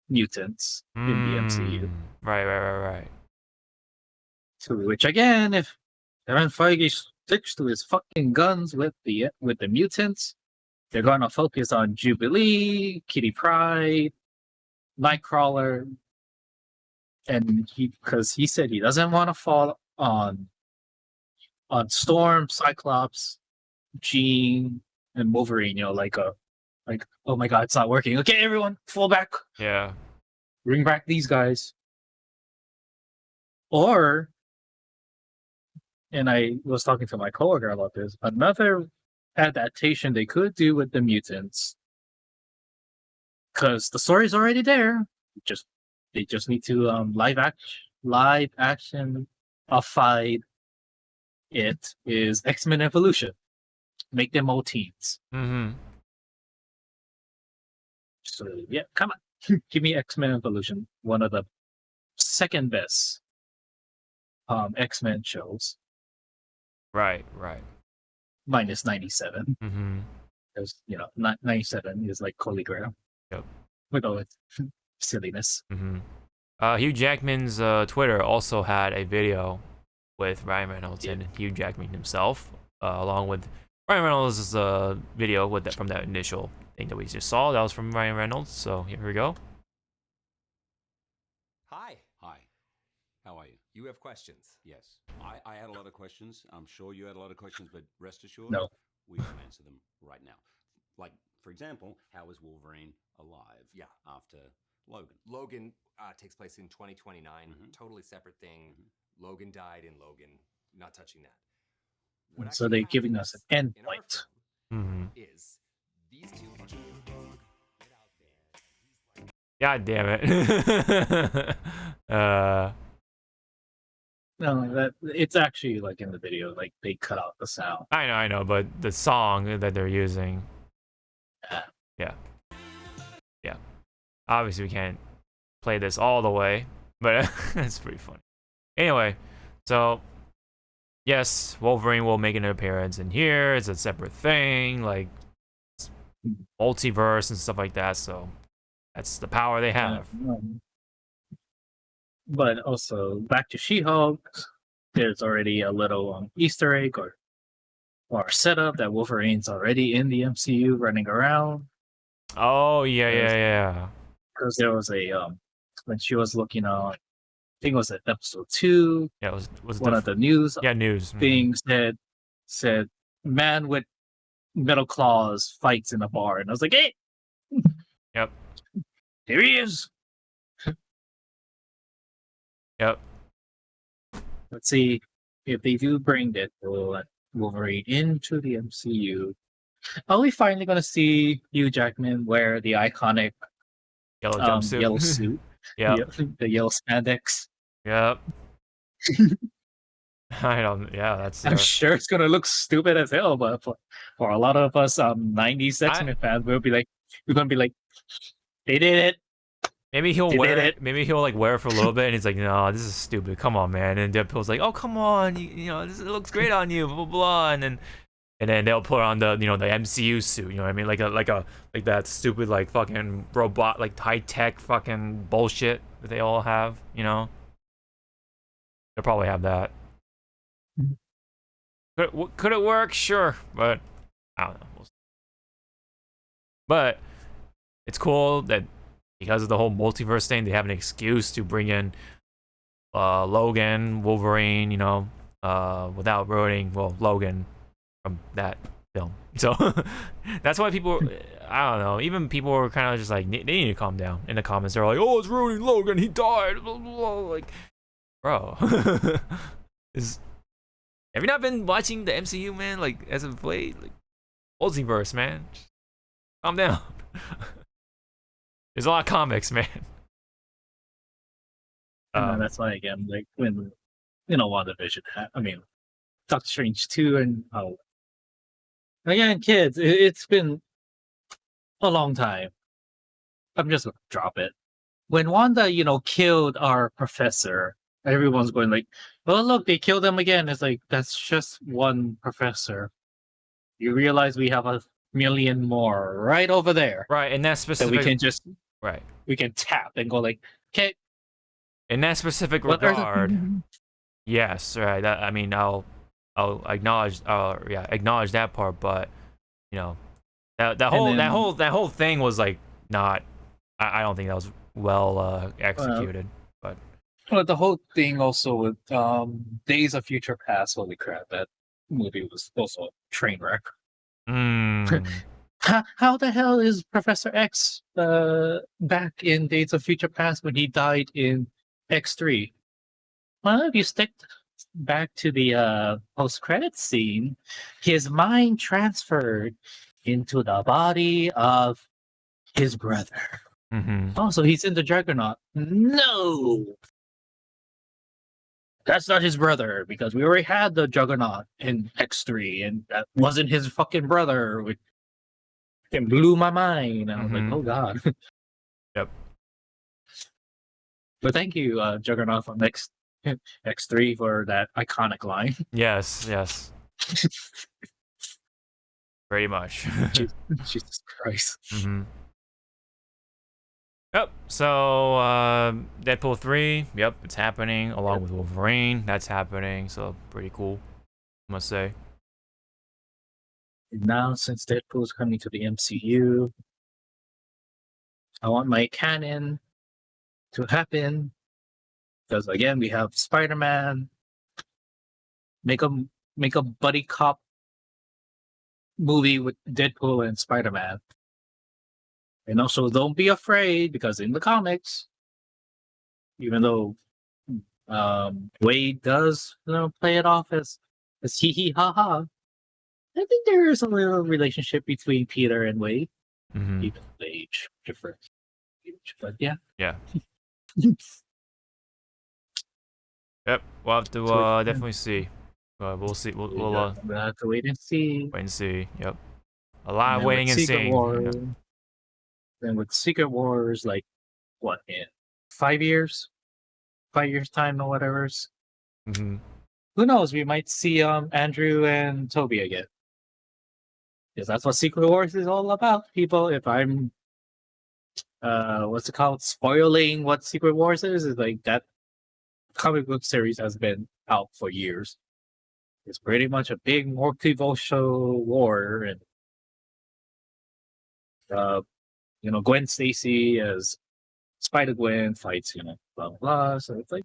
mutants in the MCU. Right. To which again, if Kevin Feige sticks to his fucking guns with the mutants, they're gonna focus on Jubilee, Kitty Pryde, Nightcrawler, and because he said he doesn't want to fall on Storm, Cyclops, Jean, and Wolverine. You know, like oh my god, it's not working. Okay, everyone, fall back. Yeah. Bring back these guys. Or, and I was talking to my coworker about this, another adaptation they could do with the mutants, because the story's already there. They just need to live action fight. It is X-Men Evolution. Make them all teens. Mm-hmm. So yeah, come on, give me X-Men Evolution, one of the second best X-Men shows. Right. Minus 97. Mm-hmm. Because 97 is like Holy Grail. Yep. With all its silliness. Mm-hmm. Hugh Jackman's Twitter also had a video with Ryan Reynolds and Hugh Jackman himself, along with Ryan Reynolds' video from that initial thing that we just saw. That was from Ryan Reynolds. So here we go. Hi. Hi. How are you? You have questions? Yes. I had a lot of questions. I'm sure you had a lot of questions, but rest assured, No. we can answer them right now. Like, for example, how is Wolverine alive? Yeah. After Logan. Logan takes place in 2029. Mhm. Totally separate thing. Logan died in Logan. Not touching that. What So actually they're giving us happens an in our endpoint. film Mm-hmm. is these two get out there. He's like, God damn it. No, it's actually like in the video, like they cut out the sound. I know, but the song that they're using. Yeah. Obviously, we can't play this all the way, but it's pretty funny. Anyway, so yes, Wolverine will make an appearance in here. It's a separate thing, like multiverse and stuff like that. So that's the power they have. But also back to She-Hulk. There's already a little Easter egg or or setup that Wolverine's already in the MCU running around. Oh yeah. Because there was a when she was looking on, I think it was at episode 2. Yeah, it was one of the news news things said man with metal claws fights in a bar, and I was like, hey, Yep. There he is. Yep. Let's see if they do bring Deadpool and Wolverine into the MCU. Are we finally going to see Hugh Jackman wear the iconic Yellow jumpsuit? yellow suit? Yep. The yellow spandex. Yep. I don't. Yeah, that's. I'm sure it's going to look stupid as hell, but for a lot of us 90s X-Men fans, we're going to be like, they did it. Maybe he'll wear it. Maybe he'll like wear it for a little bit, and he's like, "No, this is stupid. Come on, man." And Deadpool's like, "Oh, come on. You know, this looks great on you." Blah blah blah. And then they'll put on the the MCU suit. You know what I mean? Like that stupid like fucking robot like high tech fucking bullshit that they all have. You know, they'll probably have that. Could it work? Sure, but I don't know. We'll see. But it's cool that because of the whole multiverse thing, they have an excuse to bring in Logan, Wolverine, you know, without ruining Logan from that film. So that's why people, I don't know, even people were kind of just like, they need to calm down in the comments. They're like, oh, it's ruining Logan, he died, blah, blah, blah. Like, bro, have you not been watching the MCU, man? Like, as of late, like, multiverse, man. Just calm down. There's a lot of comics, man. That's why, again, like, when, WandaVision, Doctor Strange 2, and, again, kids, it's been a long time. I'm just gonna drop it. When Wanda, killed our professor, everyone's going like, oh, look, they killed him again. It's like, that's just one professor. You realize we have a million more right over there. Right, and that specific... that we can just... Right. We can tap and go like, okay. In that specific regard, yes, right. That, I'll acknowledge acknowledge that part, but that whole thing was like not. I don't think that was well executed. But the whole thing also with Days of Future Past. Holy crap, that movie was also a train wreck. How the hell is Professor X back in Days of Future Past when he died in X3? Well, if you stick back to the post-credits scene, his mind transferred into the body of his brother. Oh, so he's in the Juggernaut. No! That's not his brother, because we already had the Juggernaut in X3, and that wasn't his fucking brother. It blew my mind. I was like, oh god. Yep. But thank you, Juggernaut from X3 for that iconic line. Yes. Pretty much. Jesus Christ. Yep. So Deadpool 3, yep, it's happening along with Wolverine. That's happening. So pretty cool, I must say. Now, since Deadpool's coming to the MCU, I want my canon to happen. Because again, we have Spider-Man. Make a buddy cop movie with Deadpool and Spider-Man. And also, don't be afraid, because in the comics, even though Wade does play it off as hee hee ha ha, I think there is a little relationship between Peter and Wade. Even the age difference. But yeah. Yeah. Yep. We'll have to definitely see. We'll see. We'll have to wait and see. Wait and see. Yep. A lot of waiting and seeing. Wars, then with Secret Wars, like what, in 5 years? 5 years time or whatever. Who knows? We might see Andrew and Toby again. Because that's what Secret Wars is all about, people. If I'm what's it called? Spoiling what Secret Wars is like that comic book series has been out for years. is pretty much a big multiversal war, and Gwen Stacy as Spider-Gwen fights, blah blah blah. So it's like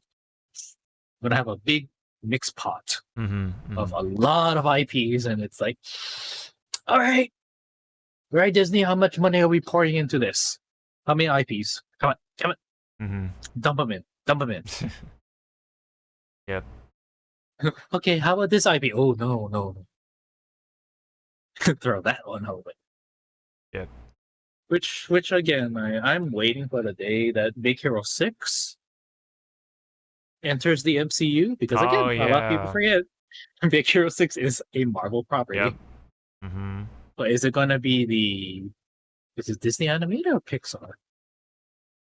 we're gonna have a big mixed pot of a lot of IPs, and it's like, all right, Disney, how much money are we pouring into this? How many IPs? Come on, dump them in. Yep. Okay, how about this IP? Oh no. Throw that one away. Yep. Which again, I'm waiting for the day that Big Hero 6 enters the MCU, because again, a lot of people forget Big Hero 6 is a Marvel property. Yep. But is it gonna be is it Disney animated or Pixar?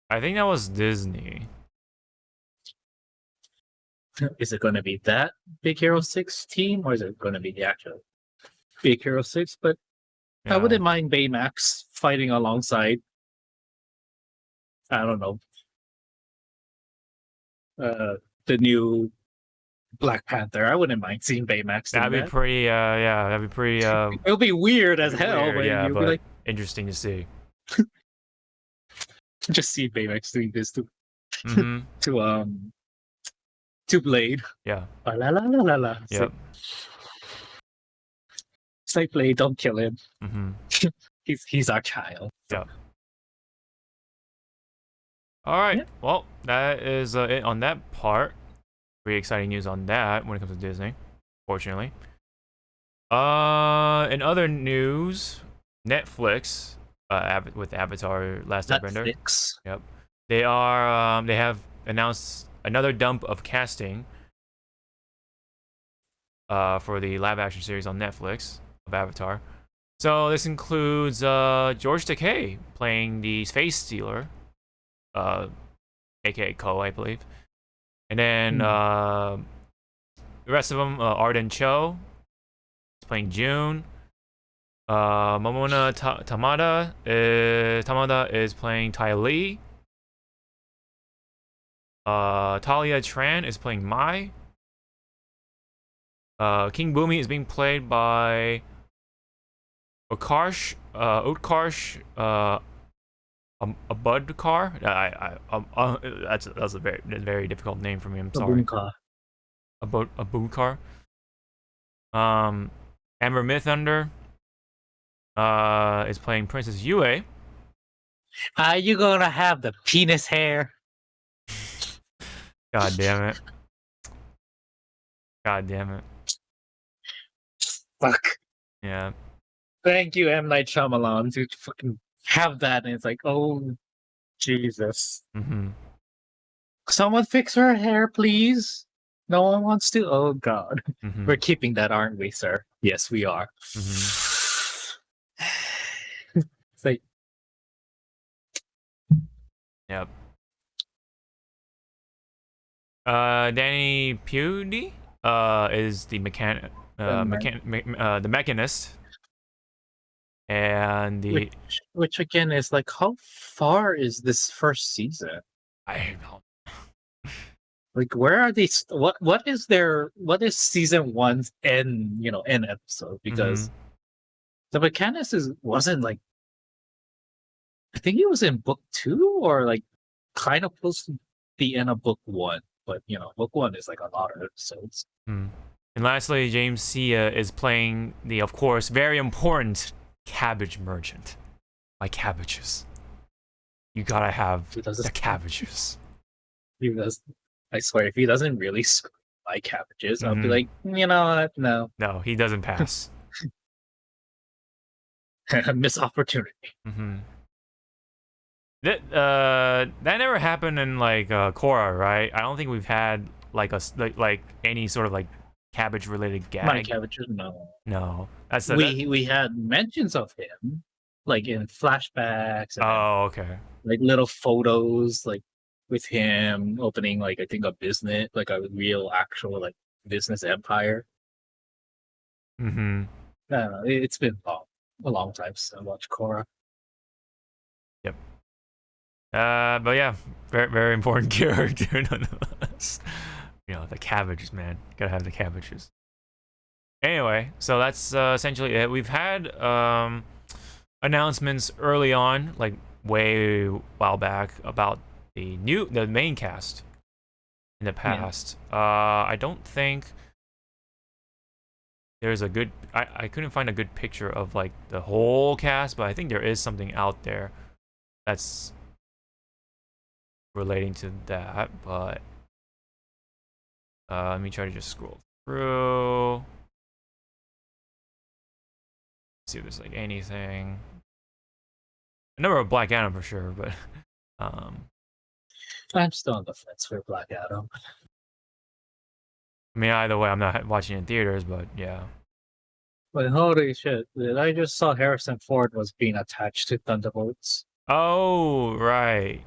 I think that was Disney. Is it gonna be that Big Hero 6 team, or is it gonna be the actual Big Hero 6? But I wouldn't mind Baymax fighting alongside, I don't know, the new Black Panther. I wouldn't mind seeing Baymax. That'd be pretty. That'd be pretty. It'll be weird as hell, weird, but yeah, you'll but be like, interesting to see. just see Baymax doing this to Blade. Yeah. La la la la la. Yep. It's like Blade, don't kill him. He's our child. Yeah. All right. Yeah. Well, that is it on that part. Pretty exciting news on that when it comes to Disney, fortunately. In other news, Netflix, with Avatar Last Airbender. Yep. They have announced another dump of casting for the live action series on Netflix of Avatar. So this includes George Takei playing the Space Stealer, aka Ko, I believe. And then the rest of them, Arden Cho is playing June. Momona Tamada is playing Tai Lee. Talia Tran is playing Mai. King Boomy is being played by Utkarsh Abudkar. That's a very difficult name for me. I'm sorry. Abudkar. Amber Mythunder is playing Princess Yue. Are you gonna have the penis hair? God damn it. God damn it. Fuck. Yeah. Thank you, M. Night Shyamalan, to fucking have that, and it's like, oh, Jesus. Someone fix her hair, please. No one wants to. Oh, God. We're keeping that, aren't we, sir? Yes, we are. It's like... Yep. Danny Pudi is the the mechanist, and the which again is like, how far is this first season? I don't know. Like, where are these? What is season 1's end episode? Because the mechanist wasn't like, I think he was in book 2 or like kind of close to the end of book 1. But book 1 is like a lot of episodes. And lastly, James Sia is playing the, of course, very important cabbage merchant. My cabbages. You gotta have the cabbages. He does. I swear, if he doesn't really my cabbages, I'll be like, you know what? No. No, he doesn't pass. Miss opportunity. That never happened in like Korra, right? I don't think we've had like like any sort of like cabbage related gag. My cabbages, no. No, we had mentions of him, like in flashbacks. And okay. Like little photos, like with him opening, like I think a business, like a real actual like business empire. I don't know. It's been a long time since I watched Korra. Yep. But yeah, very, very important character nonetheless. The cabbages, man. Gotta have the cabbages. Anyway, so that's essentially it. We've had announcements early on, like way while back, about the main cast in the past. I don't think there's a good. I couldn't find a good picture of like the whole cast, but I think there is something out there that's relating to that. But let me try to just scroll through. See if there's like anything. I know of Black Adam for sure, but I'm still on the fence for Black Adam. I mean, either way, I'm not watching it in theaters, but yeah. But holy shit, I just saw Harrison Ford was being attached to Thunderbolts. Oh, right.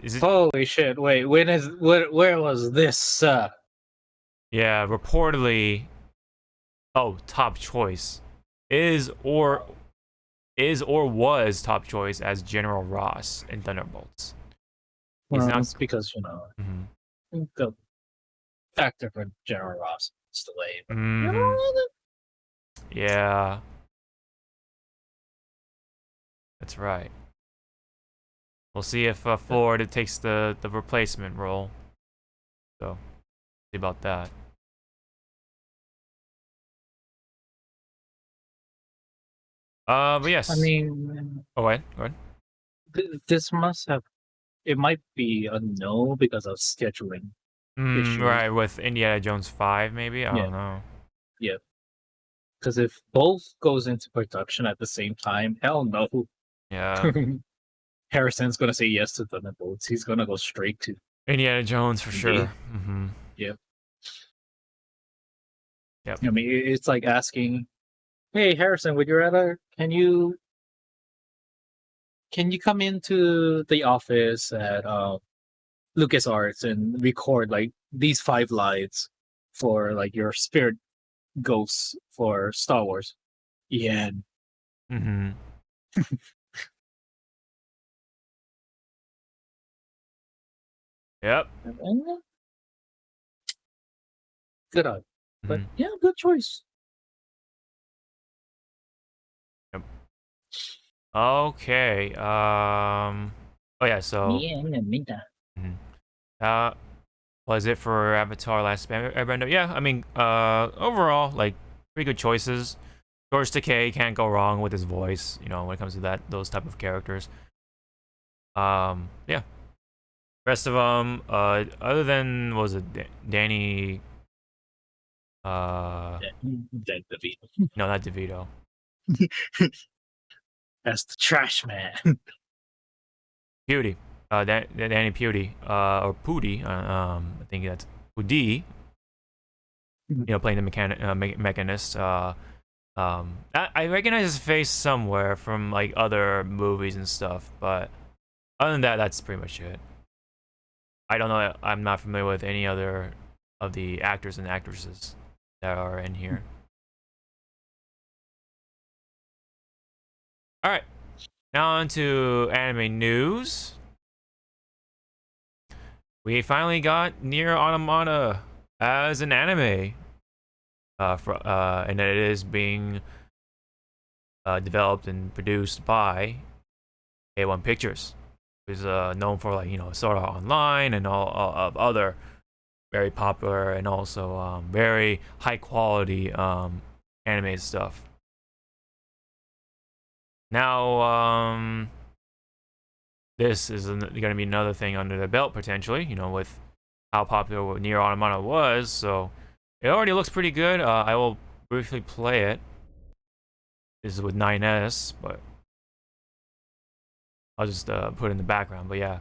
Is it? Holy shit! Wait, where was this? Yeah, reportedly. Oh, top choice is or was top choice as General Ross in Thunderbolts. Well, it's because Mm-hmm. the actor for General Ross is delayed. Mm-hmm. Yeah, that's right. We'll see if Ford takes the replacement role. So, see about that. But yes. I mean, go ahead. This must have. It might be a no because of scheduling issues. Right, with Indiana Jones 5, maybe? I don't know. Yeah. Because if both goes into production at the same time, hell no. Yeah. Harrison's gonna say yes to Thunderbolts. He's gonna go straight to Indiana Jones for sure. Mm-hmm. Yep. Yep. I mean, it's like asking, "Hey, Harrison, would you rather? Can you come into the office at LucasArts and record like these 5 lines for like your spirit ghosts for Star Wars?" Yeah. Mm-hmm. Yep. Good on. But yeah, good choice. Yep. Okay. Oh yeah. So. Was it for Avatar Last Airbender? Yeah. I mean, overall, like pretty good choices. George Takei can't go wrong with his voice. You know, when it comes to those type of characters. Yeah. Rest of them, other than was it Danny? Dan DeVito. No, not DeVito. That's the trash man. Pewdie. Danny Pewdie. Or Pudi. I think that's Pudi. You know, playing the mechanist. I recognize his face somewhere from like other movies and stuff, but other than that, that's pretty much it. I don't know. I'm not familiar with any other of the actors and actresses that are in here. All right, now on to anime news. We finally got Nier Automata as an anime, and it is being developed and produced by A1 Pictures, who's known for like Sword Art Online and all of other very popular and also very high quality anime stuff. Now, this is going to be another thing under the belt potentially, with how popular Nier Automata was. So it already looks pretty good. I will briefly play it. This is with 9S, but I'll just put it in the background. But yeah,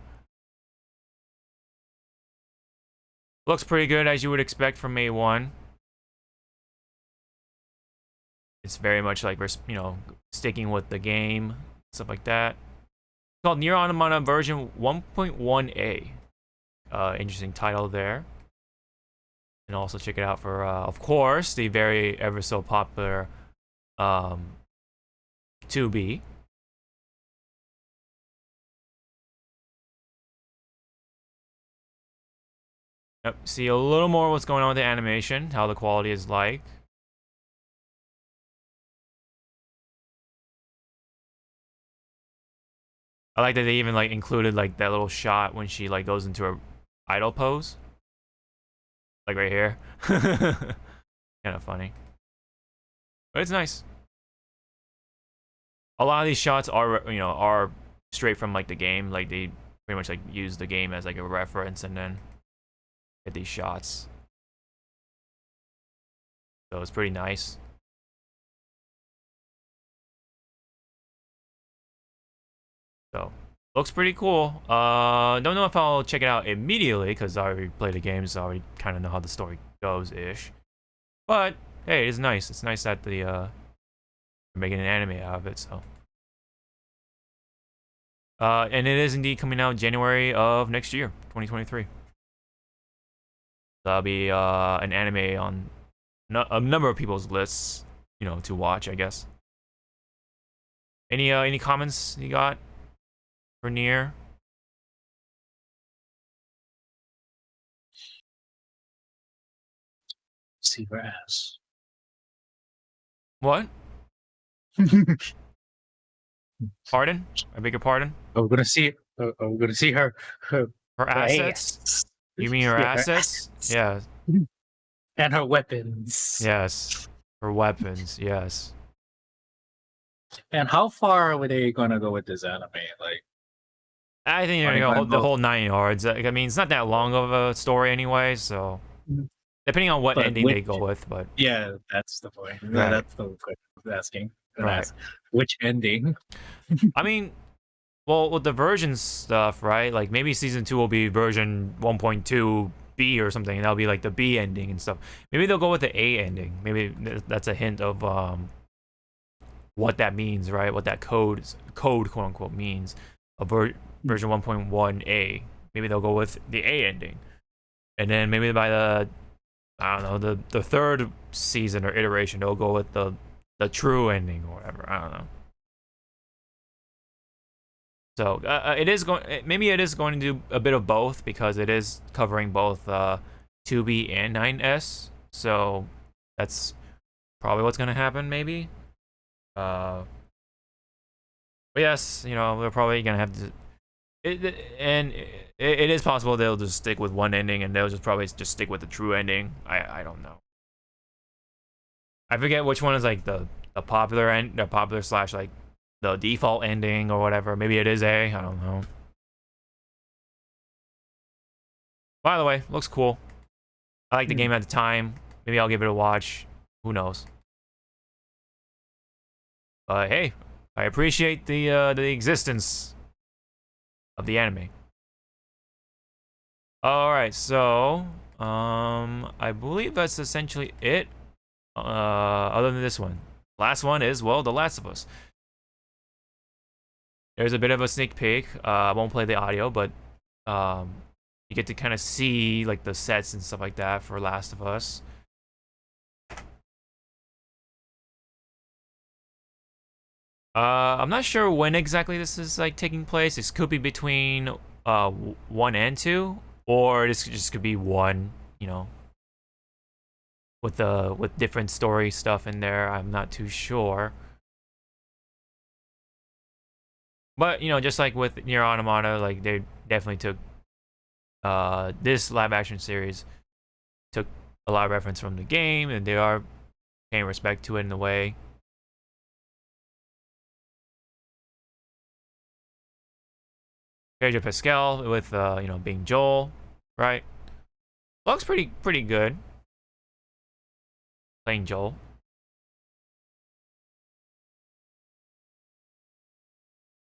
looks pretty good as you would expect from A1. It's very much like we're sticking with the game, stuff like that. It's called Nier Automata version 1.1a. Interesting title there. And also check it out for, of course, the very ever so popular 2B. Yep, see a little more what's going on with the animation, how the quality is like. I like that they even like included like that little shot when she like goes into her idol pose, like right here. Kind of funny, but it's nice. A lot of these shots are, you know, are straight from like the game. Like they pretty much like use the game as like a reference and then get these shots. So it's pretty nice. So looks pretty cool. Don't know if I'll check it out immediately because I already played the game, so I already kind of know how the story goes ish. But hey, it's nice. It's nice that the they're making an anime out of it. So. And it is indeed coming out January of next year, 2023. That'll be an anime on a number of people's lists, you know, to watch, I guess. Any comments you got for Nier? See her ass. What? Pardon? I beg your pardon? We're gonna see. We're gonna see her assets. Ass. You mean her Yeah, assets? Yeah. And her weapons. Yes. Her weapons. Yes. And how far were they gonna go with this anime? Like, I think you're gonna go the whole 9 yards. I mean, it's not that long of a story anyway, so depending on what ending they go with, but yeah, that's the point. Right. That's the question I was asking. Right. Which ending? I mean, well, with the version stuff, right? Like maybe season 2 will be version 1.2 B or something, and that'll be like the B ending and stuff. Maybe they'll go with the A ending. Maybe that's a hint of what that means, right? What that code quote unquote means. Version 1.1A. Maybe they'll go with the A ending, and then maybe by the I don't know the third season or iteration they'll go with the true ending or whatever. I don't know. So it is going. Maybe it is going to do a bit of both because it is covering both 2B and 9S. So that's probably what's going to happen. Maybe. But yes, you know they're probably going to have to. It is possible they'll just stick with one ending and they'll just probably just stick with the true ending. I don't know. I forget which one is like the popular slash like the default ending or whatever. Maybe it is A. I don't know. By the way, looks cool. I like the game at the time. Maybe I'll give it a watch. Who knows? But hey, I appreciate the existence of the anime. All right, so I believe that's essentially it. Other than this one, last one is well, The Last of Us. There's a bit of a sneak peek. I won't play the audio, but you get to kind of see like the sets and stuff like that for Last of Us. I'm not sure when exactly this is like taking place. This could be between 1 and 2, or this just could be 1. You know, with different story stuff in there. I'm not too sure. But, you know, just like with Nier Automata, like they definitely took this live action series took a lot of reference from the game, and they are paying respect to it in a way. Pedro Pascal with you know, being Joel, right? Looks pretty good. Playing Joel.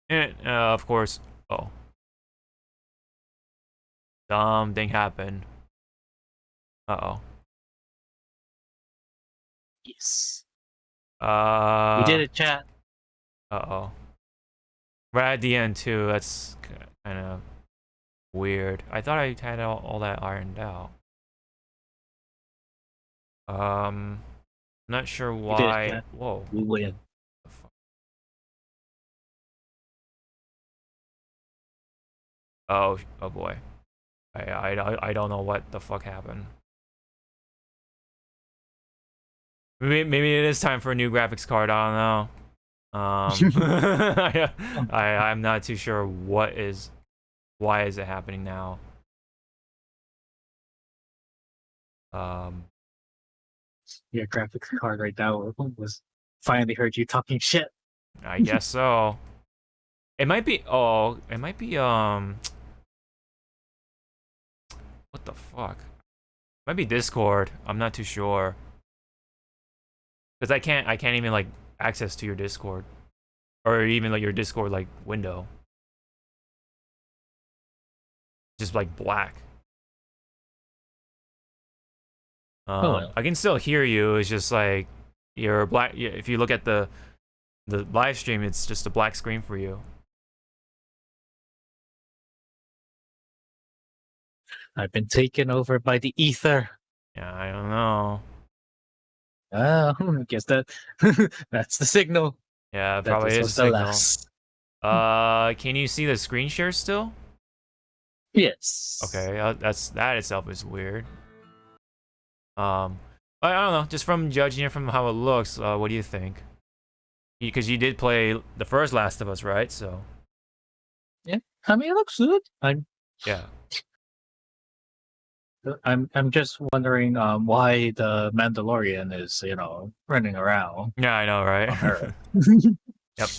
And of course, something happened. Uh-oh. Yes. We did it, chat. Uh-oh. Right at the end too. That's kind of weird. I thought I had all that ironed out. Not sure why. Whoa. We win. Oh boy. I don't know what the fuck happened. Maybe it is time for a new graphics card. I don't know. I'm not too sure why is it happening now. Your graphics card right now was finally heard you talking shit. I guess so. It might be. Oh, it might be. What the fuck? Might be Discord. I'm not too sure. Because I can't even like access to your Discord, or even like your Discord like window. Just like black. Well. I can still hear you. It's just like you're black. If you look at the live stream, it's just a black screen for you. I've been taken over by the ether. Yeah, I don't know. I guess that's the signal. Yeah, it That probably this is a was the signal. last. Can you see the screen share still? Yes. Okay, that itself is weird. I don't know. Just from judging it from how it looks, what do you think? Because you did play the first Last of Us, right? So. Yeah, I mean it looks good. Yeah. I'm just wondering why the Mandalorian is running around Yeah, I know, right? on Earth. Yep.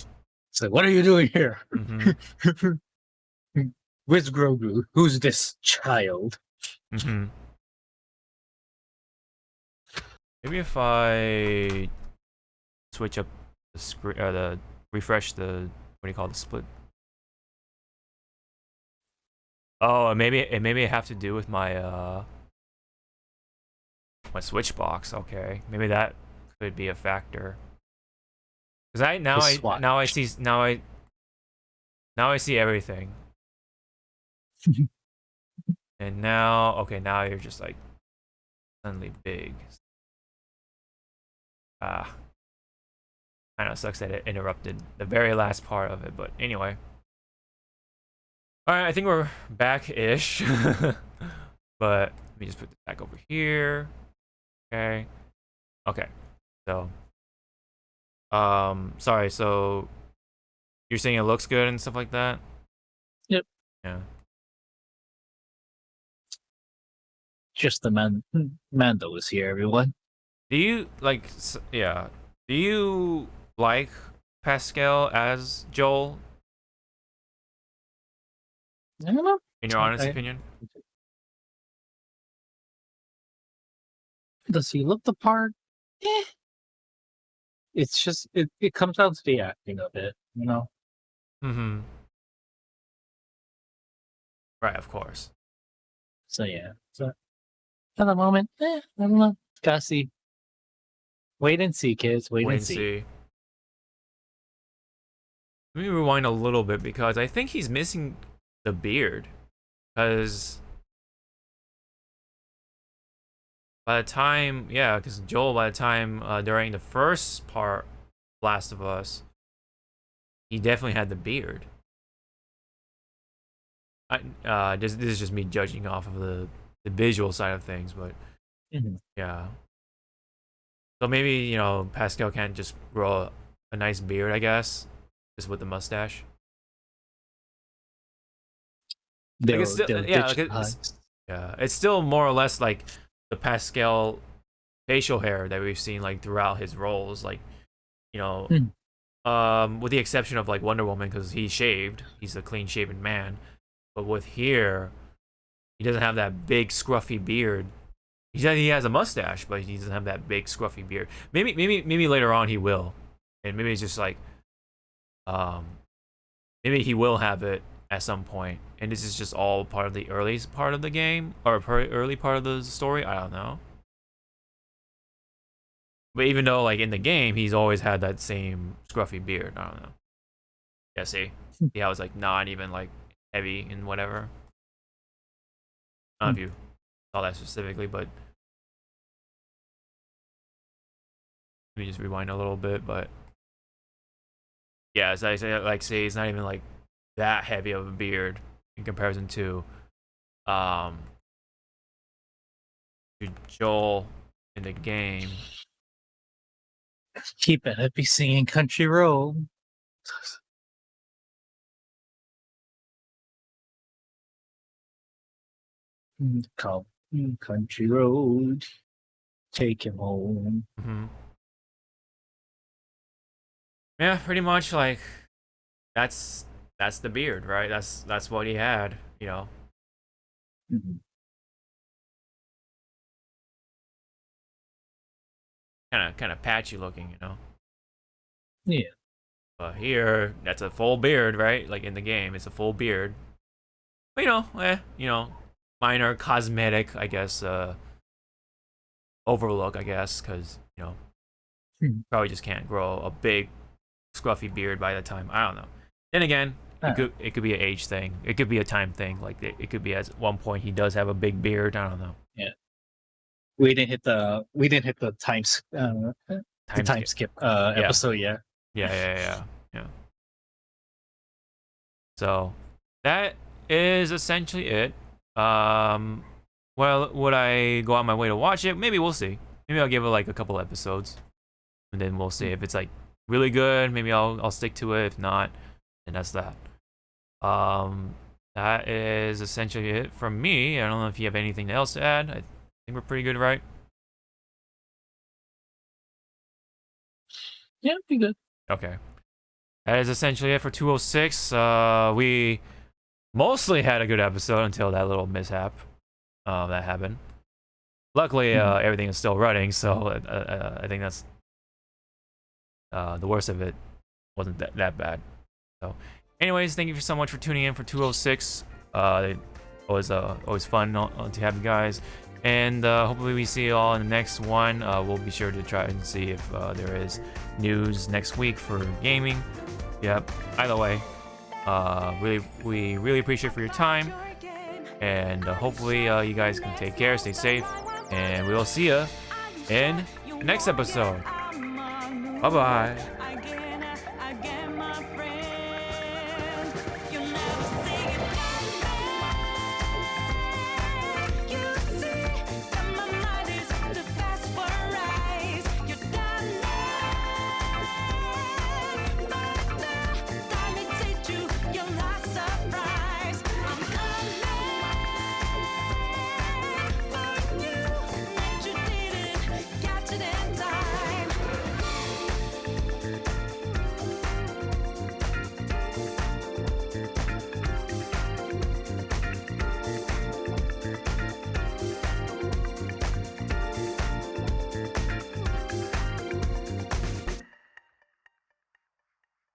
So what are you doing here? Mm-hmm. Where's Grogu? Who's this child? Mm-hmm. Maybe if I switch up the screen, or refresh the, what do you call the split? Oh, maybe it have to do with my my Switch box. Okay, maybe that could be a factor. Cause now I see everything. And now, okay, now you're just like suddenly big. Kind of sucks that it interrupted the very last part of it, but anyway. All right, I think we're back-ish. But let me just put this back over here. Okay. Okay. So, sorry. So, you're saying it looks good and stuff like that? Yep. Yeah. Just the Mando is here, everyone. Do you like? Yeah. Do you like Pascal as Joel? I don't know. In your honest opinion? Does he look the part? Eh. It's just it comes down to the acting of it, Mm-hmm. Right, of course. So yeah. So at the moment, I don't know. Gotta see. Wait and see, kids. Wait and see. Let me rewind a little bit because I think he's missing the beard. Because by the time, because Joel, by the time during the first part, Last of Us, he definitely had the beard. This is just me judging off of the visual side of things, but yeah. So maybe Pascal can't just grow a nice beard, I guess, just with the mustache. It's still more or less like the Pascal facial hair that we've seen like throughout his roles, like with the exception of like Wonder Woman because he's shaved, he's a clean shaven man, but with here, he doesn't have that big scruffy beard. He has a mustache, but he doesn't have that big scruffy beard. Maybe later on he will, and maybe it's just like maybe he will have it at some point, and this is just all part of the early part of the game or early part of the story. I don't know. But even though, like in the game, he's always had that same scruffy beard. I don't know. Yeah, see, I was like not even like heavy and whatever. I don't know if you saw that specifically, but let me just rewind a little bit. But yeah, as I say, it's not even like that heavy of a beard in comparison to Joel in the game. He better be singing Country Road. Call Country Road. Take him home. Yeah, pretty much like that's the beard, right? That's what he had, you know. Kind of patchy looking, you know. Yeah. But here, that's a full beard, right? Like in the game, it's a full beard. But you know, minor cosmetic, I guess, overlook, I guess, because you know, probably just can't grow a big, scruffy beard by the time. I don't know. Then again, it could be an age thing. It could be a time thing. Like it could be at one point he does have a big beard. I don't know. Yeah. We didn't hit the time skip episode yet. Yeah. So that is essentially it. Well, would I go out my way to watch it? Maybe we'll see. Maybe I'll give it like a couple episodes, and then we'll see if it's like really good. Maybe I'll stick to it. If not, then that's that. That is essentially it from me. I don't know if you have anything else to add. I think we're pretty good, right? Yeah, be good. Okay. That is essentially it for 206. We mostly had a good episode until that little mishap that happened. Luckily, everything is still running, so I think that's the worst of it wasn't that bad. So, anyways, thank you so much for tuning in for 206. It was always fun to have you guys, and hopefully we see you all in the next one. We'll be sure to try and see if there is news next week for gaming. Yep. Either way, we really appreciate for your time, and hopefully you guys can take care, stay safe, and we will see you in the next episode. Bye bye.